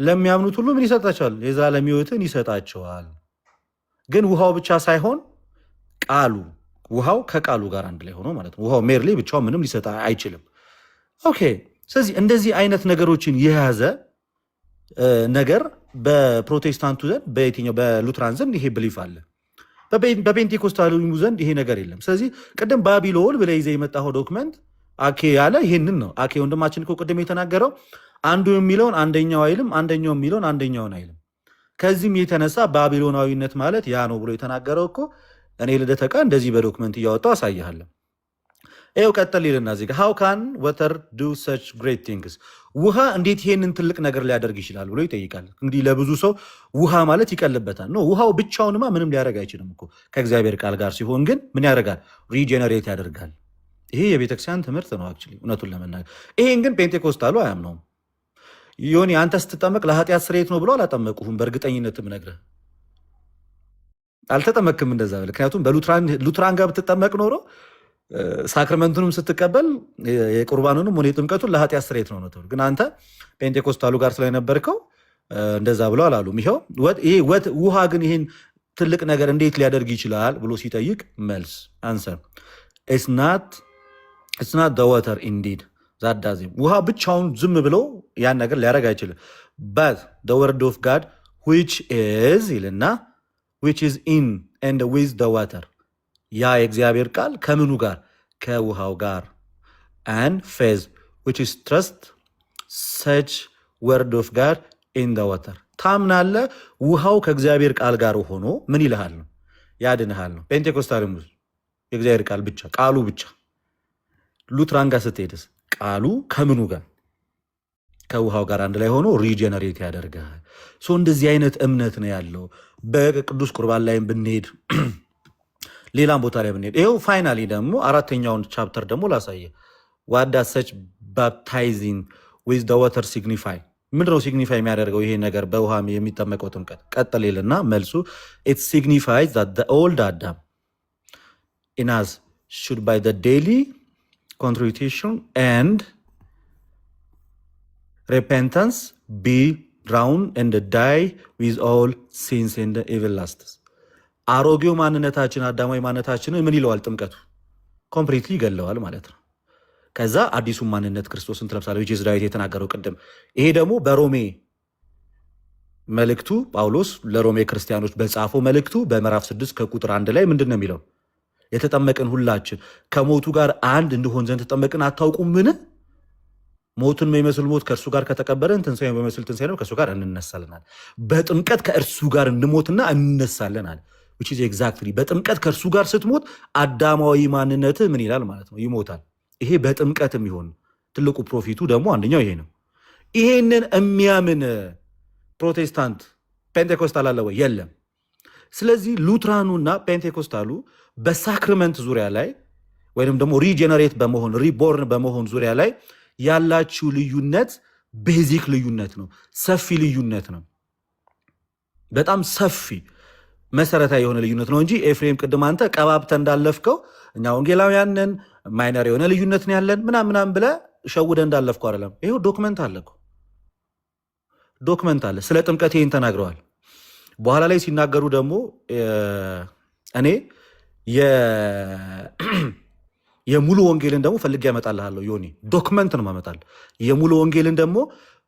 ለሚያምኑት ሁሉ ምን ይሰጣቸዋል? የዘላለም ሕይወትን ይሰጣቸዋል። ግን ውሃው ብቻ ሳይሆን ቃሉ፣ ውሃው ከቃሉ ጋር አንድ ላይ ሆኖ ማለት ነው። ውሃው ሜርሊ ብቻው ምንም ሊሰጥ አይችልም። ኦኬ ስለዚህ እንደዚህ አይነት ነገሮችን የያዘ ነገር በፕሮቴስታንቱ ዘንድ፣ በየትኛው በሉትራን ዘንድ ይሄ ብሊፍ አለ። በፔንቴኮስታሉ ዘንድ ይሄ ነገር የለም። ስለዚህ ቅድም ባቢሎን ብለህ ይዘህ የመጣኸው ዶክመንት አኬ ያለ ይሄንን ነው። አኬ ወንድማችን እኮ ቅድም የተናገረው አንዱ የሚለውን አንደኛው አይልም፣ አንደኛው የሚለውን አንደኛውን አይልም። ከዚህም የተነሳ ባቢሎናዊነት ማለት ያ ነው ብሎ የተናገረው እኮ እኔ ልደተ ቃ እንደዚህ በዶክመንት እያወጣው አሳይሃለሁ። ይኸው ቀጥል ይልና እዚህ ጋር ሃው ካን ወተር ዱ ሰች ግሬት ቲንግስ፣ ውሃ እንዴት ይሄንን ትልቅ ነገር ሊያደርግ ይችላል ብሎ ይጠይቃል። እንግዲህ ለብዙ ሰው ውሃ ማለት ይቀልበታል። ኖ ውሃው ብቻውንማ ምንም ሊያደርግ አይችልም እኮ። ከእግዚአብሔር ቃል ጋር ሲሆን ግን ምን ያደርጋል? ሪጀነሬት ያደርጋል። ይሄ የቤተክርስቲያን ትምህርት ነው አክቹዋሊ እውነቱን ለመናገር። ይሄን ግን ፔንቴኮስታሉ አያምነውም። ዮኒ አንተ ስትጠመቅ ለኃጢአት ስርየት ነው ብሎ አላጠመቁህም። በእርግጠኝነት ምነግርህ አልተጠመክም እንደዛ። ምክንያቱም በሉትራን ጋር ብትጠመቅ ኖሮ ሳክረመንቱንም ስትቀበል የቁርባኑንም ሆነ የጥምቀቱን ለኃጢአት ስርየት ነው ተብሎ፣ ግን አንተ ፔንቴኮስታሉ ጋር ስለነበርከው እንደዛ ብሎ አላሉም። ይኸው ውሃ ግን ይህን ትልቅ ነገር እንዴት ሊያደርግ ይችላል ብሎ ሲጠይቅ መልስ አንሰር ኢትስ ናት ዘ ዋተር ኢንዲድ ዛት ዳዝ ኢት፣ ውሃ ብቻውን ዝም ብሎ ያን ነገር ሊያደርግ አይችልም። በት ዘ ወርድ ኦፍ ጋድ ዊች ኢዝ ይልና ዊች ኢዝ ኢን ኤንድ ዊዝ ዘ ዋተር፣ ያ የእግዚአብሔር ቃል ከምኑ ጋር? ከውሃው ጋር። and faith which is trust such word of God in the water፣ ታምናለህ ውሃው ከእግዚአብሔር ቃል ጋር ሆኖ ምን ይልሃል ነው? ያድንሃል ነው። ፔንቴኮስታልም የእግዚአብሔር ቃል ብቻ፣ ቃሉ ብቻ። ሉትራን ጋር ስትሄድስ ቃሉ ከምኑ ጋር? ከውሃው ጋር አንድ ላይ ሆኖ ሪጀነሬት ያደርጋል። እንደዚህ አይነት እምነት ነው ያለው። በቅዱስ ቁርባን ላይም ብንሄድ ሌላም ቦታ ላይ ብንሄድ ይኸው ፋይናሊ ደግሞ አራተኛውን ቻፕተር ደግሞ ላሳየ። ዋት ዳዝ ሰች ባፕታይዚንግ ዊዝ ዘ ዋተር ሲግኒፋይ፣ ምንድነው ሲግኒፋይ የሚያደርገው ይሄ ነገር በውሃ የሚጠመቀው ጥምቀት? ቀጥል ይልና መልሱ ኢት ሲግኒፋይዝ ዛት ዘ ኦልድ አዳም ኢን አስ ሹድ ባይ ዘ ዴይሊ ኮንትሪቢዩሽን ኤንድ repentance be drowned and die with all sins and evil lusts። አሮጌው ማንነታችን አዳማዊ ማንነታችንን ምን ይለዋል? ጥምቀቱ ኮምፕሊትሊ ይገለዋል ማለት ነው። ከዛ አዲሱን ማንነት ክርስቶስን ትለብሳለህ ዊች ዳዊት የተናገረው ቅድም። ይሄ ደግሞ በሮሜ መልእክቱ ጳውሎስ ለሮሜ ክርስቲያኖች በጻፈው መልእክቱ በምዕራፍ 6 ከቁጥር 1 ላይ ምንድን ነው የሚለው? የተጠመቅን ሁላችን ከሞቱ ጋር አንድ እንድሆን ዘንድ ተጠመቅን አታውቁም ምን? ሞቱን የሚመስል ሞት ከእርሱ ጋር ከተቀበረን ትንሣኤን በሚመስል ትንሣኤ ነው ከእርሱ ጋር እንነሳለናል። በጥምቀት ከእርሱ ጋር እንሞትና እንነሳለናል። which is exactly በጥምቀት ከእርሱ ጋር ስትሞት አዳማዊ ማንነት ምን ይላል ማለት ነው? ይሞታል። ይሄ በጥምቀት የሚሆን ትልቁ ፕሮፊቱ ደግሞ አንደኛው ይሄ ነው። ይሄንን የሚያምን ፕሮቴስታንት ፔንቴኮስታል አለ ወይ? የለም። ስለዚህ ሉትራኑና ፔንቴኮስታሉ በሳክሪመንት ዙሪያ ላይ ወይም ደግሞ ሪጀነሬት በመሆን ሪቦርን በመሆን ዙሪያ ላይ ያላችሁ ልዩነት ቤዚክ ልዩነት ነው። ሰፊ ልዩነት ነው። በጣም ሰፊ መሰረታዊ የሆነ ልዩነት ነው እንጂ ኤፍሬም ቅድም አንተ ቀባብተ እንዳለፍከው እኛ ወንጌላውያንን ማይነር የሆነ ልዩነት ነው ያለን ምናምን ብለህ ሸውደ እንዳለፍከው አይደለም። ይሄው ዶክመንት አለ እኮ ዶክመንት አለ። ስለ ጥምቀት ይሄን ተናግረዋል። በኋላ ላይ ሲናገሩ ደግሞ እኔ የሙሉ ወንጌልን ደግሞ ፈልጌ ያመጣልሃለሁ። ዮኒ ዶክመንት ነው ማመጣል። የሙሉ ወንጌልን ደግሞ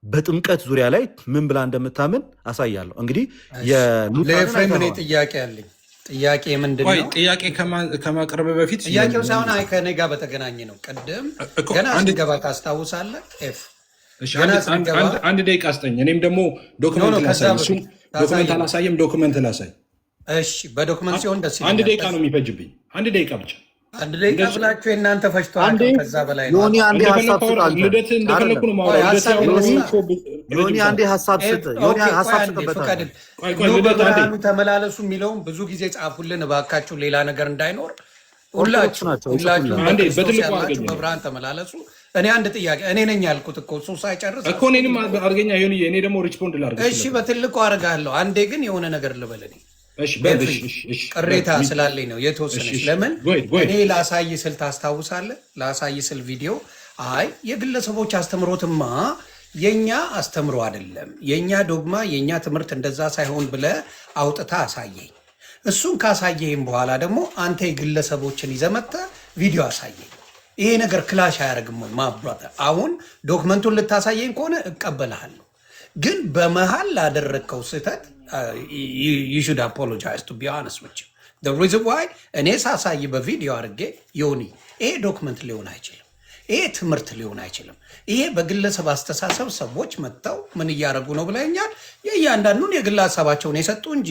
በጥምቀት ዙሪያ ላይ ምን ብላ እንደምታምን አሳያለሁ። እንግዲህ ለኤፍሬም እኔ ጥያቄ አለኝ። ጥያቄ ምንድን ነው? ጥያቄ ከማቅረብ በፊት ጥያቄው ሳይሆን ከእኔ ጋር በተገናኘ ነው። ቅድም ገና ስንገባ ታስታውሳለህ? አንድ ደቂቃ ስጠኝ። እኔም ደግሞ ዶክመንት ላሳይ። እሱም ዶክመንት አላሳየም፣ ዶክመንት ላሳይ። እሺ፣ በዶክመንት ሲሆን ደስ ይላል። አንድ ደቂቃ ነው የሚፈጅብኝ፣ አንድ ደቂቃ ብቻ። አንድ ደቂቃ ብላችሁ የእናንተ ፈጅቷል። ከዛ በላይ ነው። ዮኒ አንዴ ሀሳብ ስጥ። ልደት እንደፈለኩ ነው ማውራት። ዮኒ አንዴ ሀሳብ ስጥ። ዮኒ ሀሳብ ስጥበታል። በብርሃኑ ተመላለሱ የሚለውን ብዙ ጊዜ ጻፉልን እባካችሁ፣ ሌላ ነገር እንዳይኖር። ሁላችሁ በብርሃን ተመላለሱ። እኔ አንድ ጥያቄ እኔ ነኝ ያልኩት እኮ እሱ ሳይጨርስ እኮ እኔንም አድርገኛ ሆን እኔ ደግሞ ሪስፖንድ ላድርግ። እሺ በትልቁ አደርጋለሁ። አንዴ ግን የሆነ ነገር ልበል። ቅሬታ ስላለኝ ነው የተወሰነች። ለምን እኔ ላሳይ ስል ታስታውሳለህ? ላሳይ ስል ቪዲዮ አይ የግለሰቦች አስተምሮትማ የኛ አስተምሮ አይደለም፣ የኛ ዶግማ፣ የኛ ትምህርት እንደዛ ሳይሆን ብለህ አውጥታ አሳየኝ። እሱን ካሳየኝ በኋላ ደግሞ አንተ የግለሰቦችን ይዘህ መጥተህ ቪዲዮ አሳየኝ። ይሄ ነገር ክላሽ አያደርግም ወይ? ማብራታ አሁን ዶክመንቱን ልታሳየኝ ከሆነ እቀበልሃለሁ፣ ግን በመሃል ላደረግከው ስህተት you should apologize to be honest with you. The reason why እኔ ሳሳይ በቪዲዮ አድርጌ ዮኒ ይሄ ዶክመንት ሊሆን አይችልም፣ ይሄ ትምህርት ሊሆን አይችልም፣ ይሄ በግለሰብ አስተሳሰብ ሰዎች መጥተው ምን እያደረጉ ነው ብለኛል። የእያንዳንዱን የግል ሀሳባቸውን የሰጡ እንጂ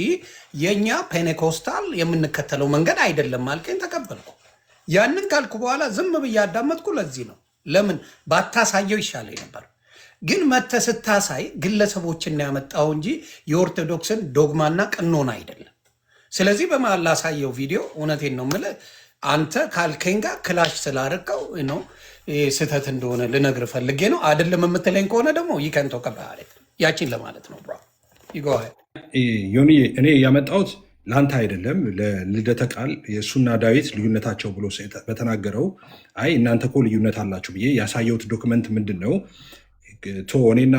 የእኛ ፔኔኮስታል የምንከተለው መንገድ አይደለም አልከኝ፣ ተቀበልኩ። ያንን ካልኩ በኋላ ዝም ብዬ አዳመጥኩ። ለዚህ ነው ለምን ባታሳየው ይሻለኝ ነበር። ግን መተህ ስታሳይ ግለሰቦችን ያመጣው እንጂ የኦርቶዶክስን ዶግማና ቀኖና አይደለም። ስለዚህ በመሀል ላሳየው ቪዲዮ እውነቴን ነው የምልህ አንተ ካልከኝ ጋር ክላሽ ስላደረገው ነው ስህተት እንደሆነ ልነግርህ ፈልጌ ነው። አይደለም የምትለኝ ከሆነ ደግሞ ይከንቶ ከባለ ያቺን ለማለት ነው። ብራ ይጎሃል ዮኒ እኔ ያመጣሁት ለአንተ አይደለም፣ ለልደተ ቃል የእሱና ዳዊት ልዩነታቸው ብሎ በተናገረው አይ እናንተ እኮ ልዩነት አላችሁ ብዬ ያሳየሁት ዶክመንት ምንድን ነው? እኔና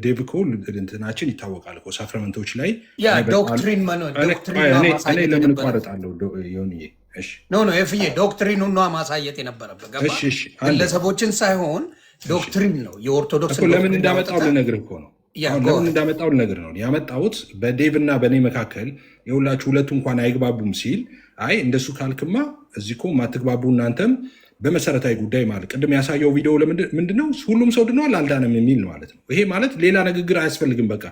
ዴቭ እኮ እንትናችን ይታወቃል እኮ ሳክራመንቶች ላይ ዶክትሪን እኔ ለምን እቋረጣለሁ? ዮኒዬ ፍዬ ዶክትሪኑን ነው ማሳየት የነበረበት ግለሰቦችን ሳይሆን ዶክትሪን ነው የኦርቶዶክስ። ለምን እንዳመጣው ልነግርህ እኮ ነው። ለምን እንዳመጣው ልነግርህ ነው። ያመጣሁት በዴቭ እና በእኔ መካከል የሁላችሁ ሁለቱ እንኳን አይግባቡም ሲል አይ እንደሱ ካልክማ እዚህ እኮ ማትግባቡ እናንተም በመሰረታዊ ጉዳይ ማለት ቅድም ያሳየው ቪዲዮ ምንድነው? ሁሉም ሰው ድኗል አልዳነም የሚል ነው ማለት ነው። ይሄ ማለት ሌላ ንግግር አያስፈልግም። በቃ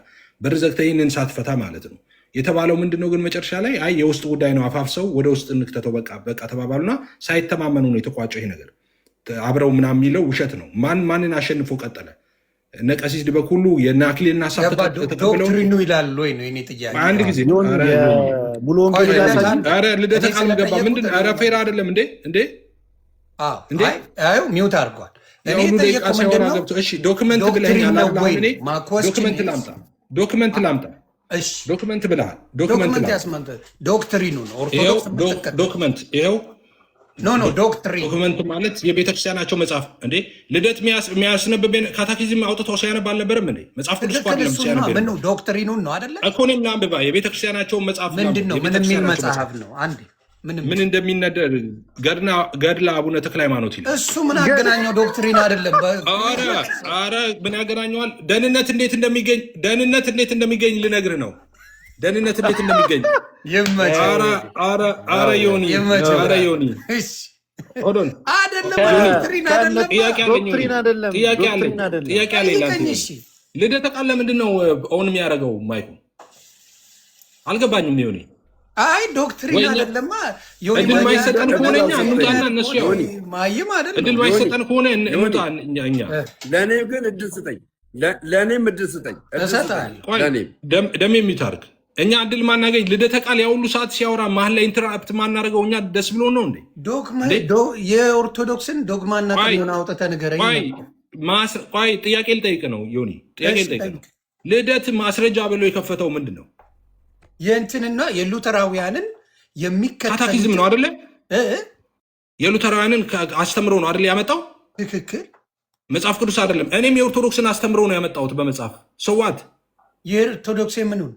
በር ዘግተህ ይህንን ሳትፈታ ማለት ነው የተባለው። ምንድነው ግን መጨረሻ ላይ አይ የውስጥ ጉዳይ ነው አፋፍሰው ወደ ውስጥ እንክተተው በቃ ተባባሉና ሳይተማመኑ ነው የተቋጨው። ይሄ ነገር አብረው ምናምን የሚለው ውሸት ነው። ማንን አሸንፎ ቀጠለ? እነ ቀሲስ ድበኩሉ የእነ አክሊልና ሀሳብ ዶክትሪኑ ይላል ወይ ነው የኔ ጥያቄ። አንድ ጊዜ ሙሉ ወንጌል ልደተ ቃል ገባ ምንድን ፌር አይደለም እንዴ? ሚውት አድርጓል። ዶክመንት ብለኸኛል። ዶክመንት ላምጣ። ዶክመንት ብለሃል። ዶክትሪኑ ነው ኦርቶዶክስ ዶክመንት ይኸው ዶክትሪን ማለት የቤተክርስቲያናቸው መጽሐፍ እንዴ ልደት የሚያስነብብ ካታኪዝም አውጥተው ሲያነብ አልነበረም እንዴ? መጽሐፍ ቅዱስ ዶክትሪኑን ነው አይደለ? እኮ እኔም ላንብባ የቤተክርስቲያናቸውን መጽሐፍ ምንድን ነው? ምን የሚል መጽሐፍ ነው? አንዴ ምን እንደሚነደር ገድለ አቡነ ተክለ ሃይማኖት ይላል። እሱ ምን አገናኘው? ዶክትሪን አይደለም። ኧረ ምን ያገናኘዋል? ደህንነት እንዴት እንደሚገኝ ልነግርህ ነው። ደህንነት እንዴት እንደሚገኝ ኧረ ዮኒ ጥያቄ አለኝ። ልደተ ቃል ለምንድን ነው ኦን የሚያደርገው? ማይኩ አልገባኝም ዮኒ። አይ ዶክትሪን አይደለማ። እድል ማይሰጠን ከሆነ እኛ እንውጣና እነሱ ያው ማይም አይደለም። እድል ማይሰጠን ከሆነ እንውጣ እኛ። ለእኔም ግን እድል ስጠኝ፣ ለእኔም እድል ስጠኝ። ደም የሚታርግ እኛ እድል ማናገኝ። ልደተ ቃል ያ ሁሉ ሰዓት ሲያወራ መሀል ላይ ኢንተራፕት ማናደርገው እኛ ደስ ብሎ ነው እንዴ? የኦርቶዶክስን ዶግማና ቀኖና አውጥተህ ንገረኝ። ቆይ ጥያቄ ልጠይቅ ነው ዮኒ፣ ጥያቄ ልጠይቅ ነው። ልደት ማስረጃ ብሎ የከፈተው ምንድን ነው? የእንትንና የሉተራውያንን የሚከተል ካታኪዝም ነው አይደለ? የሉተራውያንን አስተምሮ ነው አይደለ ያመጣው? ትክክል። መጽሐፍ ቅዱስ አይደለም። እኔም የኦርቶዶክስን አስተምሮ ነው ያመጣሁት በመጽሐፍ ሰዋት። የኦርቶዶክስ ምኑን?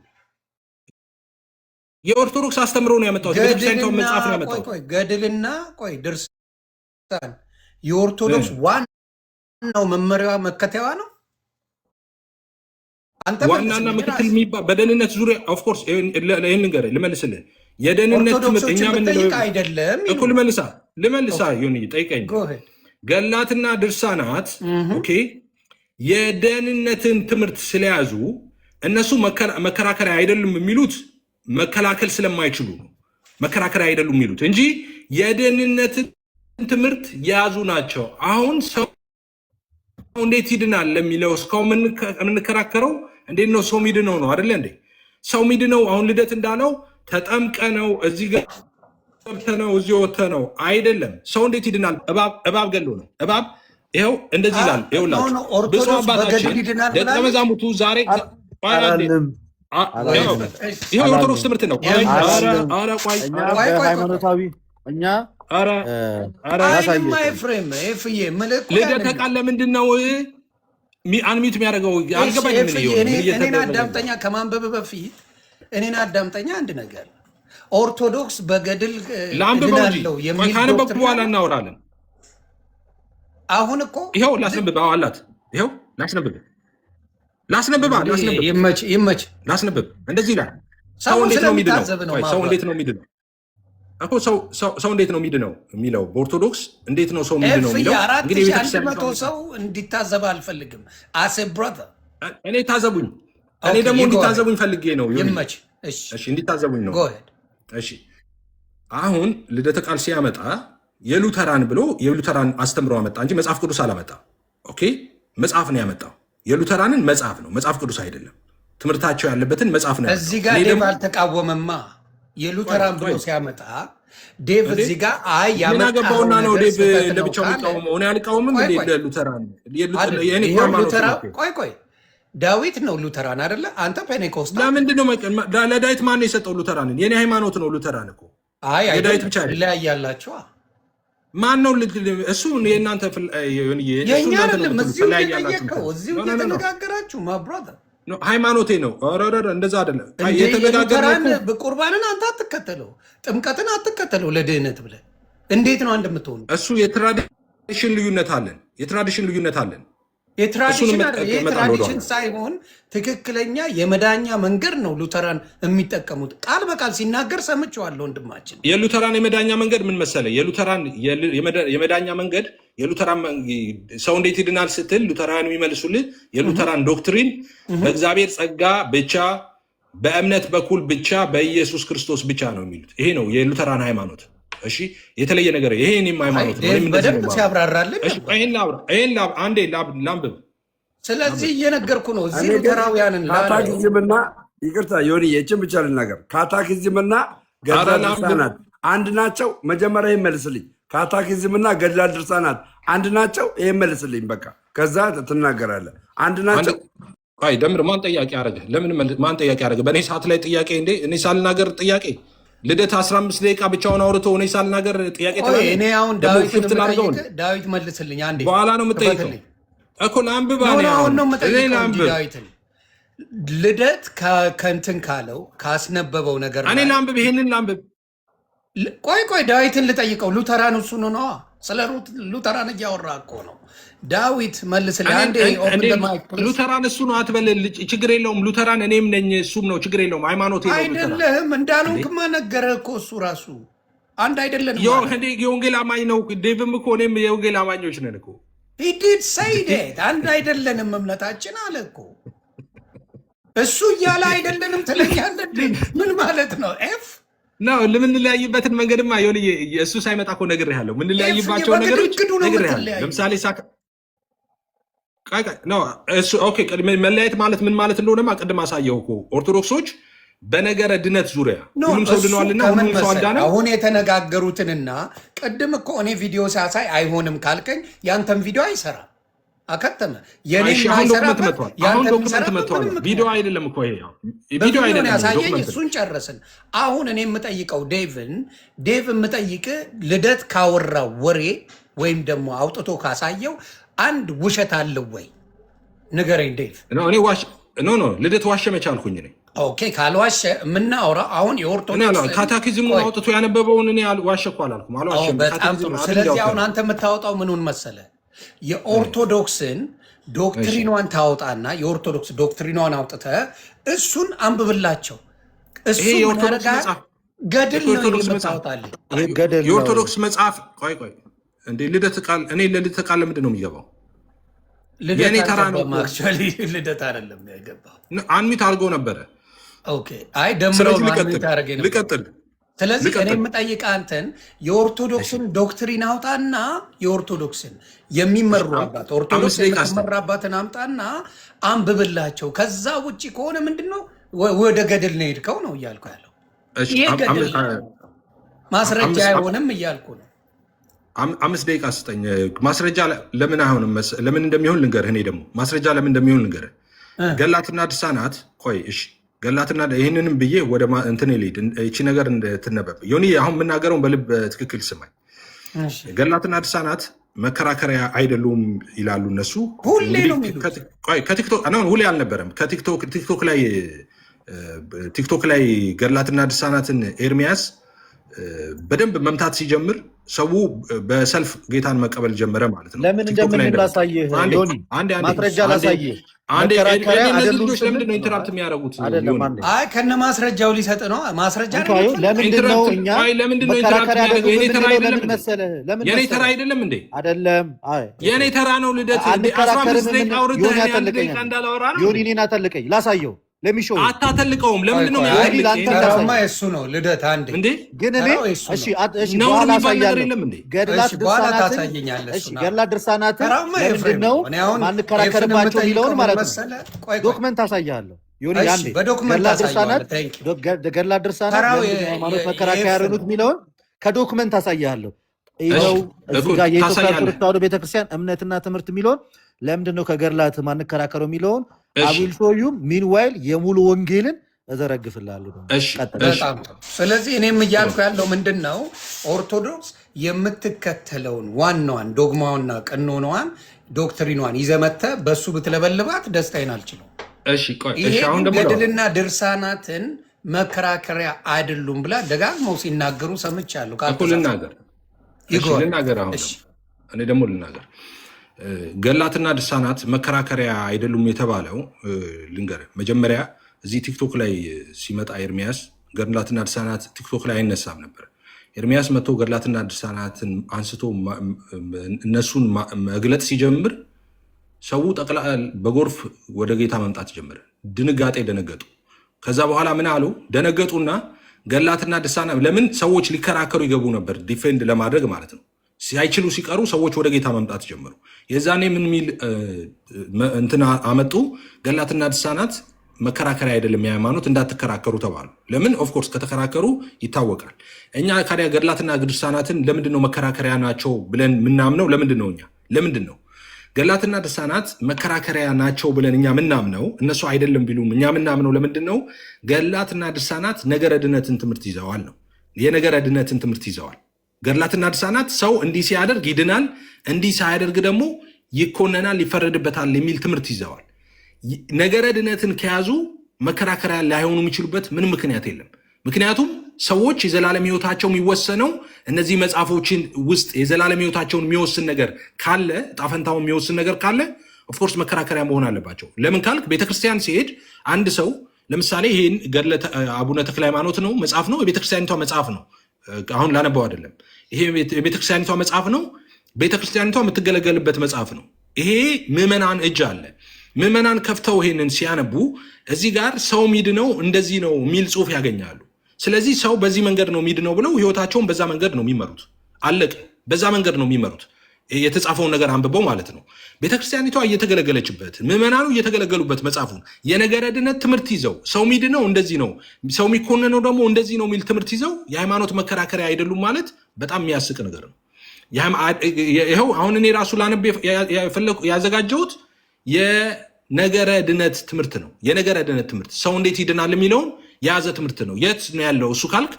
የኦርቶዶክስ አስተምሮ ነው ያመጣሁት። የቤተክርስቲያኒቷን መጽሐፍ ነው ያመጣሁት። ገድልና ድርሳን የኦርቶዶክስ ዋናው መመሪያዋ መከተያዋ ነው። ዋናና ምክትል የሚባል በደህንነት ዙሪያ ኦፍኮርስ ይህን ነገር ልመልስልህ። የደህንነት ትምህርት እኛ ምንለው አይደለም እኮ ልመልሳ ሆን ጠይቀኝ። ገላትና ድርሳናት ኦኬ የደህንነትን ትምህርት ስለያዙ እነሱ መከራከሪያ አይደሉም የሚሉት መከላከል ስለማይችሉ ነው። መከራከሪያ አይደሉም የሚሉት እንጂ የደህንነትን ትምህርት የያዙ ናቸው። አሁን ሰው እንዴት ይድናል ለሚለው እስካሁን የምንከራከረው እንዴት ነው ሰው ሚድነው ነው አይደለ እንዴ? ሰው ሚድነው አሁን ልደት እንዳለው ተጠምቀ ነው እዚህ ገብተ ነው እዚህ ወተ ነው አይደለም። ሰው እንዴት ይድናል? እባብ ገሎ ነው። እባብ ይኸው እንደዚህ ይላል። ይኸውላችሁ ብፁዕ አባታችን ደቀ መዛሙርቱ ዛሬ ይኸው የኦርቶዶክስ ትምህርት ነው። ሃይማኖታዊ እኛ ልደተ ቃል ለምንድን ነው አንሚት የሚያደርገው? አልገባኝም። እኔን አዳምጠኛ ከማንበብ በፊት እኔን አዳምጠኛ አንድ ነገር ኦርቶዶክስ በገድል ለአንብበው እንጂ ካነበብኩ በኋላ እናወራለን። አሁን እኮ ይኸው ላስነብብ አላት። ይኸው ላስነብብ ይመች ላስነብብ። እንደዚህ ይላል። ሰው እንዴት ነው የሚድነው? ሰው እንዴት ነው የሚድነው እኮ ሰው እንዴት ነው የሚድነው የሚለው በኦርቶዶክስ እንዴት ነው ሰው የሚድነው የሚለው እንግዲህ 4100 ሰው እንዲታዘብ አልፈልግም። አሴ ብራዘር እኔ ታዘቡኝ። እኔ ደግሞ እንዲታዘቡኝ ፈልጌ ነው። ይመች እሺ እንዲታዘቡኝ ነው። እሺ አሁን ልደተ ቃል ሲያመጣ የሉተራን ብሎ የሉተራን አስተምሮ አመጣ እንጂ መጽሐፍ ቅዱስ አላመጣ። ኦኬ መጽሐፍ ነው ያመጣው። የሉተራንን መጽሐፍ ነው፣ መጽሐፍ ቅዱስ አይደለም። ትምህርታቸው ያለበትን መጽሐፍ ነው። እዚህ ጋር ዴቭ አልተቃወመማ። የሉተራን ብሎ ሲያመጣ ዴቭ እዚህ ጋር አይ ያመጣውና ነው ዴቭ ለብቻው የሚቃወመው። እኔ አልቃወምም። ሉተራን ቆይ ዳዊት ነው ሉተራን አይደለ? አንተ ፔኔኮስታል። ለምንድን ነው ለዳዊት ማን ነው የሰጠው ሉተራንን? የኔ ሃይማኖት ነው ሉተራን እኮ። የዳዊት ብቻ ይለያያላችሁ። ማን ነው እሱ? የእናንተ የእኛ አይደለም። እዚሁ እየተነጋገራችሁ ማብራታ ሃይማኖቴ ነው። እንደዛ አይደለም። የተነጋገርን ቁርባንን አንተ አትከተለው፣ ጥምቀትን አትከተለው ለድህነት ብለህ እንዴት ነው አንድ የምትሆኑ? እሱ የትራዲሽን ልዩነት አለን። የትራዲሽን ልዩነት አለን። የትራዲሽን ሳይሆን ትክክለኛ የመዳኛ መንገድ ነው ሉተራን የሚጠቀሙት። ቃል በቃል ሲናገር ሰምቼዋለሁ ወንድማችን። የሉተራን የመዳኛ መንገድ ምን መሰለ? የሉተራን የመዳኛ መንገድ የሉተራን ሰው እንዴት ይድናል ስትል ሉተራን የሚመልሱልህ የሉተራን ዶክትሪን በእግዚአብሔር ጸጋ ብቻ በእምነት በኩል ብቻ በኢየሱስ ክርስቶስ ብቻ ነው የሚሉት። ይሄ ነው የሉተራን ሃይማኖት። እሺ የተለየ ነገር ይሄ እኔም ሃይማኖት ነው። በደንብ ሲያብራራልን አንዴ ላንብብ። ስለዚህ እየነገርኩ ነው። እዚህ ሉተራውያንን ካታኪዝምና ይቅርታ ዮኒ የችን ብቻ ልናገር። ካታኪዝምና ገድላት ድርሳናት አንድ ናቸው። መጀመሪያ ይመልስልኝ። ካታኪዝምና ገድላት ድርሳናት አንድ ናቸው። ይሄ መልስልኝ። በቃ ከዛ ትናገራለህ። አንድ ናቸው። አይ ደምር ማን ጥያቄ አደረገ? ለምን ማን ጥያቄ አደረገ? በእኔ ሰዓት ላይ ጥያቄ እንዴ? እኔ ሳልናገር ጥያቄ ልደት 15 ደቂቃ ብቻውን አውርቶ እኔ ሳልናገር ጥያቄ ተናገረ። እኔ አሁን ዳዊት መልስልኝ አንዴ። በኋላ ነው የምጠይቀው እኮ ለአንብባ ዳዊትን ልደት ከእንትን ካለው ካስነበበው ነገር እኔ ላንብብ፣ ይሄንን ላንብብ። ቆይ ዳዊትን ልጠይቀው። ሉተራን እሱ ነው። ስለ ሉተራን እያወራ እኮ ነው። ዳዊት መልስልኝ አንዴ። ሉተራን እሱ ነው አትበል፣ ችግር የለውም። ሉተራን እኔም ነኝ እሱም ነው፣ ችግር የለውም። ሃይማኖት አይደለህም እንዳልሆንክማ ነገረህ እኮ እሱ ራሱ አንድ አይደለንም። የወንጌል አማኝ ነው ዴቭም እኮ እኔም የወንጌል አማኞች ነን እኮ። ሂድድ ሰይዴት አንድ አይደለንም እምነታችን አለ እኮ እሱ እያለ አይደለንም ትለኛለህ። ምን ማለት ነው? ኤፍ ነው ለምንለያይበትን መንገድማ ሆን እሱ ሳይመጣ እኮ ነግሬሃለሁ። ምንለያይባቸው ነገሮች ነግሬሃለሁ። ለምሳሌ መለያየት ማለት ምን ማለት እንደሆነማ ቅድም አሳየው እኮ። ኦርቶዶክሶች በነገረ ድነት ዙሪያ ሁሉም ሰው ድነዋልና ሁሉም ሰው አልዳነ። አሁን የተነጋገሩትንና ቅድም እኮ እኔ ቪዲዮ ሳሳይ አይሆንም ካልከኝ ያንተን ቪዲዮ አይሰራም። አከተመ አሁን ዶክመንት መጥቷል። ቪዲዮ አይደለም እኮ ይሄ ቪዲዮ አይደለም። ያሳየኝ እሱን ጨረስን። አሁን እኔ የምጠይቀው ዴቭ የምጠይቅ ልደት ካወራው ወሬ ወይም ደግሞ አውጥቶ ካሳየው አንድ ውሸት አለው ወይ ንገረኝ ዴቭ። እኔ ልደት ዋሸ መቻልኩኝ እኔ። ኦኬ ካልዋሸ የምናወራ አሁን የኦርቶዶክስ ካታኪዝሙን አውጥቶ ያነበበውን እኔ ዋሸ እኮ አላልኩም። በጣም ጥሩ። ስለዚህ አሁን አንተ የምታወጣው ምኑን መሰለ? የኦርቶዶክስን ዶክትሪኗን ታወጣና የኦርቶዶክስ ዶክትሪኗን አውጥተ እሱን አንብብላቸው። እሱ ገድል ነው የምታወጣልህ። የኦርቶዶክስ መጽሐፍ ቆይ እንዴ ልደት ቃል እኔ ለልደት ቃል ለምንድን ነው የሚገባው? የኔ ተራ ነው። ልደት አይደለም የገባው። አንሚት አድርገው ነበረ። ኦኬ አይ ደምረው ልቀጥል። ስለዚህ እኔ የምጠይቅህ አንተን የኦርቶዶክስን ዶክትሪን አውጣና የኦርቶዶክስን የሚመሩባት ኦርቶዶክስ የሚመራባትን አምጣና አንብብላቸው። ከዛ ውጭ ከሆነ ምንድነው ወደ ገድል ነው ሄድከው ነው እያልኩ ያለው። ይሄ ገድል ማስረጃ አይሆንም እያልኩ ነው። 5 ደቂቃ ስጠኝ። ማስረጃ ለምን አይሆንም? ለምን እንደሚሆን ልንገርህ። እኔ ደግሞ ማስረጃ ለምን እንደሚሆን ልንገርህ። ገላትና ድርሳናት ቆይ እሺ ገላትና ይህንንም ብዬ ወደ እንትን ልሂድ። እቺ ነገር እንድትነበብ ዮኒ አሁን የምናገረውን በልብ ትክክል ስማኝ። ገላትና ድርሳናት መከራከሪያ አይደሉም ይላሉ እነሱ። ከቲክቶክ ሁሌ አልነበረም። ቲክቶክ ላይ ገላትና ድርሳናትን ኤርሚያስ በደንብ መምታት ሲጀምር ሰው በሰልፍ ጌታን መቀበል ጀመረ ማለት ነው። ለምን እንደምን ላሳየህ ዮኒ ማስረጃ ላሳየህ። ልጆች ለምንድን ነው ኢንተራፕት የሚያደርጉት? አይ ከነ ማስረጃው ሊሰጥ ነው። ማስረጃ ለምንድን ነው እኛ መከራከሪያ ያደረገው? የኔ ተራ አይደለም እንዴ? አይደለም። የኔ ተራ ነው ልደት። 15 ደቂቃ አውርተህ እንዳላወራ ነው። ዮኒ እኔን አተልቀኝ ላሳየው። ለሚሾው አታተልቀውም። ለምንድን ነው እሱ ነው ልደት አንዴ እንዴ? ግን እኔ እሺ በኋላ አሳያለሁ። ገድላት ድርሳናትን ለምንድን ነው ማንከራከርባቸው የሚለውን ማለት ነው ዶክመንት አሳያለሁ። ዮኒ አንዴ ገድላት ድርሳናት ሃይማኖት መከራከሪያ ያረኑት የሚለውን ከዶክመንት አሳያለሁ። ይኸው እዚህ ጋር የኢትዮጵያ ኦርቶዶክስ ተዋሕዶ ቤተክርስቲያን እምነትና ትምህርት የሚለውን ለምንድን ነው ከገድላት ማንከራከረው የሚለውን አዊልሾዩም ሚንዋይል የሙሉ ወንጌልን እዘረግፍላለሁ። ስለዚህ እኔም እያልኩ ያለው ምንድን ነው ኦርቶዶክስ የምትከተለውን ዋናዋን ዶግማዋና ቀኖናዋን ዶክትሪኗን ይዘመተ በሱ ብትለበልባት ደስታዬን አልችለው። ይሄ ገድልና ድርሳናትን መከራከሪያ አይደሉም ብላ ደጋግመው ሲናገሩ ሰምቻለሁ። ልናገር አሁን እኔ ደግሞ ልናገር ገላትና ድርሳናት መከራከሪያ አይደሉም የተባለው ልንገርህ። መጀመሪያ እዚህ ቲክቶክ ላይ ሲመጣ ኤርሚያስ ገላትና ድርሳናት ቲክቶክ ላይ አይነሳም ነበር። ኤርሚያስ መጥቶ ገላትና ድርሳናትን አንስቶ እነሱን መግለጥ ሲጀምር ሰው ጠቅላ በጎርፍ ወደ ጌታ መምጣት ጀመረ። ድንጋጤ ደነገጡ። ከዛ በኋላ ምን አሉ? ደነገጡና ገላትና ድርሳናት ለምን ሰዎች ሊከራከሩ ይገቡ ነበር፣ ዲፌንድ ለማድረግ ማለት ነው። ሳይችሉ ሲቀሩ ሰዎች ወደ ጌታ መምጣት ጀመሩ። የዛኔ ምን ሚል እንትና አመጡ? ገላትና ድርሳናት መከራከሪያ አይደለም የሃይማኖት እንዳትከራከሩ ተባሉ። ለምን? ኦፍኮርስ ከተከራከሩ ይታወቃል። እኛ ካዲያ ገድላትና ድርሳናትን ለምንድን ነው መከራከሪያ ናቸው ብለን ምናምነው? ለምንድን ነው እኛ ለምንድን ነው ገድላትና ድርሳናት መከራከሪያ ናቸው ብለን እኛ ምናምነው? እነሱ አይደለም ቢሉም እኛ ምናምነው ለምንድን ነው? ገድላትና ድርሳናት ነገረ ድነትን ትምህርት ይዘዋል ነው። የነገረ ድነትን ትምህርት ይዘዋል። ገድላትና ድርሳናት ሰው እንዲህ ሲያደርግ ይድናል፣ እንዲህ ሳያደርግ ደግሞ ይኮነናል፣ ይፈረድበታል የሚል ትምህርት ይዘዋል። ነገረ ድነትን ከያዙ መከራከሪያ ላይሆኑ የሚችሉበት ምንም ምክንያት የለም። ምክንያቱም ሰዎች የዘላለም ሕይወታቸው የሚወሰነው እነዚህ መጽሐፎችን ውስጥ የዘላለም ሕይወታቸውን የሚወስን ነገር ካለ ጣፈንታውን የሚወስን ነገር ካለ ኦፍኮርስ መከራከሪያ መሆን አለባቸው። ለምን ካልክ ቤተክርስቲያን ሲሄድ አንድ ሰው ለምሳሌ ይህን ገድለ አቡነ ተክለ ሃይማኖት ነው መጽሐፍ ነው፣ የቤተክርስቲያኒቷ መጽሐፍ ነው። አሁን ላነበው አይደለም። ይሄ የቤተክርስቲያኒቷ መጽሐፍ ነው። ቤተክርስቲያኒቷ የምትገለገልበት መጽሐፍ ነው። ይሄ ምዕመናን እጅ አለ። ምዕመናን ከፍተው ይሄንን ሲያነቡ እዚህ ጋር ሰው ሚድነው እንደዚህ ነው የሚል ጽሑፍ ያገኛሉ። ስለዚህ ሰው በዚህ መንገድ ነው ሚድነው ብለው ህይወታቸውን በዛ መንገድ ነው የሚመሩት። አለቀ። በዛ መንገድ ነው የሚመሩት የተጻፈውን ነገር አንብበው ማለት ነው። ቤተክርስቲያኒቷ እየተገለገለችበት ምዕመናኑ እየተገለገሉበት መጽሐፉን የነገረ ድነት ትምህርት ይዘው ሰው ሚድነው እንደዚህ ነው፣ ሰው የሚኮነነው ደግሞ እንደዚህ ነው የሚል ትምህርት ይዘው የሃይማኖት መከራከሪያ አይደሉም ማለት በጣም የሚያስቅ ነገር ነው። ይኸው አሁን እኔ ራሱ ላነብ ያዘጋጀሁት የነገረ ድነት ትምህርት ነው። የነገረ ድነት ትምህርት ሰው እንዴት ይድናል የሚለውን የያዘ ትምህርት ነው። የት ነው ያለው እሱ ካልክ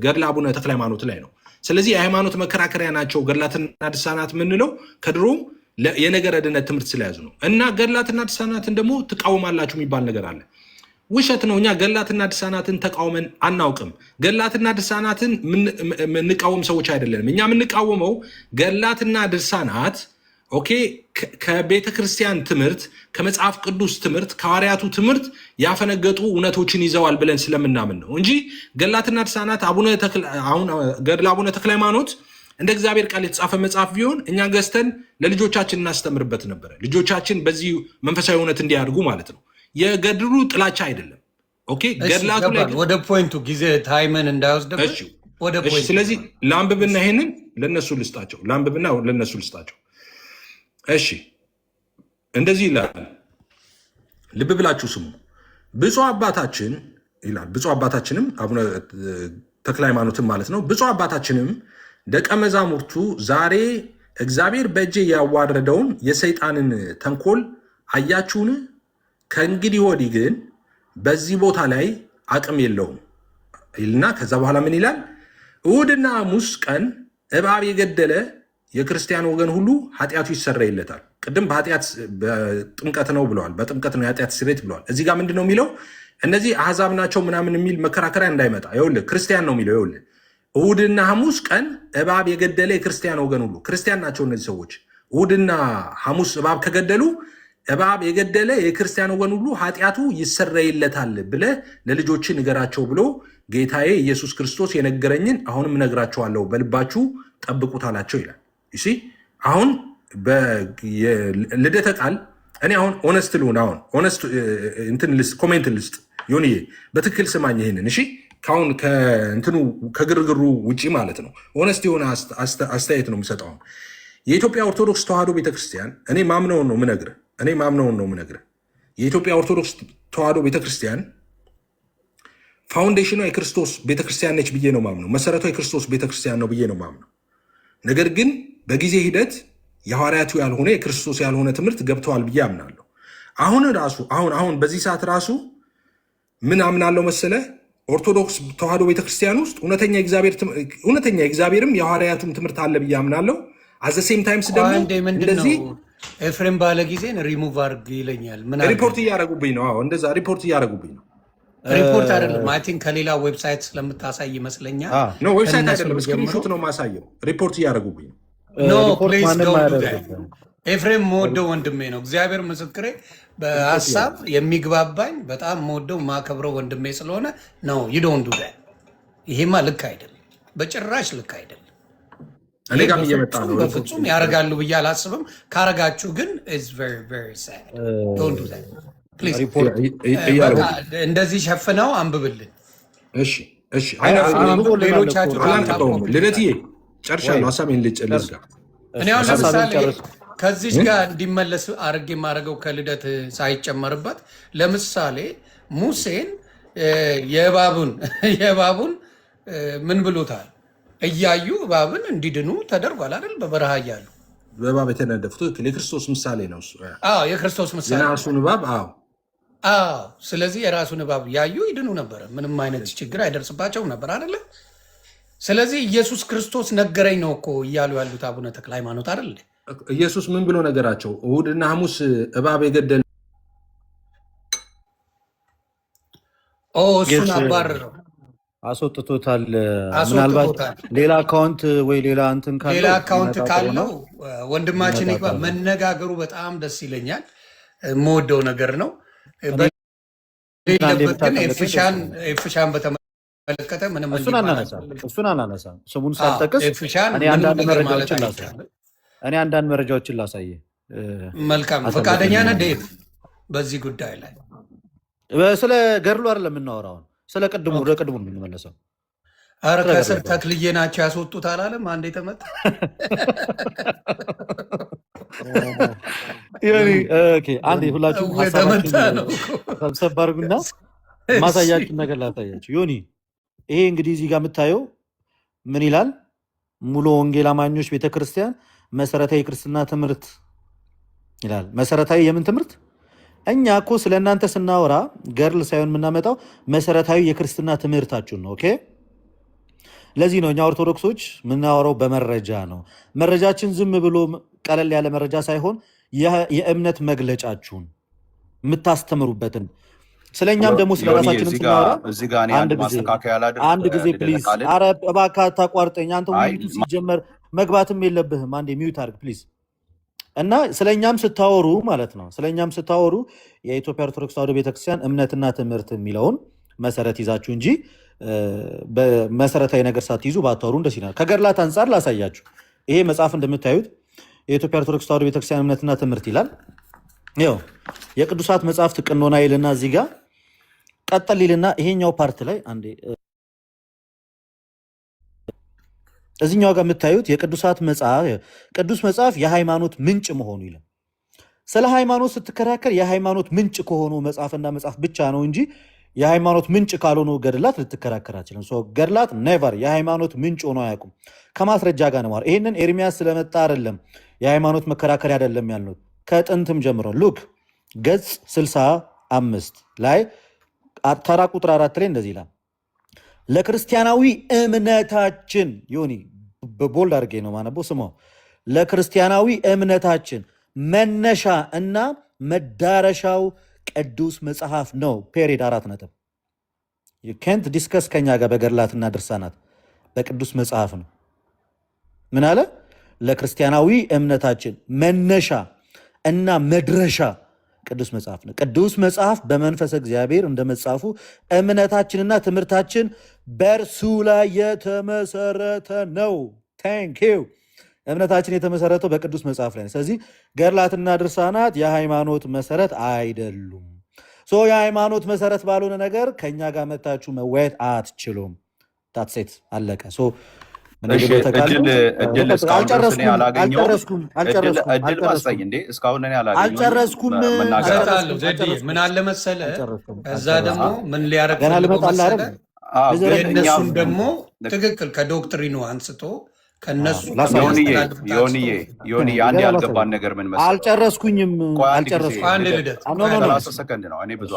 ገድለ አቡነ ተክለ ሃይማኖት ላይ ነው። ስለዚህ የሃይማኖት መከራከሪያ ናቸው ገድላትና ድርሳናት የምንለው ከድሮም የነገረ ድነት ትምህርት ስለያዙ ነው። እና ገድላትና ድርሳናትን ደግሞ ትቃወማላችሁ የሚባል ነገር አለ። ውሸት ነው። እኛ ገድላትና ድርሳናትን ተቃውመን አናውቅም። ገድላትና ድርሳናትን የምንቃወም ሰዎች አይደለንም። እኛ የምንቃወመው ገድላትና ድርሳናት ኦኬ ከቤተ ክርስቲያን ትምህርት ከመጽሐፍ ቅዱስ ትምህርት ከሐዋርያቱ ትምህርት ያፈነገጡ እውነቶችን ይዘዋል ብለን ስለምናምን ነው እንጂ ገድላትና ድርሳናት ገድለ አቡነ ተክለ ሃይማኖት እንደ እግዚአብሔር ቃል የተጻፈ መጽሐፍ ቢሆን እኛ ገዝተን ለልጆቻችን እናስተምርበት ነበረ። ልጆቻችን በዚህ መንፈሳዊ እውነት እንዲያድጉ ማለት ነው። የገድሉ ጥላቻ አይደለም። ኦኬ ገድላቱ ላይ ወደ ፖይንቱ ጊዜ ታይመን እንዳይወስደብሽ ወደ ፖይንቱ። ስለዚህ ላንብብና ይሄንን ለነሱ ልስጣቸው። እሺ እንደዚህ ይላል። ልብ ብላችሁ ስሙ። ብፁዕ አባታችን ይላል። ብፁዕ አባታችንም አቡነ ተክለ ሃይማኖትም ማለት ነው። ብፁዕ አባታችንም ደቀ መዛሙርቱ ዛሬ እግዚአብሔር በእጄ ያዋረደውን የሰይጣንን ተንኮል አያችሁን? ከእንግዲህ ወዲህ ግን በዚህ ቦታ ላይ አቅም የለውም ይልና ከዛ በኋላ ምን ይላል? እሑድና ሐሙስ ቀን እባብ የገደለ የክርስቲያን ወገን ሁሉ ኃጢአቱ ይሰረይለታል። ቅድም በጥምቀት ነው ብለዋል። በጥምቀት ነው የኃጢአት ስርየት ብለዋል። እዚህ ጋር ምንድን ነው የሚለው? እነዚህ አሕዛብ ናቸው ምናምን የሚል መከራከሪያ እንዳይመጣ። ይኸውልህ ክርስቲያን ነው የሚለው። ይኸውልህ እሑድና ሐሙስ ቀን እባብ የገደለ የክርስቲያን ወገን ሁሉ ክርስቲያን ናቸው እነዚህ ሰዎች። እሑድና ሐሙስ እባብ ከገደሉ እባብ የገደለ የክርስቲያን ወገን ሁሉ ኃጢአቱ ይሰረይለታል ብለህ ለልጆች ንገራቸው ብሎ ጌታዬ ኢየሱስ ክርስቶስ የነገረኝን አሁንም እነግራቸዋለሁ፣ በልባችሁ ጠብቁት አላቸው ይላል። እሺ አሁን ልደተ ቃል እኔ አሁን ኦነስት ልሁን። አሁን ኦነስት እንትን ልስጥ፣ ኮሜንት ልስጥ። ዮኒዬ በትክክል ስማኝ ይሄንን። እሺ ካሁን ከእንትኑ ከግርግሩ ውጪ ማለት ነው። ኦነስት የሆነ አስተያየት ነው የምሰጠው። የኢትዮጵያ ኦርቶዶክስ ተዋሕዶ ቤተክርስቲያን እኔ ማምነውን ነው የምነግርህ። የኢትዮጵያ ኦርቶዶክስ ተዋሕዶ ቤተክርስቲያን ፋውንዴሽኗ የክርስቶስ ቤተክርስቲያን ነች ብዬ ነው ማምነው። መሰረቷ የክርስቶስ ቤተክርስቲያን ነው ብዬ ነው ማምነው። ነገር ግን በጊዜ ሂደት የሐዋርያቱ ያልሆነ የክርስቶስ ያልሆነ ትምህርት ገብተዋል ብዬ አምናለሁ። አሁን በዚህ ሰዓት ራሱ ምን አምናለሁ መሰለ? ኦርቶዶክስ ተዋሕዶ ቤተክርስቲያን ውስጥ እውነተኛ የእግዚአብሔርም የሐዋርያቱም ትምህርት አለ ብዬ አምናለሁ። አዘሴም ታይምስ ደግሞ እንደዚህ ኤፍሬም ባለ ጊዜን ሪሙቭ አድርግ ይለኛል። ሪፖርት እያደረጉብኝ ነው። እንደዛ ሪፖርት እያደረጉብኝ ነው። ሪፖርት አይደለም አይ ቲንክ ከሌላ ዌብሳይት ስለምታሳይ ይመስለኛል። ኖ ዌብሳይት አይደለም፣ ስክሪንሾት ነው ማሳየው። ሪፖርት እያደረጉብኝ ነው። ኖ ፕሊዝ ዶንት ዱ ዛት። ኤፍሬም መወደው ወንድሜ ነው። እግዚአብሔር ምስክሬ፣ በሀሳብ የሚግባባኝ በጣም መወደው ማከብረው ወንድሜ ስለሆነ ነው። ዩ ዶንት ዱ ዛት። ይሄማ ልክ አይደለም፣ በጭራሽ ልክ አይደለም። እኔ ጋር እየመጣ ነው። በፍጹም ያደርጋሉ ብዬ አላስብም። ካረጋችሁ ግን ኢትስ ቬሪ ቬሪ ሳድ። ዶንት ዱ ዛት ፕሊዝ። እንደዚህ ሸፍነው አንብብልን። እሺ ሌሎቻችሁ ልደትዬ ጨርሻለሁ። ሀሳቤን ልዝጋ። እኔ አሁን ለምሳሌ ከዚች ጋር እንዲመለስ አድርጌ የማደርገው ከልደት ሳይጨመርበት ለምሳሌ ሙሴን የእባቡን ምን ብሎታል? እያዩ እባብን እንዲድኑ ተደርጓል አይደል? በበረሃ እያሉ በእባብ የተነደፉት የክርስቶስ ምሳሌ ነው እሱ። የክርስቶስ ምሳሌ የራሱን እባብ። ስለዚህ የራሱን እባብ ያዩ ይድኑ ነበረ። ምንም አይነት ችግር አይደርስባቸውም ነበር አይደለ? ስለዚህ ኢየሱስ ክርስቶስ ነገረኝ ነው እኮ እያሉ ያሉት አቡነ ተክለ ሃይማኖት አይደል? ኢየሱስ ምን ብሎ ነገራቸው? እሑድና ሐሙስ እባብ የገደለ እሱን አባረረው፣ አስወጥቶታል። ምናልባት ሌላ አካውንት ወይ ሌላ እንትን ካለው ወንድማችን ይግባ። መነጋገሩ በጣም ደስ ይለኛል። የምወደው ነገር ነው። በሌለበት ግን ኤፍሻን በተመለከተ ምንም እሱን አናነሳም። ስሙን ሳልጠቅስ እኔ አንዳንድ መረጃዎችን ላሳየ። መልካም ፈቃደኛ ነህ ዴቭ? በዚህ ጉዳይ ላይ ስለ ገድሉ አይደለም የምናወራው፣ ስለ ቅድሙ ወደ ቅድሙ የምንመለሰው። ኧረ ከስር ተክልዬ ናቸው ያስወጡት አላለም? አንዴ ተመጣ አንዴ ሁላችሁም ሰብሰብ አድርጉና ማሳያችን ነገር ላሳያችሁ። ዮኒ ይሄ እንግዲህ እዚህ ጋር የምታየው ምን ይላል? ሙሉ ወንጌል አማኞች ቤተክርስቲያን መሰረታዊ ክርስትና ትምህርት ይላል። መሰረታዊ የምን ትምህርት? እኛ እኮ ስለ እናንተ ስናወራ ገርል ሳይሆን የምናመጣው መሰረታዊ የክርስትና ትምህርታችሁን ነው። ኦኬ። ለዚህ ነው እኛ ኦርቶዶክሶች የምናወራው በመረጃ ነው። መረጃችን ዝም ብሎ ቀለል ያለ መረጃ ሳይሆን የእምነት መግለጫችሁን የምታስተምሩበትን፣ ስለኛም ደግሞ ስለራሳችንም ስናወራ አንድ ጊዜ ፕሊዝ፣ ኧረ እባክህ አታቋርጠኝ። አንተ ውይይቱ ሲጀመር መግባትም የለብህም። አንዴ ሚዩት አድርግ ፕሊዝ። እና ስለኛም ስታወሩ ማለት ነው ስለኛም ስታወሩ የኢትዮጵያ ኦርቶዶክስ ተዋሕዶ ቤተክርስቲያን እምነትና ትምህርት የሚለውን መሰረት ይዛችሁ እንጂ በመሰረታዊ ነገር ሳትይዙ ባታወሩ ደስ ይላል። ከገድላት አንጻር ላሳያችሁ። ይሄ መጽሐፍ እንደምታዩት የኢትዮጵያ ኦርቶዶክስ ተዋሕዶ ቤተክርስቲያን እምነትና ትምህርት ይላል። ይኸው የቅዱሳት መጽሐፍት ቅኖና ይልና እዚህ ጋር ቀጠል ይልና ይሄኛው ፓርት ላይ አንዴ እዚህኛው ጋር የምታዩት የቅዱሳት መጽሐፍ ቅዱስ መጽሐፍ የሃይማኖት ምንጭ መሆኑ ይላል። ስለ ሃይማኖት ስትከራከር የሃይማኖት ምንጭ ከሆኑ መጽሐፍና መጽሐፍ ብቻ ነው እንጂ የሃይማኖት ምንጭ ካልሆኑ ገድላት ልትከራከር አትችልም። ገድላት ኔቨር የሃይማኖት ምንጭ ሆኖ አያውቁም። ከማስረጃ ጋር ነው። ይህንን ኤርሚያስ ስለመጣ አይደለም የሃይማኖት መከራከሪያ አይደለም ያልነው፣ ከጥንትም ጀምሮ ሉክ ገጽ 65 ላይ ተራ ቁጥር 4 ላይ እንደዚህ ይላል። ለክርስቲያናዊ እምነታችን ዮኒ በቦልድ አድርጌ ነው ማነበው ስማው። ለክርስቲያናዊ እምነታችን መነሻ እና መዳረሻው ቅዱስ መጽሐፍ ነው። ፔሪድ 4 ነጥብ ኬንት ዲስከስ ከኛ ጋር በገድላትና ድርሳናት በቅዱስ መጽሐፍ ነው። ምን አለ? ለክርስቲያናዊ እምነታችን መነሻ እና መድረሻ ቅዱስ መጽሐፍ ነው። ቅዱስ መጽሐፍ በመንፈስ እግዚአብሔር እንደመጻፉ እምነታችንና ትምህርታችን በእርሱ ላይ የተመሰረተ ነው። ታንኪዩ። እምነታችን የተመሰረተው በቅዱስ መጽሐፍ ላይ ነው። ስለዚህ ገድላትና ድርሳናት የሃይማኖት መሰረት አይደሉም። የሃይማኖት መሰረት ባልሆነ ነገር ከኛ ጋር መታችሁ መወያየት አትችሉም። ታትሴት አለቀ። አልጨረስኩም። ምን አለ መሰለህ፣ እዛ ደግሞ ምን ሊያረግ እነሱም ደግሞ ትክክል ከዶክትሪኑ አንስቶ ከነሱ ዮኒ አንድ ያልገባን ነገር ምን መሰለህ፣ አልጨረስኩኝም። አንድ ልደት 30 ሰከንድ ነው። እኔ ብዙ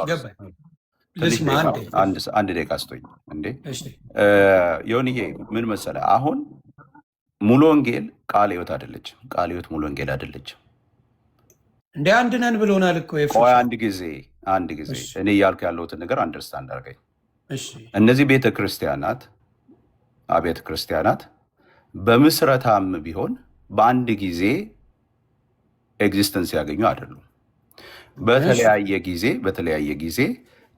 አንድ ደቂቃ ስቶኝ እንዴ ዮኒዬ፣ ምን መሰለህ፣ አሁን ሙሉ ወንጌል ቃለ ሕይወት አይደለችም። ቃለ ሕይወት ሙሉ ወንጌል አይደለችም። እንደ አንድ ነን ብሎናል እኮ። ቆይ አንድ ጊዜ እኔ እያልኩ ያለሁትን ነገር አንደርስታንድ አድርገኝ። እነዚህ ቤተ ክርስቲያናት አብያተ ክርስቲያናት በምስረታም ቢሆን በአንድ ጊዜ ኤግዚስተንስ ያገኙ አይደሉም። በተለያየ ጊዜ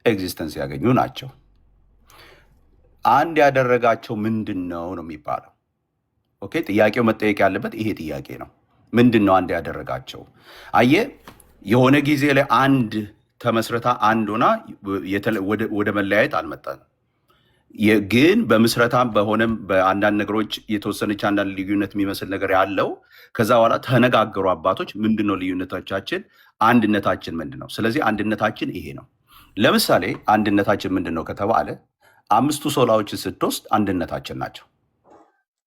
ኤግዚስተንስ ያገኙ ናቸው። አንድ ያደረጋቸው ምንድን ነው የሚባለው? ኦኬ፣ ጥያቄው መጠየቅ ያለበት ይሄ ጥያቄ ነው። ምንድን ነው አንድ ያደረጋቸው? አየህ፣ የሆነ ጊዜ ላይ አንድ ተመስረታ አንድ ሆና ወደ መለያየት አልመጣንም። ግን በምስረታም በሆነም በአንዳንድ ነገሮች የተወሰነች አንዳንድ ልዩነት የሚመስል ነገር ያለው ከዛ በኋላ ተነጋገሩ አባቶች። ምንድን ነው ልዩነቶቻችን? አንድነታችን ምንድን ነው? ስለዚህ አንድነታችን ይሄ ነው። ለምሳሌ አንድነታችን ምንድን ነው ከተባለ 5ቱ ሶላዎችን ስትወስድ አንድነታችን ናቸው።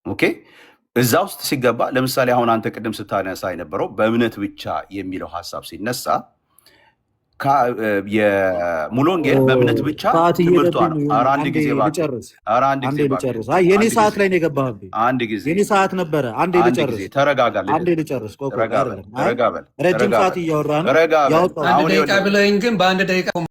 ኦኬ፣ እዛ ውስጥ ሲገባ ለምሳሌ አሁን አንተ ቅድም ስታነሳ የነበረው በእምነት ብቻ የሚለው ሀሳብ ሲነሳ የሙሉ ወንጌል በእምነት ብቻ ትምህርቷ ነው። አንድ ጊዜ የኔ ሰዓት ላይ ነው የገባህብኝ። አንድ ጊዜ የኔ ሰዓት ነበረ። አንዴ ልጨርስ። ተረጋጋ። አንዴ ልጨርስ። ረጅም ሰዓት እያወራ ነው። አንድ ደቂቃ ብለኸኝ ግን በአንድ ደቂቃ